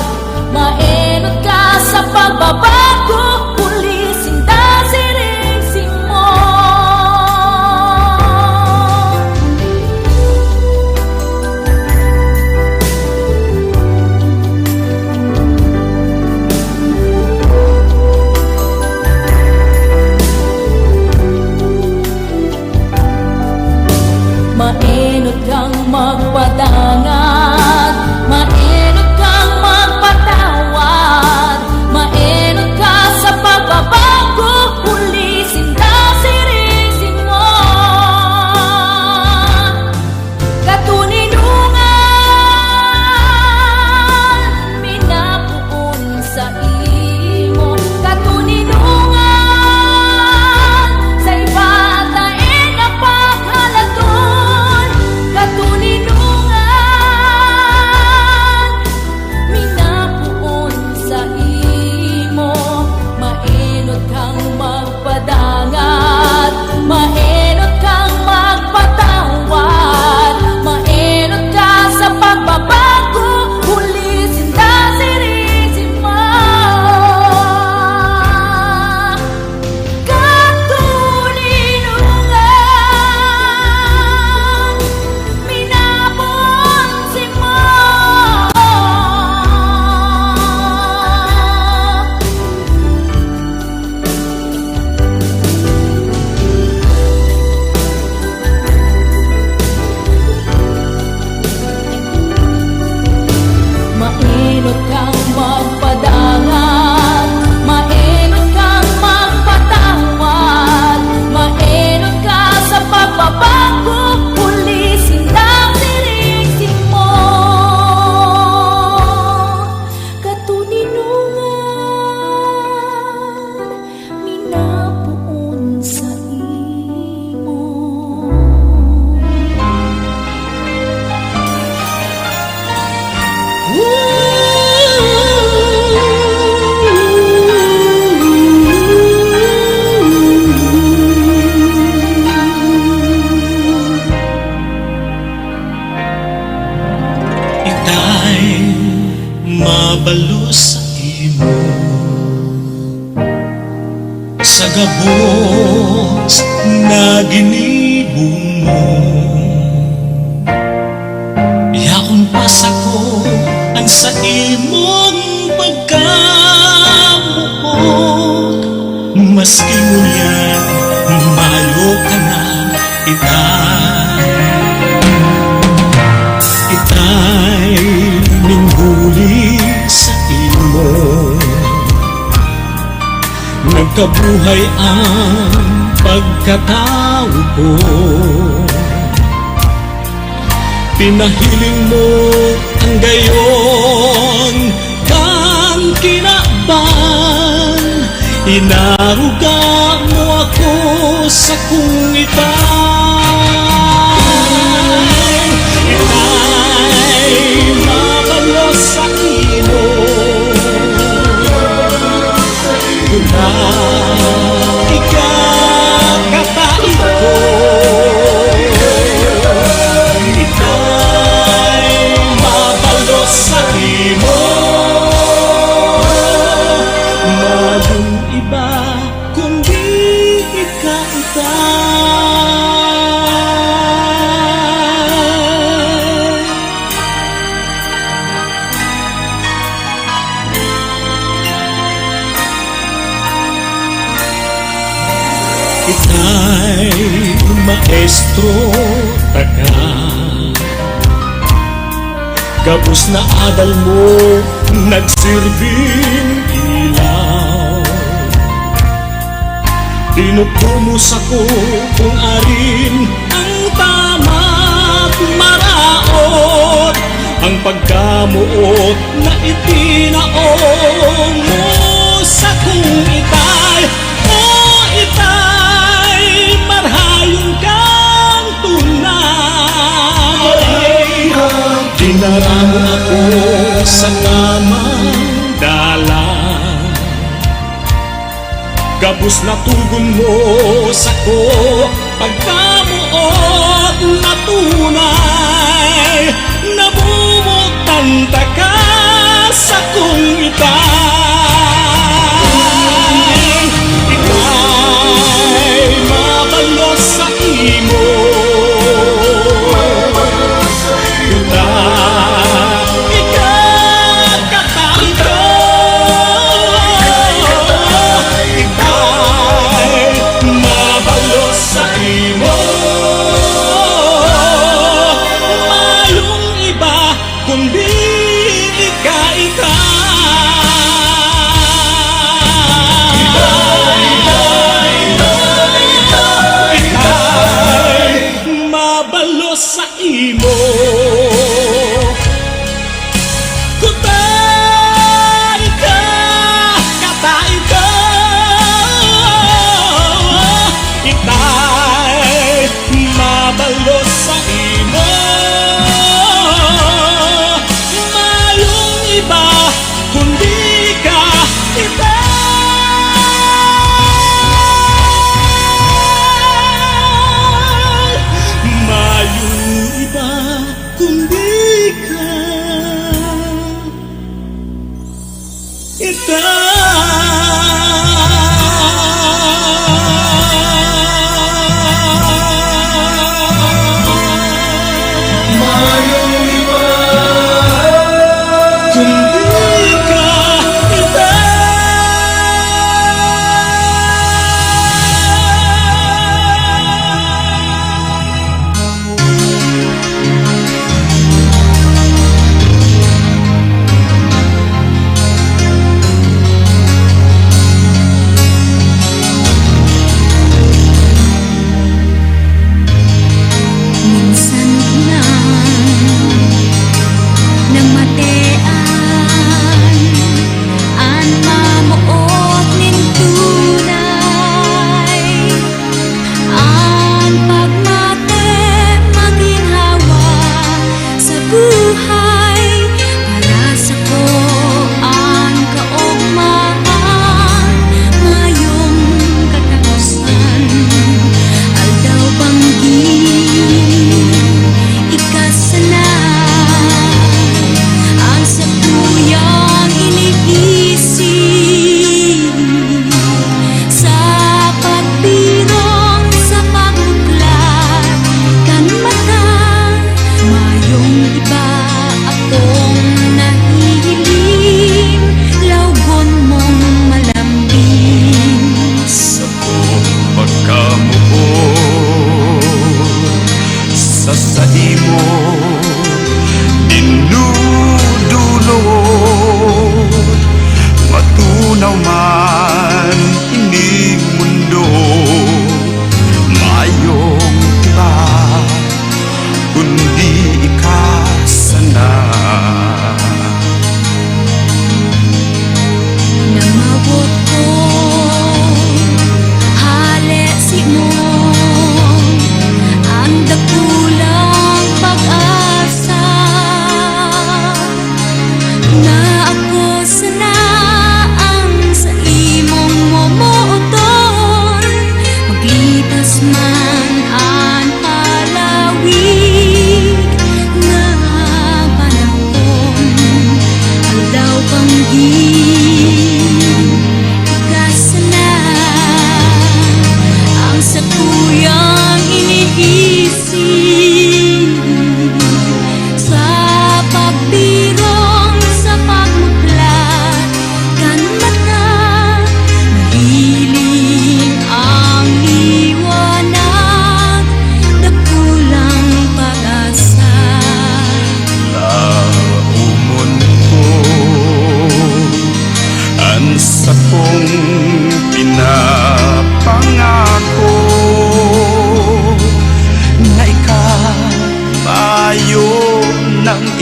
mainod ka sa pagbabago, pulisin dasirisin mo. Mainod kang magpadangat, mainod kang magpatawad, mainod ka sa pagbabago, pulisin dasirisin mo. Katuninungan, minapuon sa imo, Itay mabalo sa imo sa gabos na ginibong mo. Yakon pasako ang sa imong pagkamuot, maski ngunyan mayo ka na. Itay ninghuli sa imo, nagkabuhay ang pagkatao ko. Pinahiling mo ang gayon kang kinaban, inaruga mo ako sa kung itay mabalo sa imo. Kuna ikakatain ko, itay mabalo sa imo. Malong iba kundi ikaw. Itay maestro taga, gabos na adal mo nagsilbing ilaw. Tinutumusa ko kung arin ang tama't maraot, ang pagkamuot na itinaong mo sa kung itay. O itay, marhayon kang tunay. Dinaramo ako sa tamang dalan, gabos na tugon mo sa ko pagkamuot na tunay. Namumutanta ka sa kung itay. Itay mabalo sa imo, ikakatain ko. Mabalo sa imo, mayong iba kundi ikay mabalo sa imo. Kutay ka, katay ka, itay mabalo sa imo.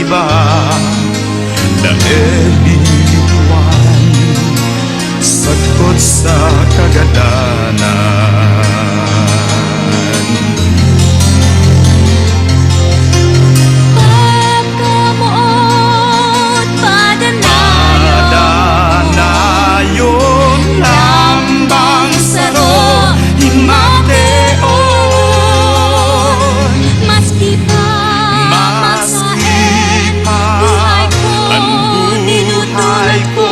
iba na elituan, sagot sa kagalanan. Pagkamuot, padanayon, Padanayon lambang saro, himateon, maski pa maski pa ang buhay ko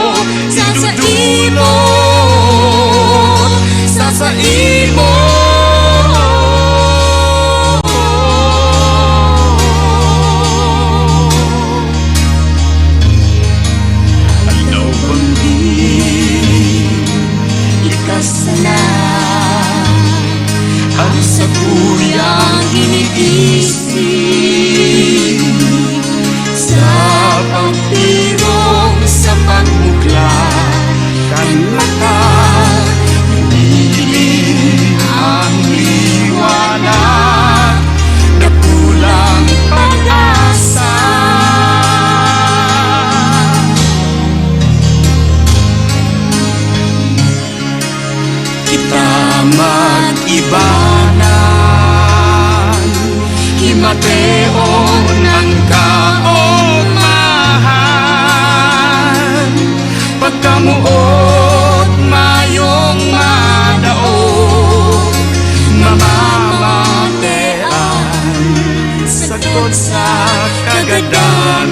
sasaimo. Alaw bang di likas na ang sa kuyang iniisip sa pagpirong sa pagmukla kanlaka hinihiling ang liwanag na kulang pag-asa. Kita mag-ibanan, himateon ang kaugmahan, pagkamuot mayong madaog, mamamatean, sagot sa kagadanan,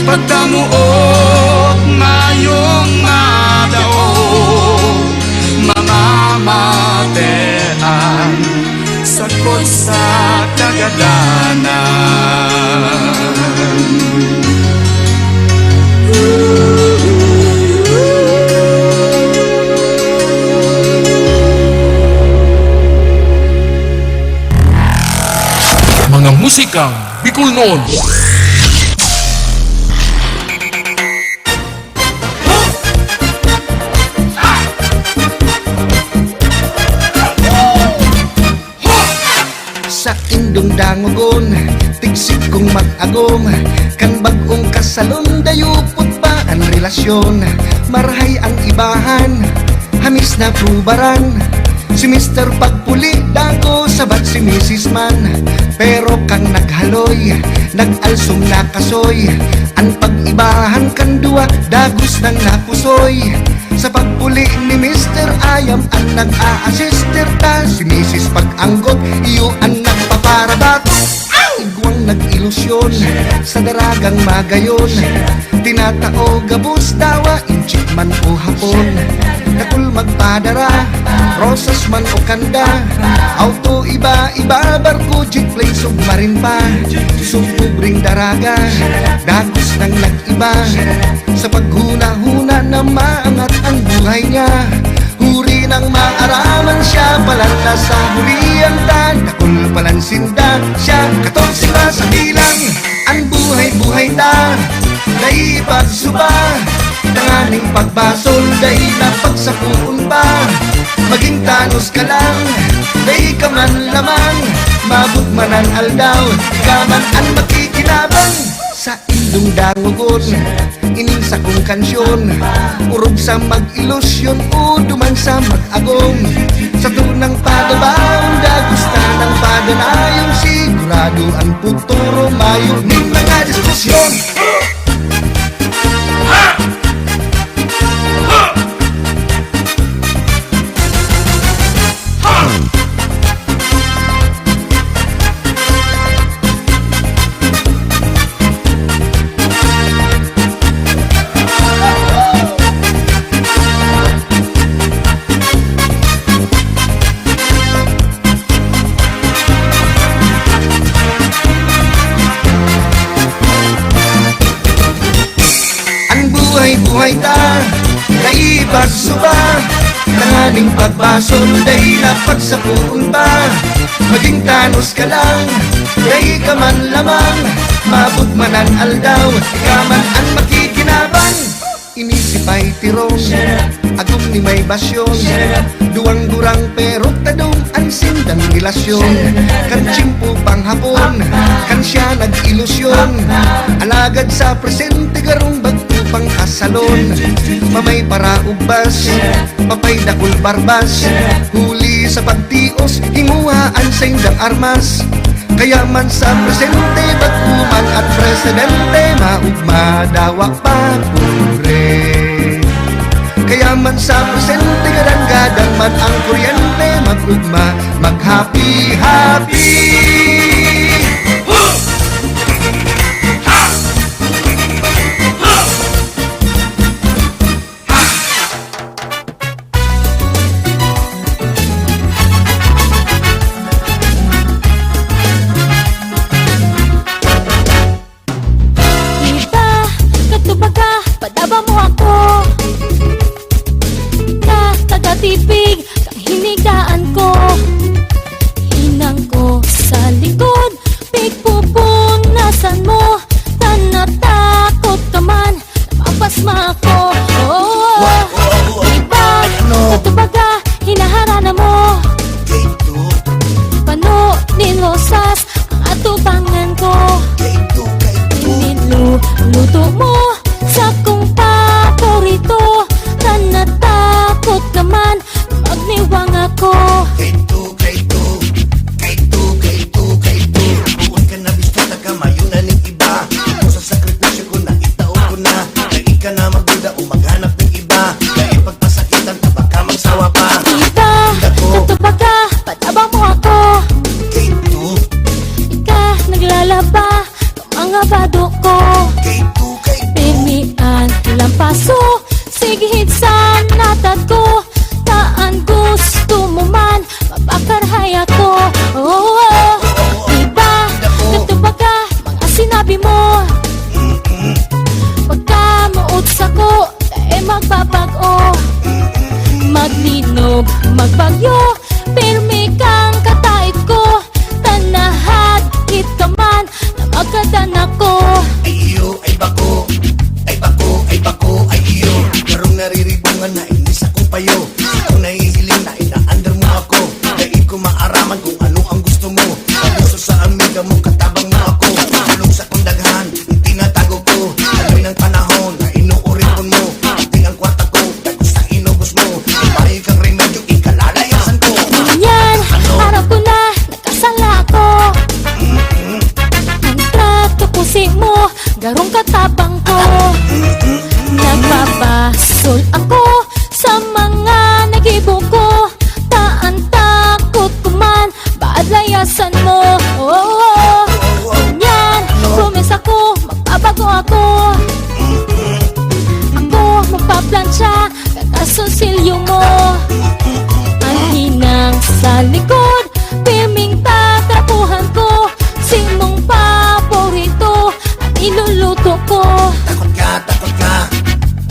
pagkamuot mayong madaog, mamamatean, sagot sa kagadanan. Mga musikang Bicol noon. Sa indong dangugon, tigsik kong mag-agom, kan bagong kasalon, dayupot pa ang relasyon. Marahay ang ibahan, hamis na prubaran, si Mr. Pagpuli, dago sabat si Mrs. Man. Pero kang naghaloy, nag-alsong nakasoy, ang pag-ibahan kan duwa, dagos ng napusoy. Sa pagpuli ni Mr. Ayam ang nag-a-assister ta, si Mrs. Pag-anggot, iyo ang nagpaparabat. Igwang nag-ilusyon sa daragang magayon, tinatao gabos dawa, inchik man o hapon. Nakul magpadara, rosas man o kanda, auto iba-iba, barko, jeep, plane, submarin pa. Sumubring daraga, dagos ng nag-iba, sa paghuna-huna na maangat ang buhay niya. Huri ng maaraman siya, palang nasa hulihan ta, nakul palansinda siya, katong sila sa bilang, ang buhay-buhay ta, dahil pagsuba, tanganing pagbasol, dahil napagsapuon pa, maging tanos ka lang, dahil ka man lamang, mabot man ang aldaw, ikaw man ang makikinabang. Sa indong dangugon, ining sa kong kansyon, urog sa mag-ilusyon o duman sa mag-agong. Sa tunang padabaon, dagusta ng padanayong, sigurado ang futuro mayo ning mga diskusyon. Buhay ta, kaibag suba, tanganing pagbasol, dahil napagsapuon ba, maging tanos ka lang, dahil ka man lamang, mabot man ang aldaw, ikaw man ang makikinabang. Inisip ay tirong, agum ni may basyon. Duwang durang pero tadong ang sindang relasyon. Kan tsimpo pang hapon, kan siya nag-ilusyon. Alagad sa presente garong bagto pang kasalon. Mamay para ubas, papay dakul barbas. Huli sa pagtios, hinguhaan sa indang armas. Kaya man sa presente, bagkuman at presidente, maugma dawa pa pure. Kaya man sa presente, gadang-gadang man ang kuryente, mag-ugma, mag-happy-happy. Tibig, kahinigaan ko. Hinang ko sa likod, pigpupunasan mo. Tanatakot ka man, mapasma ako. Diba, katubaga, hinaharana mo. Pano nilosas ang atubangan ko. Niluluto mo sa kong paborito. Tanatakot ka man, magniwang ako. Buon ka na bisto na kamayo na ning iba. Kung sa sakripisyo ko na itao ko na. Dahil ka na magduda o maghanap ng iba. Dahil pagpasakitan ka baka magsawa pa. Diba, katubaga, patabang mo ako. Ika, naglalaba, mga bado ko. Pirmian, lampaso, sigihit sa natad ko. Taan gusto mo man, mapakarhay ako. Diba, katubaga, mga sinabi mo. Pagka mauts ako, dahil magbabago. Maglinog, magbagyo, pirmi kang katait ko. Tanahad, hit ka man, na magkadan ako. Ay iyo, ay bako, ay bako, ay bako, ay iyo. Karong nariribungan na inis akong payo. Kung nahihiling na ina-under mo ako. Dahil ko maaraman kung ano ang gusto mo. Kaluso sa amiga mo, katabang mo ako. Tulong sa kundaghan, hindi natago ko. Kaloy ng panahon na inuuripon mo. Hindi ang kwarta ko, dagos ang inubos mo. Ibahay kang remedyo, ikalalayasan ko. Yan, harap ko na, nakasala ako. Ang trato pusi mo, garong katabang ko. Nagbabasol ako sa mga nagibo ko. Taan takot ko man, baad layasan mo. Yan, promise ako, magbabago ako. Ako magpaplansya, kakasunsilyo mo. Ang hinang sa likod, pirming tatrapuhan ko. Simong paborito, at iluluto ko. Takot ka, takot ka,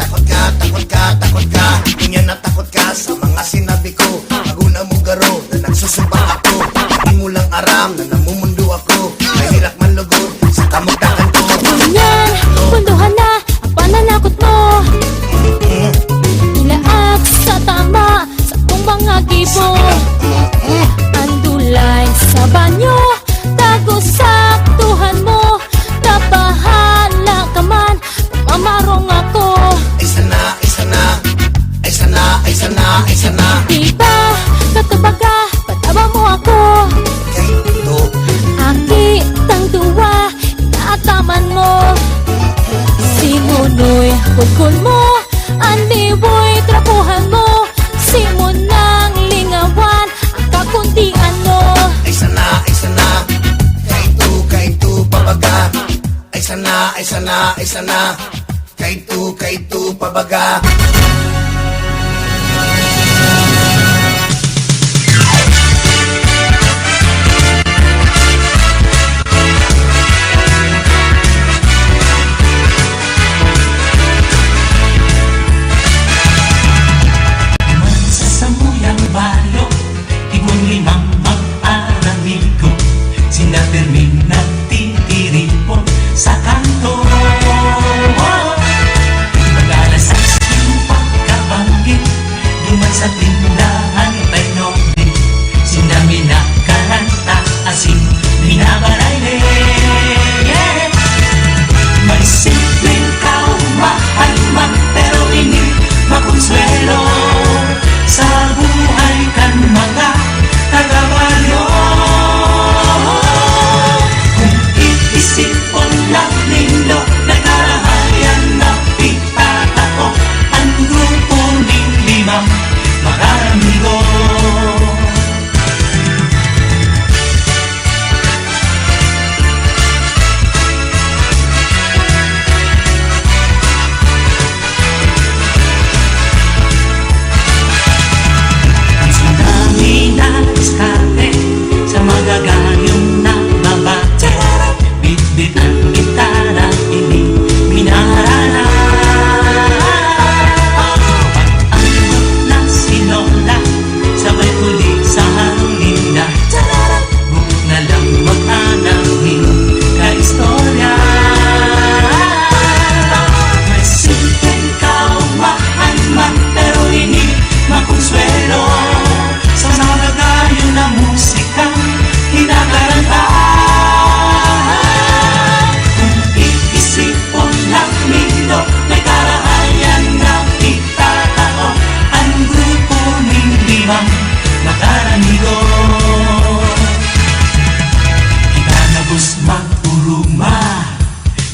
takot ka, takot ka, takot ka. Hindi na takot ka sa mga sinabi ko. Maguna mo garo na nagsusubang ako. Hindi mo lang aram na namumundo ako. Mahirap man lugod sa kamagdakan ko. Yan, punduhan na ang pananakot mo. Ilaag sa tama sa kong mga gibo. Andulay sa banyo, tago sa tuhan mo. Nabahala ka man, mamarong ako. Ay sana, ay sana, ay sana, ay sana, ay sana. Diba, katubaga, pataba mo ako. Akitang duwa, inaataman mo. Simunoy, bukol mo. Andiboy, trapuhan mo. Simunang lingawan, ang kakuntian mo. Ay sana, ay sana, kay tu, pabaga. Ay sana, ay sana, ay sana, kay tu, pabaga. Samuyang balo, tigong limang mag-aramigo. Sina Fermin nagtitiripon sa kanto. Mag-alas 6 yung pagka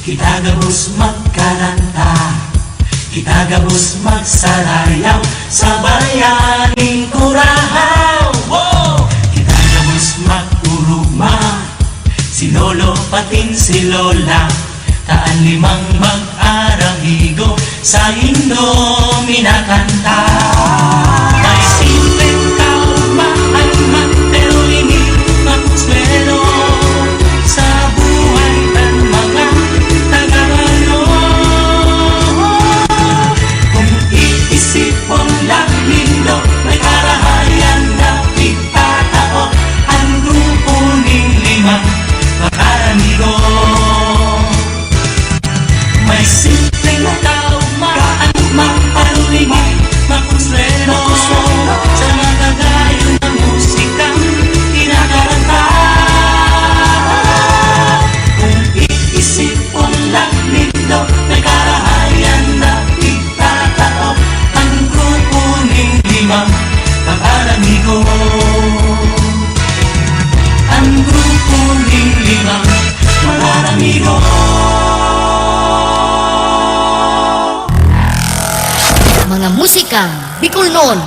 Kita gabos magkaranta, kita gabos magsarayaw sa bayaning kurahaw. Wow! Kita gabos magturugma, si lolo patin si lola, taan limang mag-aramigo sa Indo minakanta. May simpleng kaugmaan pero hindi makuswelo sa buhay ng mga Tagalano. Kung iisipon lang nindo, may karahayan na itatao ang grupo ng limang mag-aramigo. May simpleng kaugmaan, mapaluligay, makonsuelo sa mga gayon ng musikang kinakaranta. Kung iisipon lang nito, may karahayan na itatao ang grupo ng limang mag-aramigo. Ang grupo ng limang mag-aramigo. Mga musikang Bicolnon.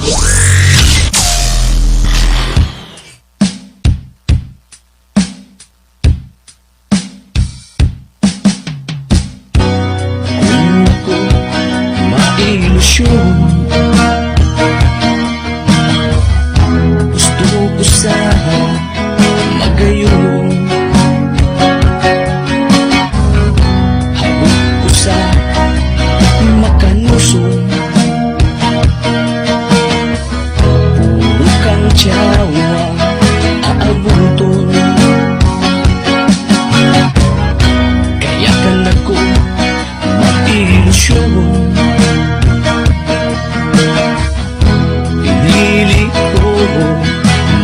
Mailusyon, gusto ko sana magayon, hawag ko sa makanuson, puro kang tiyawa aabunton. Kaya ka na ko mailusyon, pinili ko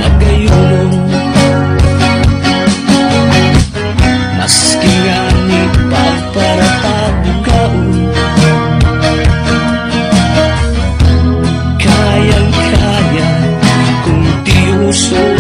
magayon, maski nga ni pagparatabugaon, kayang-kaya kung tiyuson.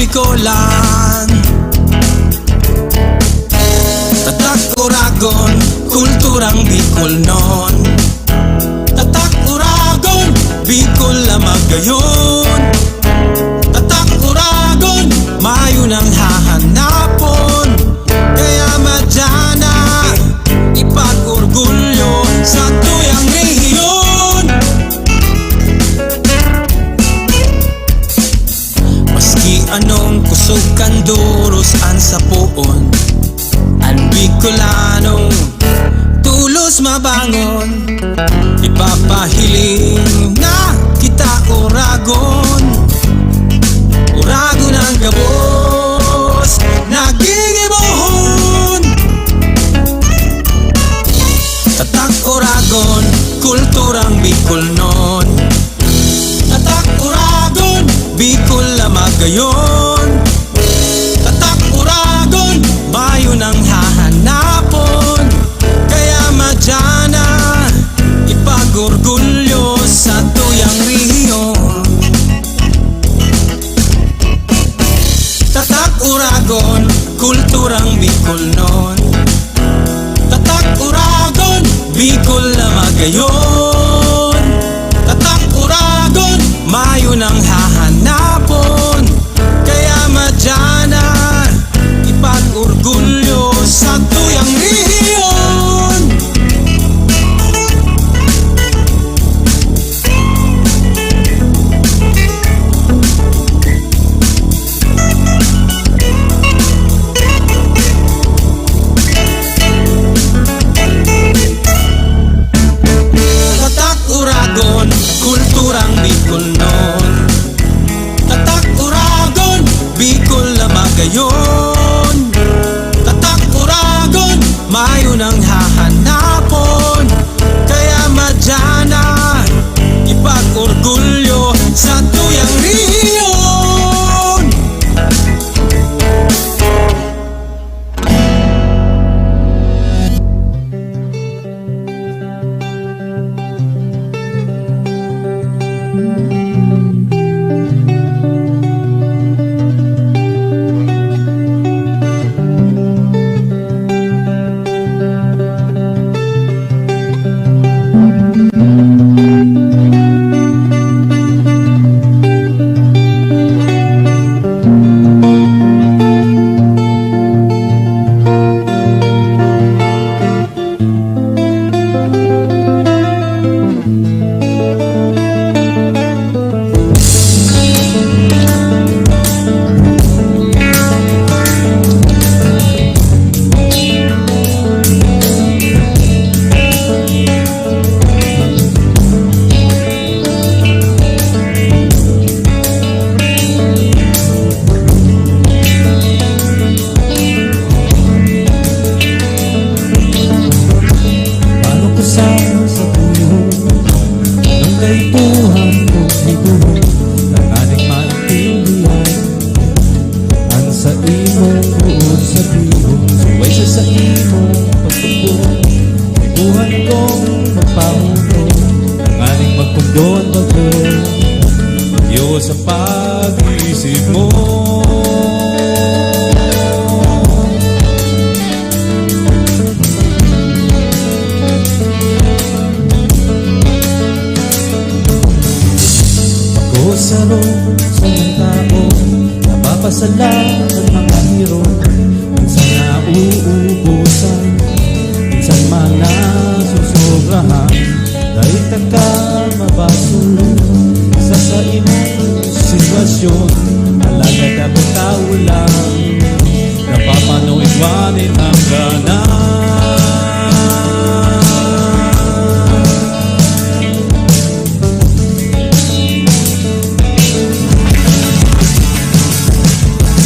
Bicolan. Tatak Uragon, kulturang Bicol non. Tatak Uragon, Bicol lamang gayon. Tatak Uragon, mayo nang hahanapon. Kaya madyana, ipag-orgulyo sa tuyang rehiyon. Maski anong kusog kanduros ang sapuon, ang Bicolano tulos mabangon. Ipapahiling na kita Uragon, Uragon ang gabos nagigibohon. Tatak Uragon, kulturang Bicol non. Tatak Uragon, Bicol lamang gayon. Tatak Uragon, mayo nang hahanapon. Kaya madyana, ipag-orgulyo sa tuyang rehiyon. Tatak Uragon, kulturang Bicol non. Tatak Uragon, Bicol lamang gayon. Tatak Uragon, mayo nang hahanapon. Kaya madyana, ipag-orgulyo sa tuyang rehiyon. Tatak Uragon, kulturang Bicol non. Tatak Uragon, Bicol lamang gayon. Tatak Uragon, mayo nang hahanapon. Kaya madyana, ipag-orgulyo sa tuyang rehiyon. Sa pag-isip mo, ako saro sa mga tao, napapasala ang mga hero. Minsan nauubusan, minsan man nasusobrahan. Dahil taka mabasulo sa imong sitwasyon, alagad ako tao lang, napapanood-wanin ang ganan.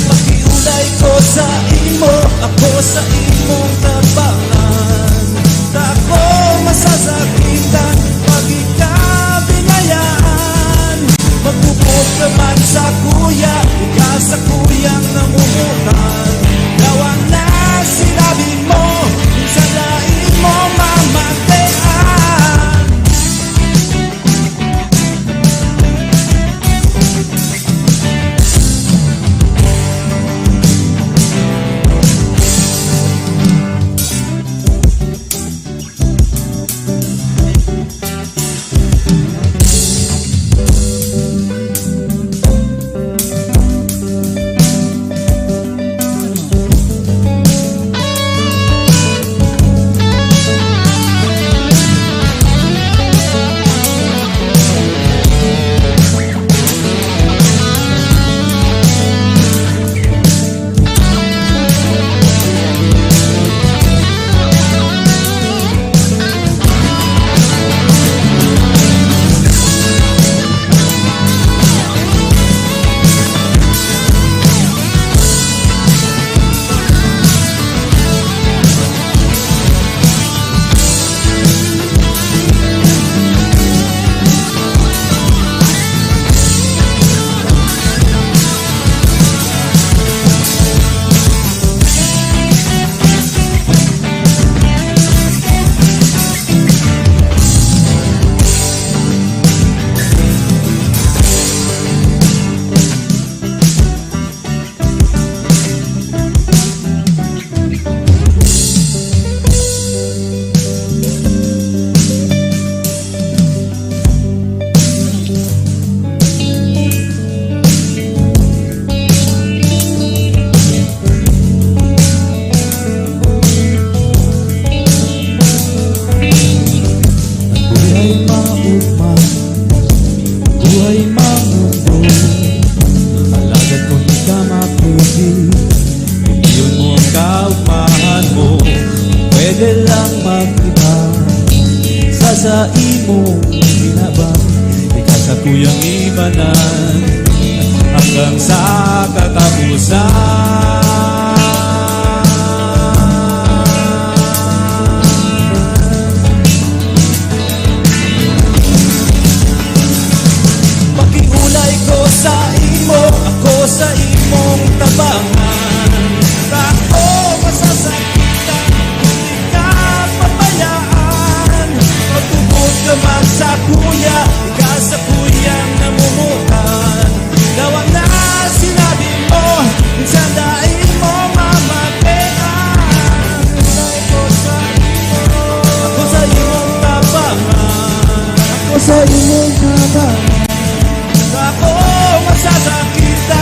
Pakiulay ko sa imo, ako sa imong tabangan. Tako masasakitan pag ikabinayaan. Magpupot naman sa kuya, ika sa kuyang namumukan. Gawa na sinabi mo, sa imong ginabang, ikaw sa kuyang ibanan hanggang sa katapusan. Pakiulay ko sa imo, ako sa imong tabangan. Ako masasakitan, hindi ka pabayaan. Magtubod ka man sa kuya, ikaw sa kuyang namumutan. Dawa na sinabi mo, minsan dahil mo mamatean. Ako sa imong tabangan, ako sa imong tabangan. Ako masasakitan,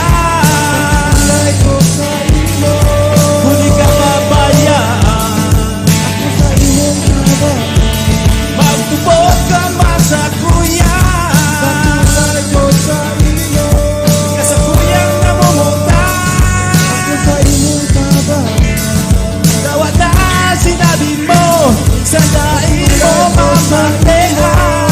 alay ko sa imo, hindi ka pabayaan. Ako sa imong tabangan, magtubod ka man sa kuya. Alay ko sa imo, ka sa kuyang namumutan. Ako sa imong tabangan, dawa na sinabi mo, sa daig mo mamatehan.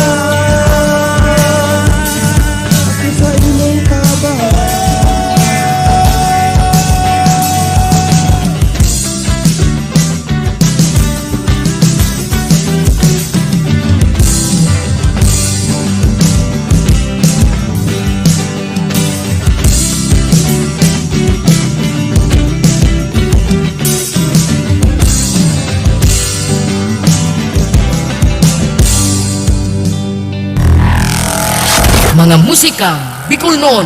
Mga musikang Bicolnon.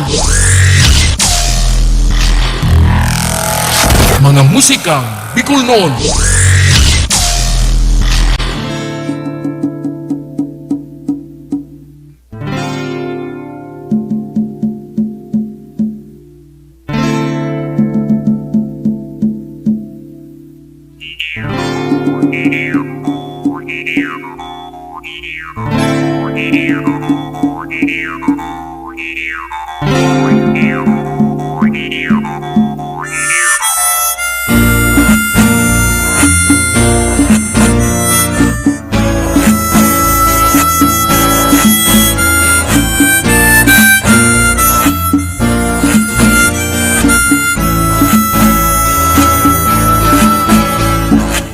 Mga musikang Bicolnon.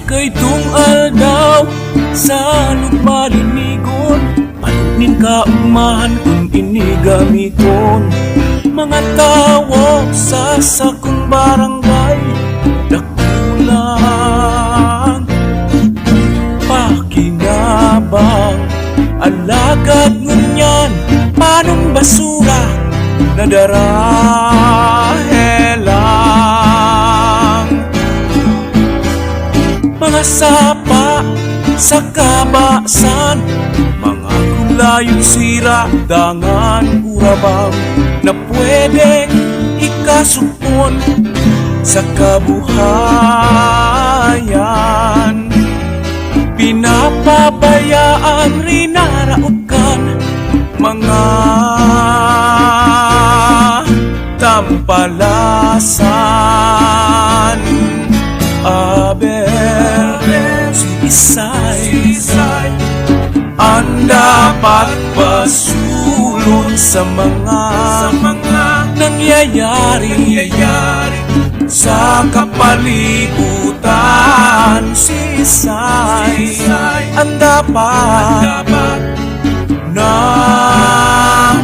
Kay tungal daw sa lugmalinigon, panunin ka umahan kung inigamiton. Mga tao sa sakong barangay, dakulang pakinabang. Alagad ngunyan, panong basura na darahelang. Mga sapa sa kabasan, mga kulayong sira, dangan urabang na pwedeng ikasupon sa kabuhayan. Pinapabayaan rinaraukan mga tampalasan. Aber isay ang dapat pasulong sa mga nangyayari sa kapalibutan. Sisay ang dapat na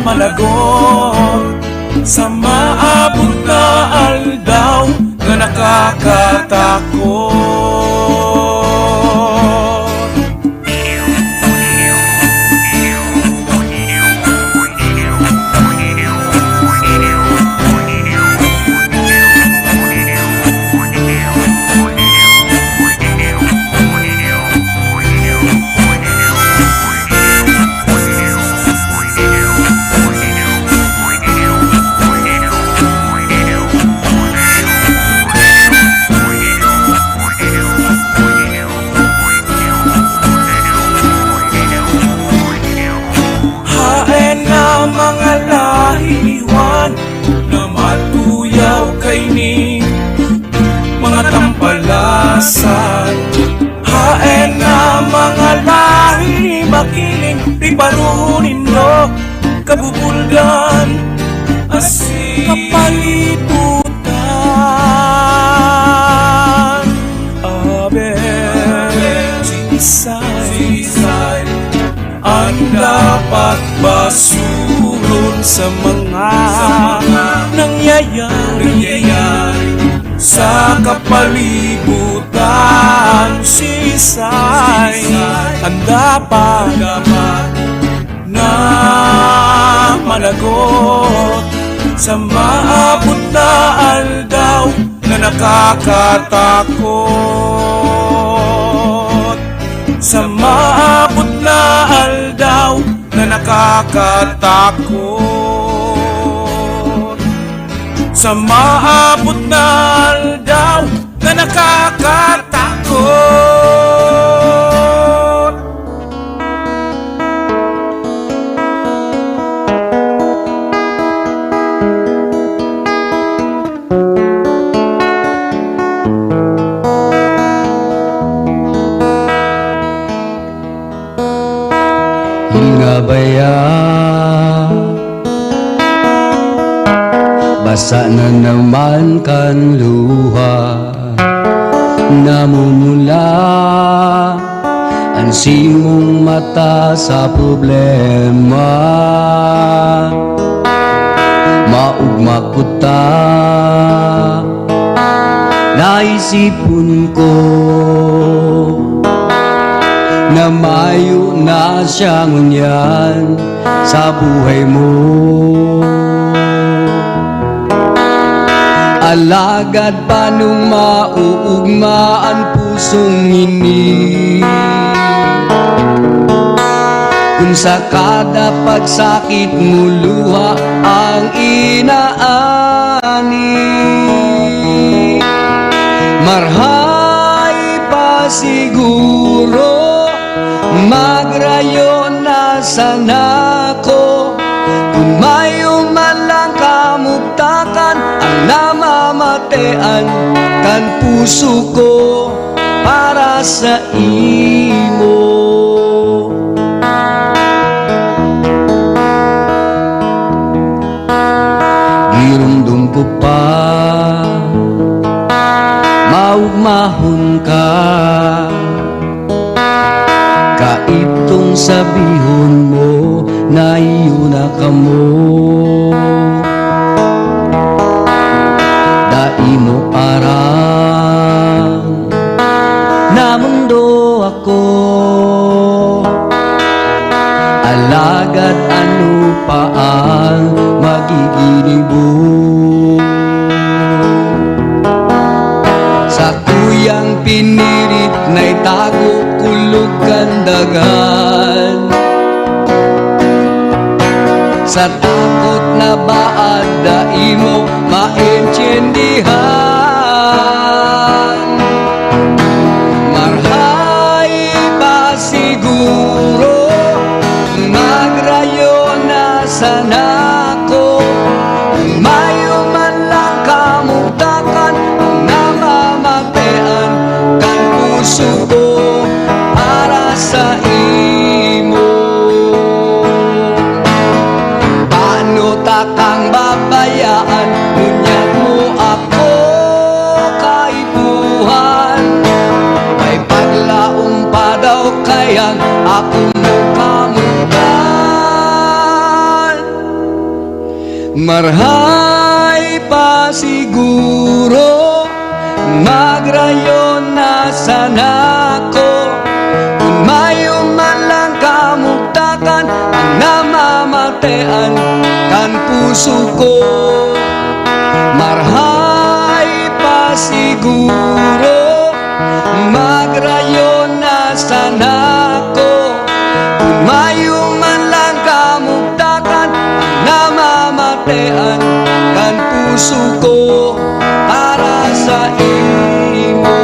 malagot sa maabot na aldaw na nakakatakot. parunin mo kabubulgan asin kapalibutan. Sinisay ang dapat basulon sa mga nangyayari sa kapalibutan. Sinisay ang dapat na managot sa maabot na aldaw na nakakatakot. Sa maabot na aldaw na nakakatakot. Sa maabot na aldaw na nakakatakot. Hingabaya, basa na naman kan luha, namumula ang simong mata sa problema. Maugma ko ta, naisipon ko na mayo na siya ngunyan sa buhay mo. Alagad pa nung mauugma ang pusong ini, kung sa kada pagsakit mo luha ang inaani. Marhay pa siguro magrayon na sana ko, kung mayo man lang kamugtakan ang namamatean kan puso ko para sa imo. Girumdum ko pa maugmahon ka, kaitong sabihon mo na iyo na kamo. Dai mo arang na mundo ako, alagad ano pa ang magigiling buo. Sa kuyang pinirit na itago kulog kandagan, sa takot na baad dai mo maintindihan. Marhay pa siguro magrayo na sana ko, mayo man lang kamugtakan ang namamatean kan puso ko para sa imo. Paano takang babayaan, ngunyan mo ako kaibuhan. May paglaong pa daw kayang ako mo kamutan. Marhay pa siguro magrayon na sana ko, kung mayo man lang kamugtakan ang namamatean kan puso ko. Marhay pa siguro magrayon na sana ko, kung mayo man lang kamugtakan ang namamatean kan puso ko para sa imo.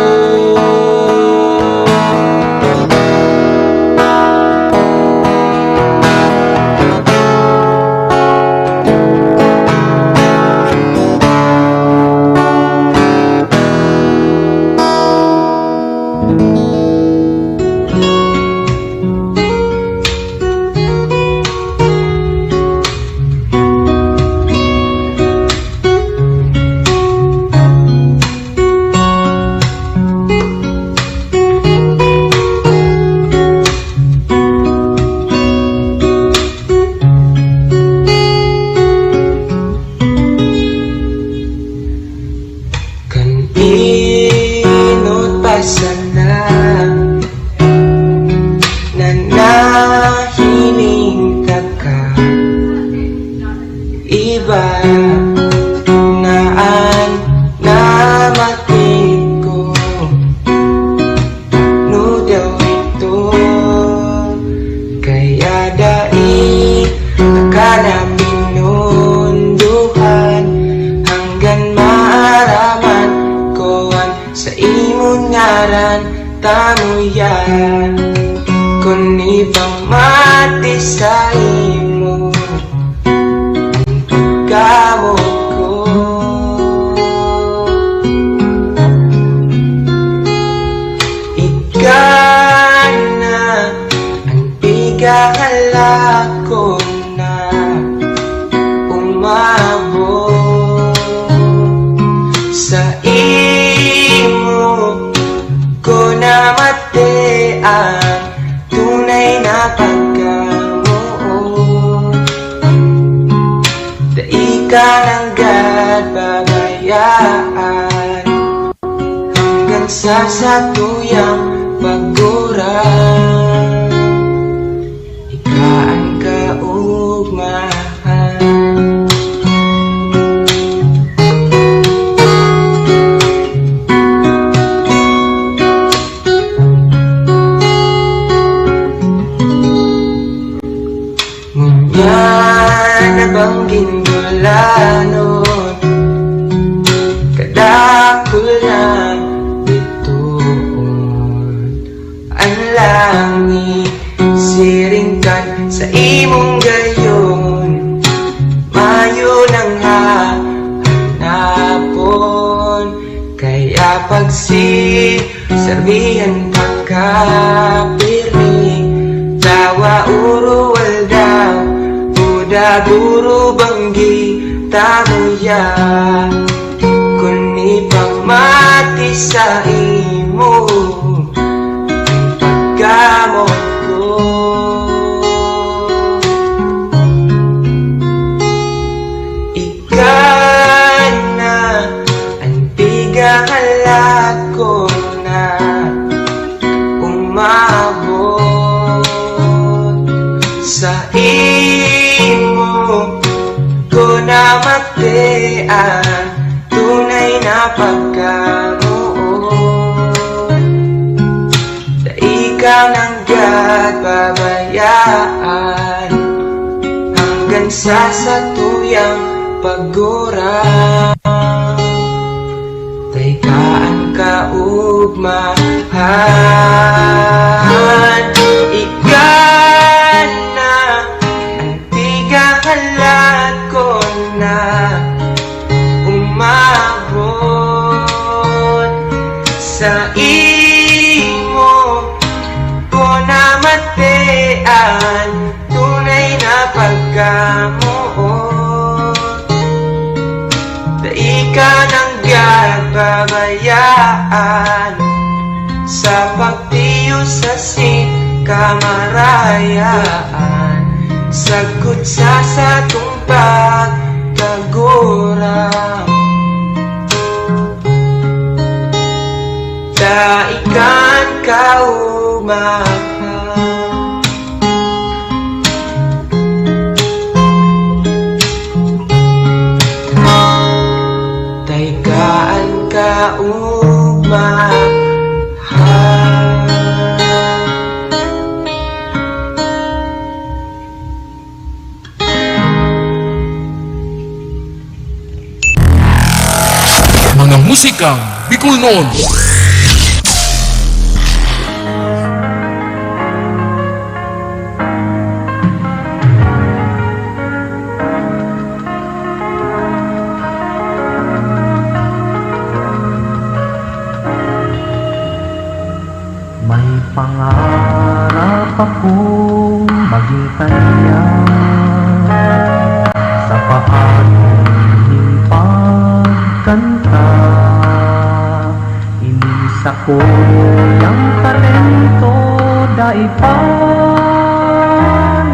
tamo yan kung ipamati sa imo ang pagkamot ko. Ikaw na ang bigala ko na umabot sa imo ko na mate ang tunay na pagkamuot. Dai ka ng babayaan hanggang sa satuyang pagurang ikaan kaugmahan. Ngunyan na bang gindulanon kadakul na ang langit siringkan sa imong gayon, mayo nang hahanapon. Kaya pagsiserbihan pagkapirmi tawa uruwal daw uda guru banggi tamuya kun ipamati sa imo gamot ko. Ikaw na ang bigala ko na umabot sa imo ko na mate ang tunay na pagkamuot. Ikaw ng babayaan hanggang sa satuyang pagurang taykaan kaugmahan. Ikaw na ang tigahalan ko na umabot sa matean tunay na pagkamuot. Dai ka ng babayaan sa pagtiyo sa kamarayaan, sagot sa satong pagkagurang. Daikan kaumahan kaugmahan. Mga musikang Bicol noon. Pangarap akong maging kanya sa paanong pagkanta. Inis ako yung talento dahil pa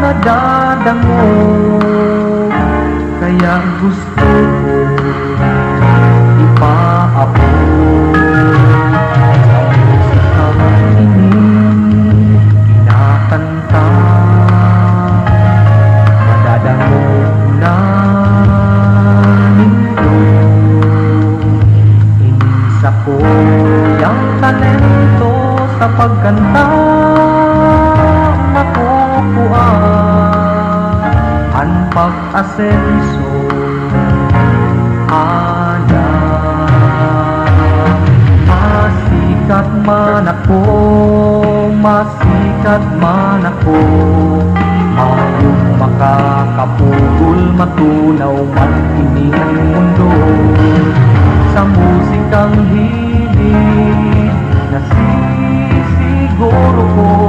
nadadango. Kaya gusto ko ipaabot sa pagkanta makukuhaan ang pag-asenso ana masikat man ako, masikat man ako, mayong makakapugol, matunaw man ining mundo. Sa musikang hilig, nasisiguro ko,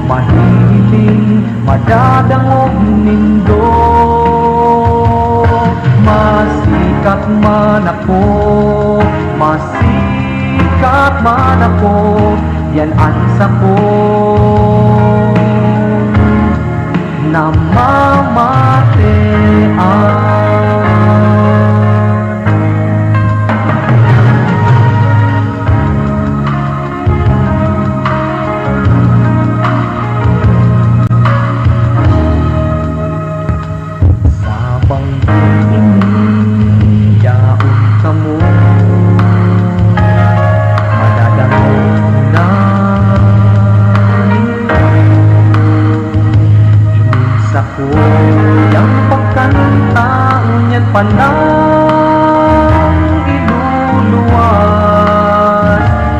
mahihiling, madadangog nindo. Masikat man ako, masikat man ako, yan ang sako na mamatean. Panang iluluwas,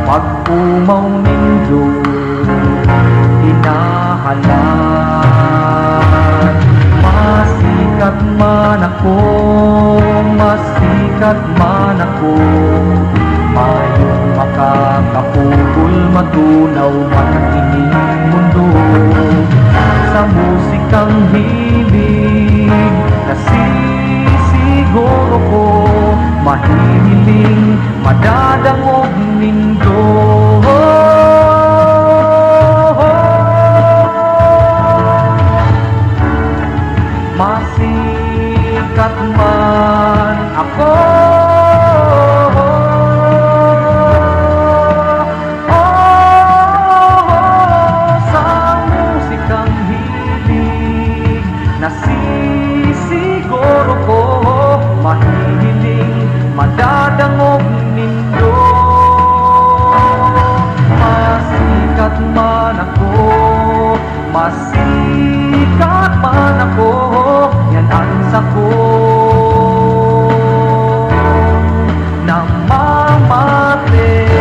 pag umaw nindo, hinahalan. Masikat man ako, masikat man ako, mayong makakapugol, matunaw man ining mundo. Sa musikang hilig, siguro ko, mahihiling, madadangog nindo. Masikat man ako, sa musikang hilig, nasisiguro ko, mahihiling, madadangog nindo. Masikat man ako, masikat man ako, yan ang sako na mamatean.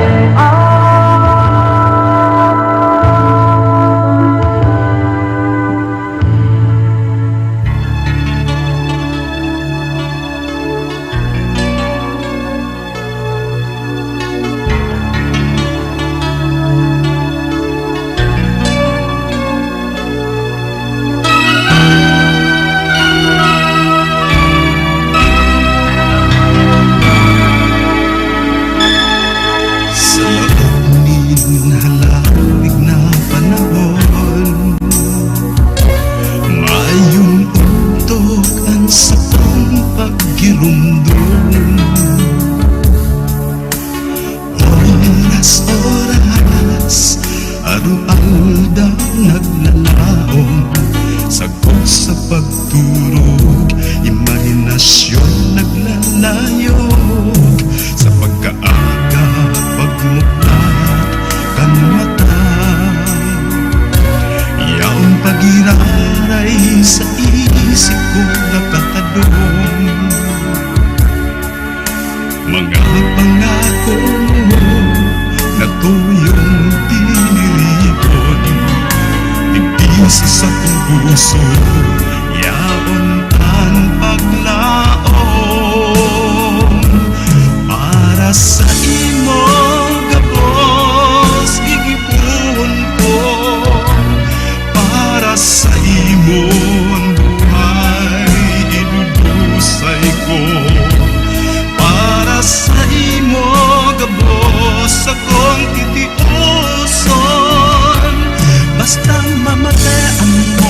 Araw-aldaw naglalaong, sagot sa pagturog, imahinasyon naglalayog, sa pagkaaga, pagmuklat, kang mata. Yaong pag-iraray sa isip ko nakatadong, mga pangako na tuyong diniripon, nagtisi sa puso, yaon ang paglaom. Para sa imo gabos gigipuon ko, para sa imong buhay idudusay ko, para sa imo gabos akong titiuson. Basta mamatean mo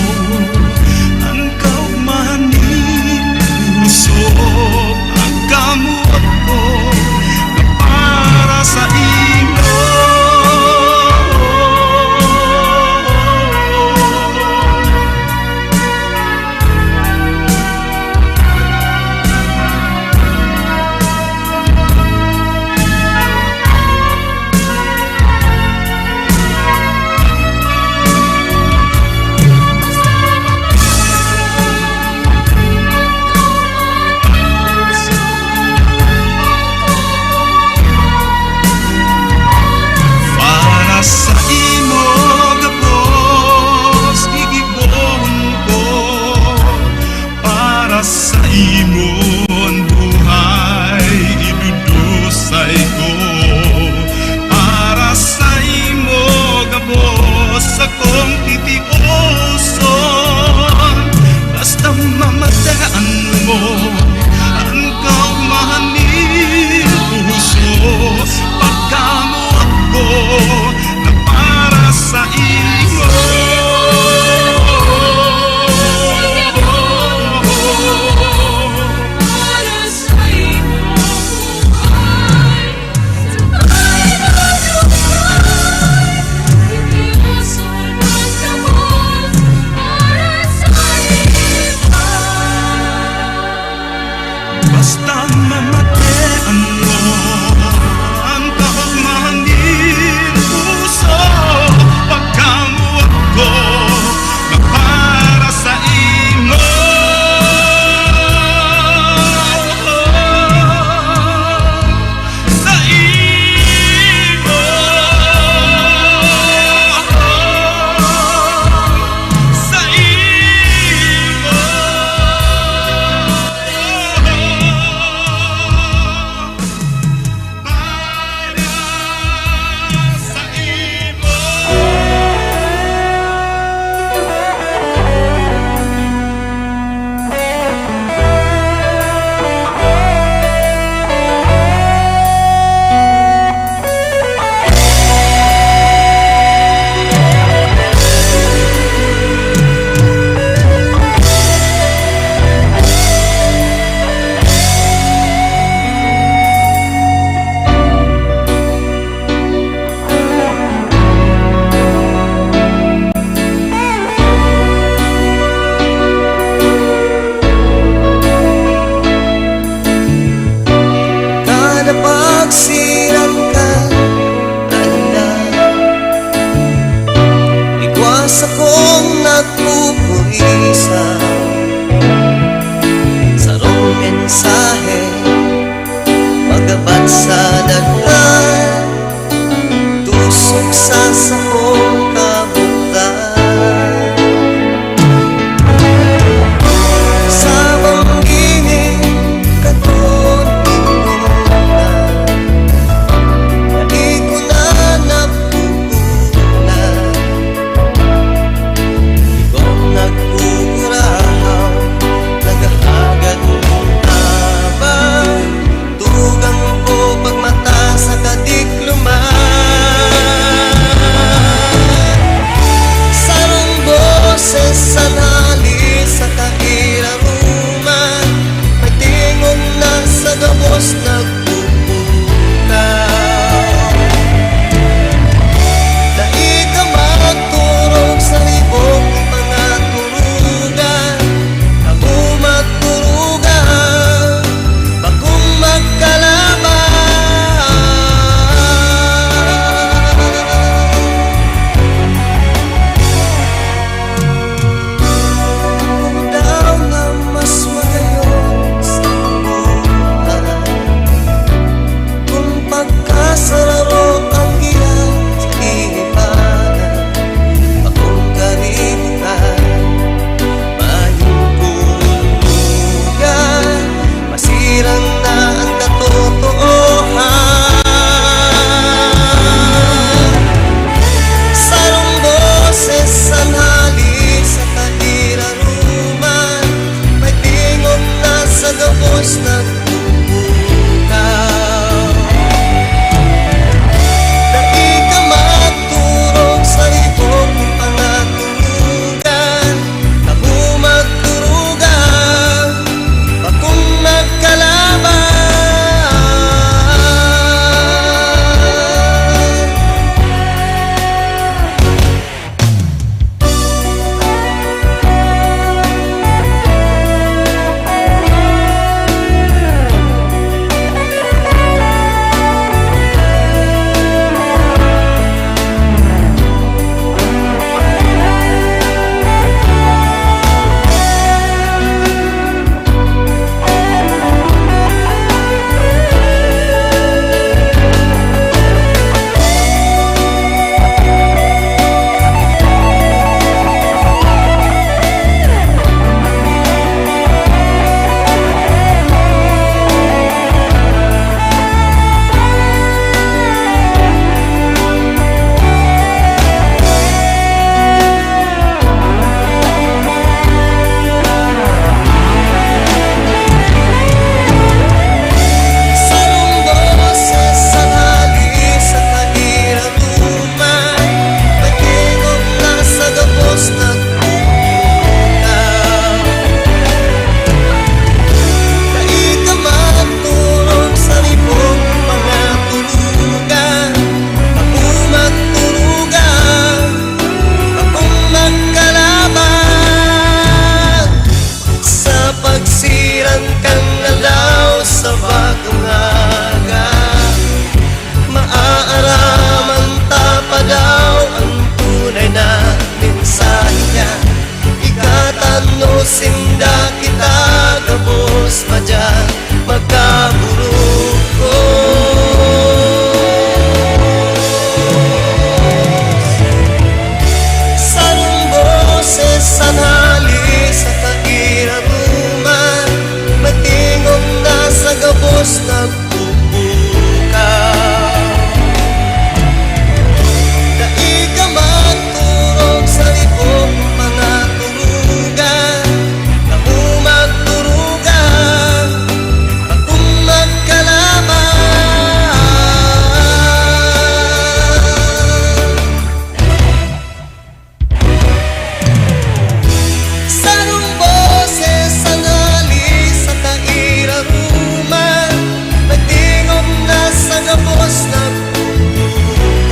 gabos nagtulungan.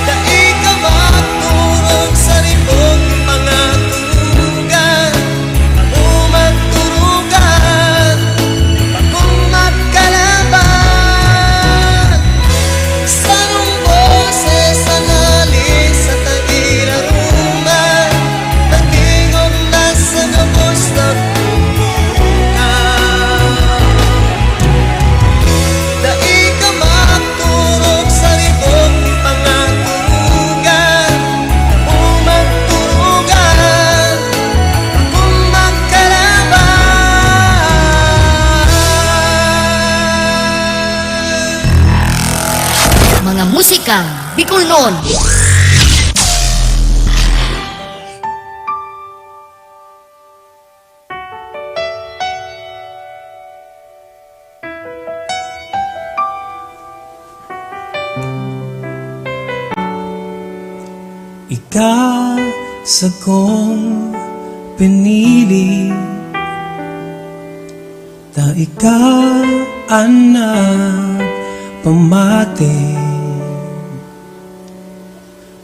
Dai ka magturog sa libong mga turugan, umagturugan, kung magkalaban. Sanong boses sa nalin sa tagiraruman, nagingog na sa gabos nagtulungan. Dai ka magturog sa libong mga turugan, umagturugan, kung magkalaban. Mga musikang Bicolnon. Ikaw sa kong pinili, ta ikaw anak pamati.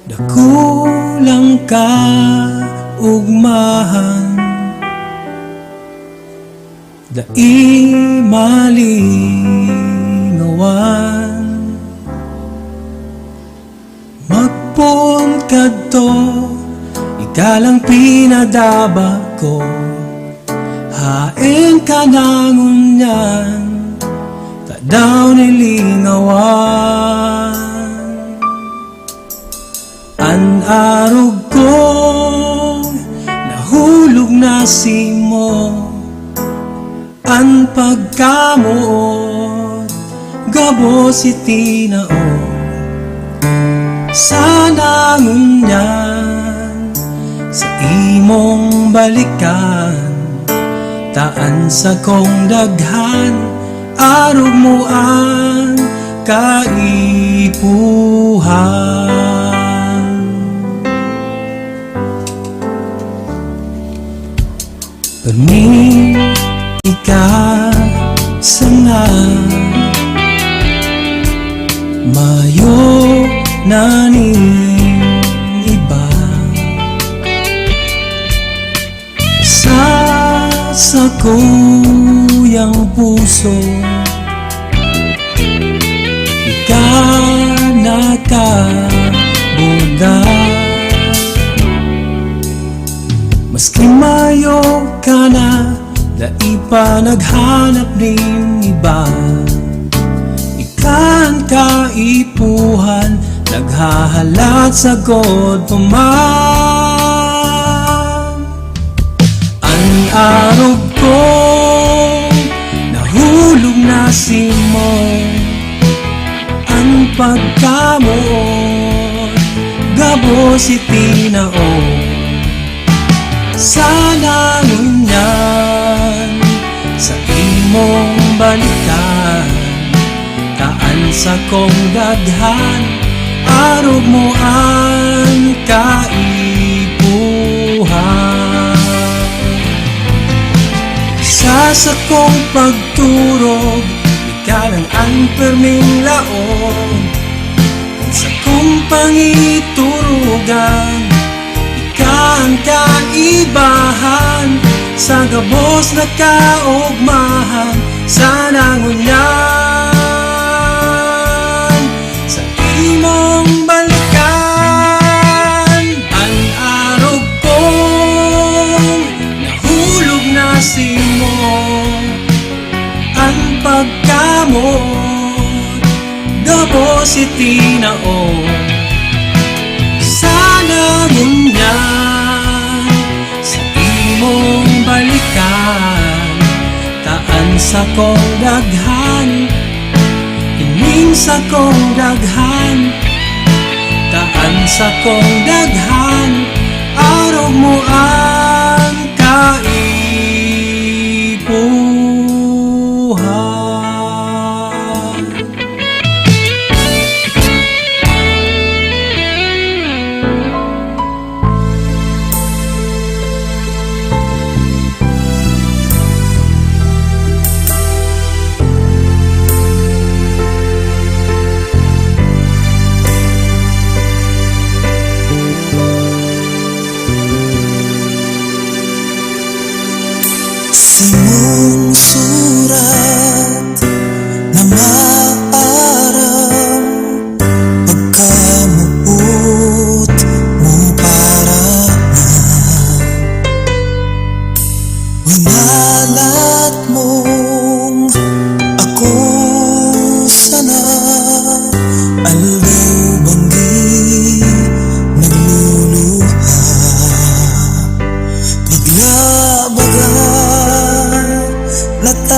Dakulang ka ugmahan, dai malingawan. Magpon kadto, ikalang pinadaba ko. Hain ka nangunyan, ta daw nilingawan. An arog ko, nahulog na si mo. An pagkamuot, gabos itinaon. Sana ngunyan, sa imong balikan, taan sa kong daghan, arog mo ang kaipuhan. Permi ika senang, mayo na ning iba. Sa kuyang puso, ikaw nakabuda. Maski mayo ka na, dai pa naghanap ning iba. Ikan kaipuhan, naghahalat sa God paman. Ang arog ko, nahulog na si mo. Ang pagkamuot, gabos itinaon. Sana ngunyan, sa imong balikan, taan sa kong daghan, arog mo ang kaipuhan. Sa kong pagturog, ikaw ang perming laon. Sa kong pangiturugan, ikaw ang kaibahan. Sa gabos na kaugmahan, sana ngunyan, sa imong balikan. Ang arog kong nahulog na si mo. Ang pagkamot, gabos itinaon. Sana ngunyan, sa imong balikan, taan sa kong daghan, ining sa kong daghan, taan sa kong daghan, arog mo ang kaipuhan.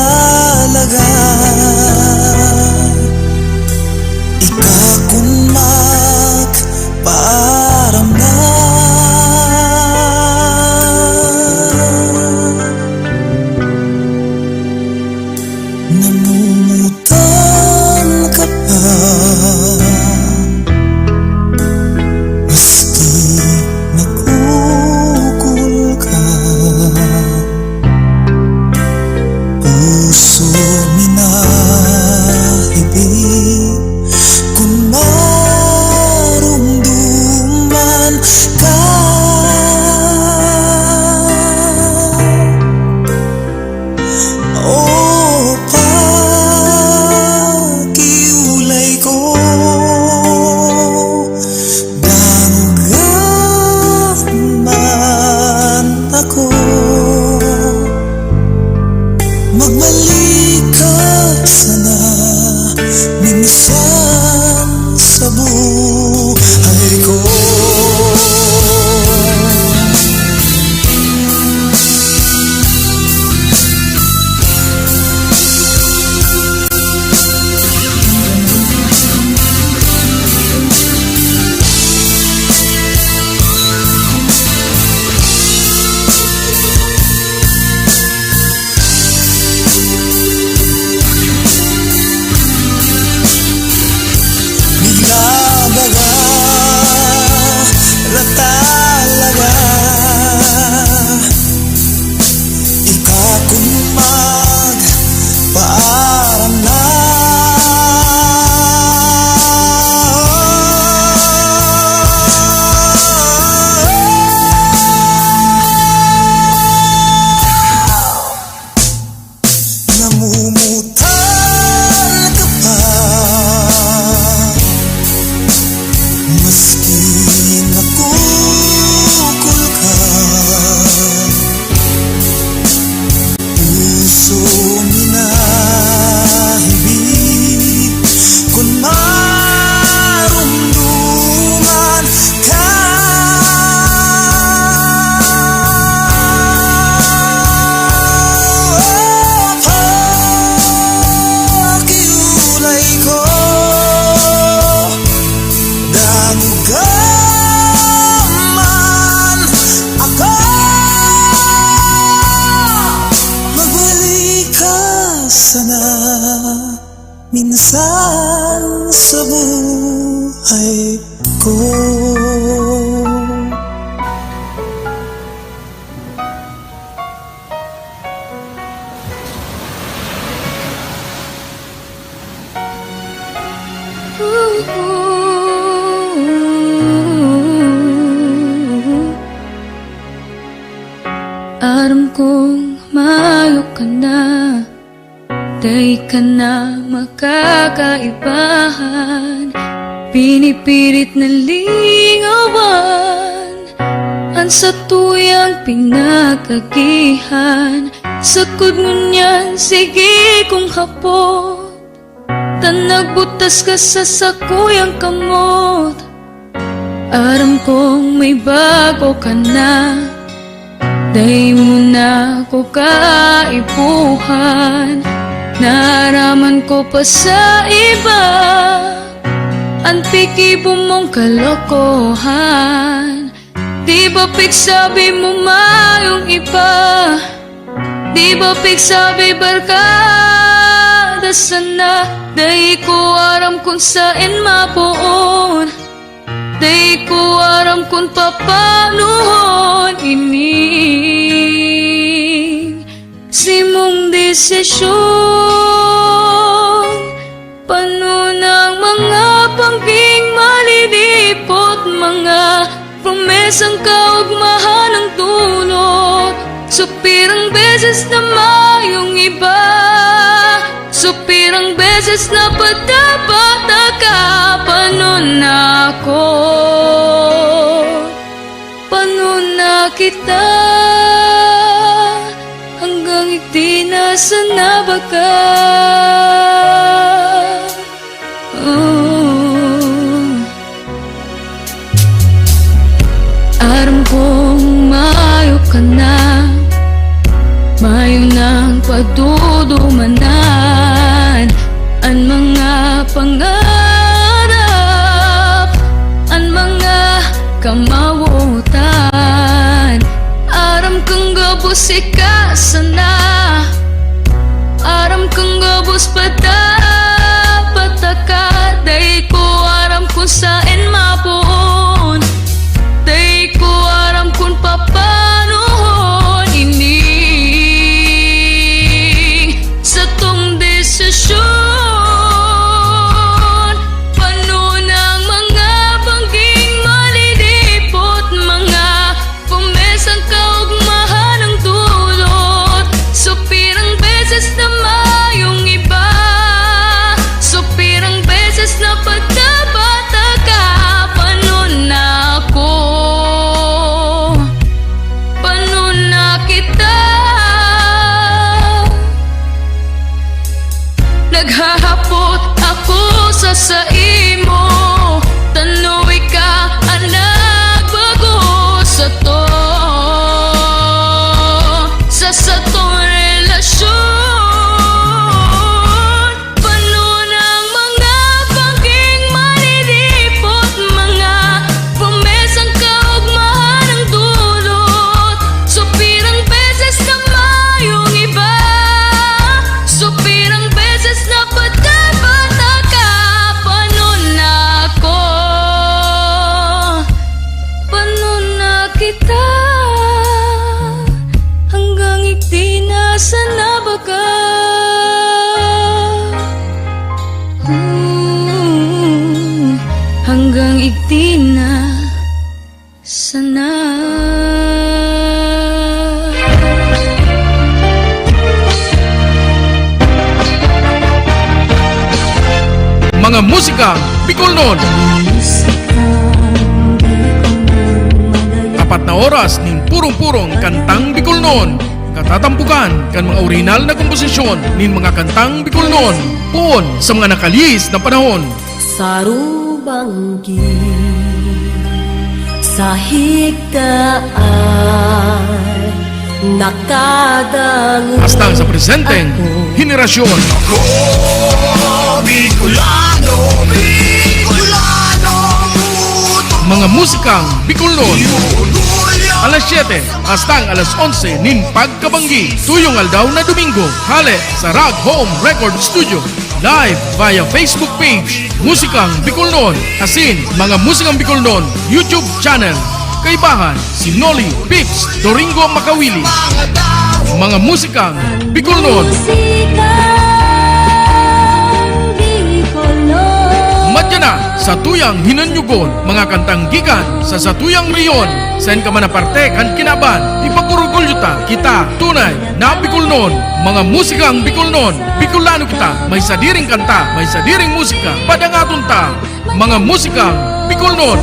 talaga. Ikakun magpaaram na. Namumutan ka pa, maski nagkukul ka. Puso minahibig kung marumduman ka. O pakiulay ko, danugan man ako. Magbalik ka sana minsan sa buhay ko. Bigla-baga ra talaga. Ikakun magpaaram na. Namumutan ka pa, maski nakukul ka. Puso minahibig kung marumduman ka. Pakiulay ko, danugan man ako. Magbalik ka sana minsan sa buhay ko. Aram kong mayo ka na, di ka na makakaibahan. Pinipilit na lingawan ang sa tuyang pinagagihan. Sakod mo niyan, sige kong hapot, tan nagbutas ka sa sakuyang kamot. Aram kong may bago ka na, di mo na ko kaipuhan. Naraman ko pa sa iba ang pikibo mong kalokohan. Di ba pigsabi mo mayong iba? Di ba pigsabi barkada sana? Di ko aram kung saan mabuon, di ko aram kung papanuhon ining simong desisyon. Pano ng mga pangging malilipot, mga promesang kaugmahan ng dulot. Supirang beses na mayong iba, supirang beses na padapat ka. Pano na ako, pano na kita, hanggang itinasa na ba ka? Aram kong mayo ka na, mayo nang padudod dumanan ang mga pangarap, ang mga kamawutan. Aram kang gabos ikasana, aram kang gabos pataka. Day ko aram kung saan mapuon, day ko aram kung papanuhon. Ining sa tong desisyon, paano ng mga bangging malilipot, mga pumesang kaugmahan ng dulot. Supirang beses na mayong iba, supirang beses na pagkabata ka. Paano na ako, paano na kita? Naghahapot ako sa imo, tanoy ka anak bago sa to, sa tong relasyon. Paano ng mga bangging malilipot, mga pumesang kaugmahan ng dulot. Supirang beses na mayong iba, supirang beses na pagkabata ka. Paano na ako, paano na kita? Hanggang ikti na sana ba ka? Hanggang ikti na sana. Mga musikang Bicolnon. Apat na oras ning purong-purong kantang Bicolnon. Katatampukan kan mga original na komposisyon nin mga kantang Bicolnon. Puon sa mga nakaliis na panahon. Sarubanggi sa higdaan nakadang Hastang sa presenteng henerasyon. Mga musikang Bicolnon. Alas 7 hastang alas 11 nin pagkabanggi. Tuyong aldaw na Domingo. Hale sa Rag Home Record Studio. Live via Facebook page Musikang Bicolnon. Asin mga Musikang Bicolnon YouTube channel. Kaibahan si Noli Pips Doringo Makawili. Mga musikang Bicolnon. Madya na sa tuyang hinanyugon, mga kantang gikan sa satuyang riyon. Sen ka man na parte kan kinaban, ipagurugulyo ta kita tunay na Bicolnon. Mga musikang Bicolnon, Bicolano kita, may sadiring kanta, may sadiring musika, padangaton ta. Mga musikang Bicolnon.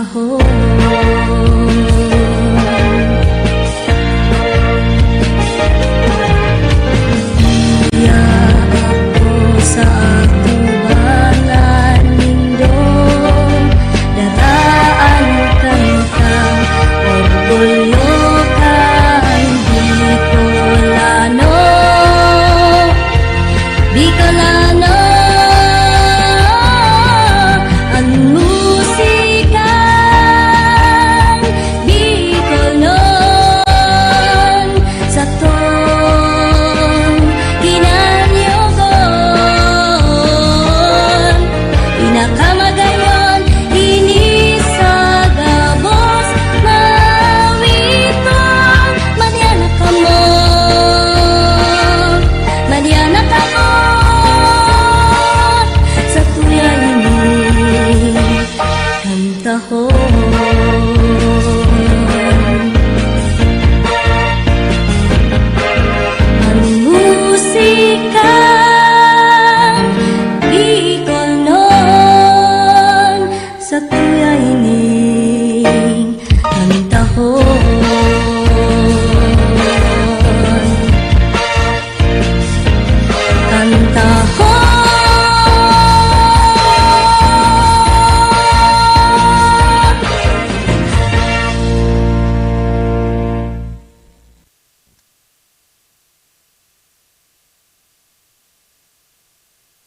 taho. Ya ako sa atubangan nindo, daraan kantang orgulyo kay Bicolano, Bicolano. Ang musikang Bicolnon sa tong ginanyogon, inakamagayon ini sa gabos mawiton. Madiana kamo, Madiana kamo sa tuya ini kantaho.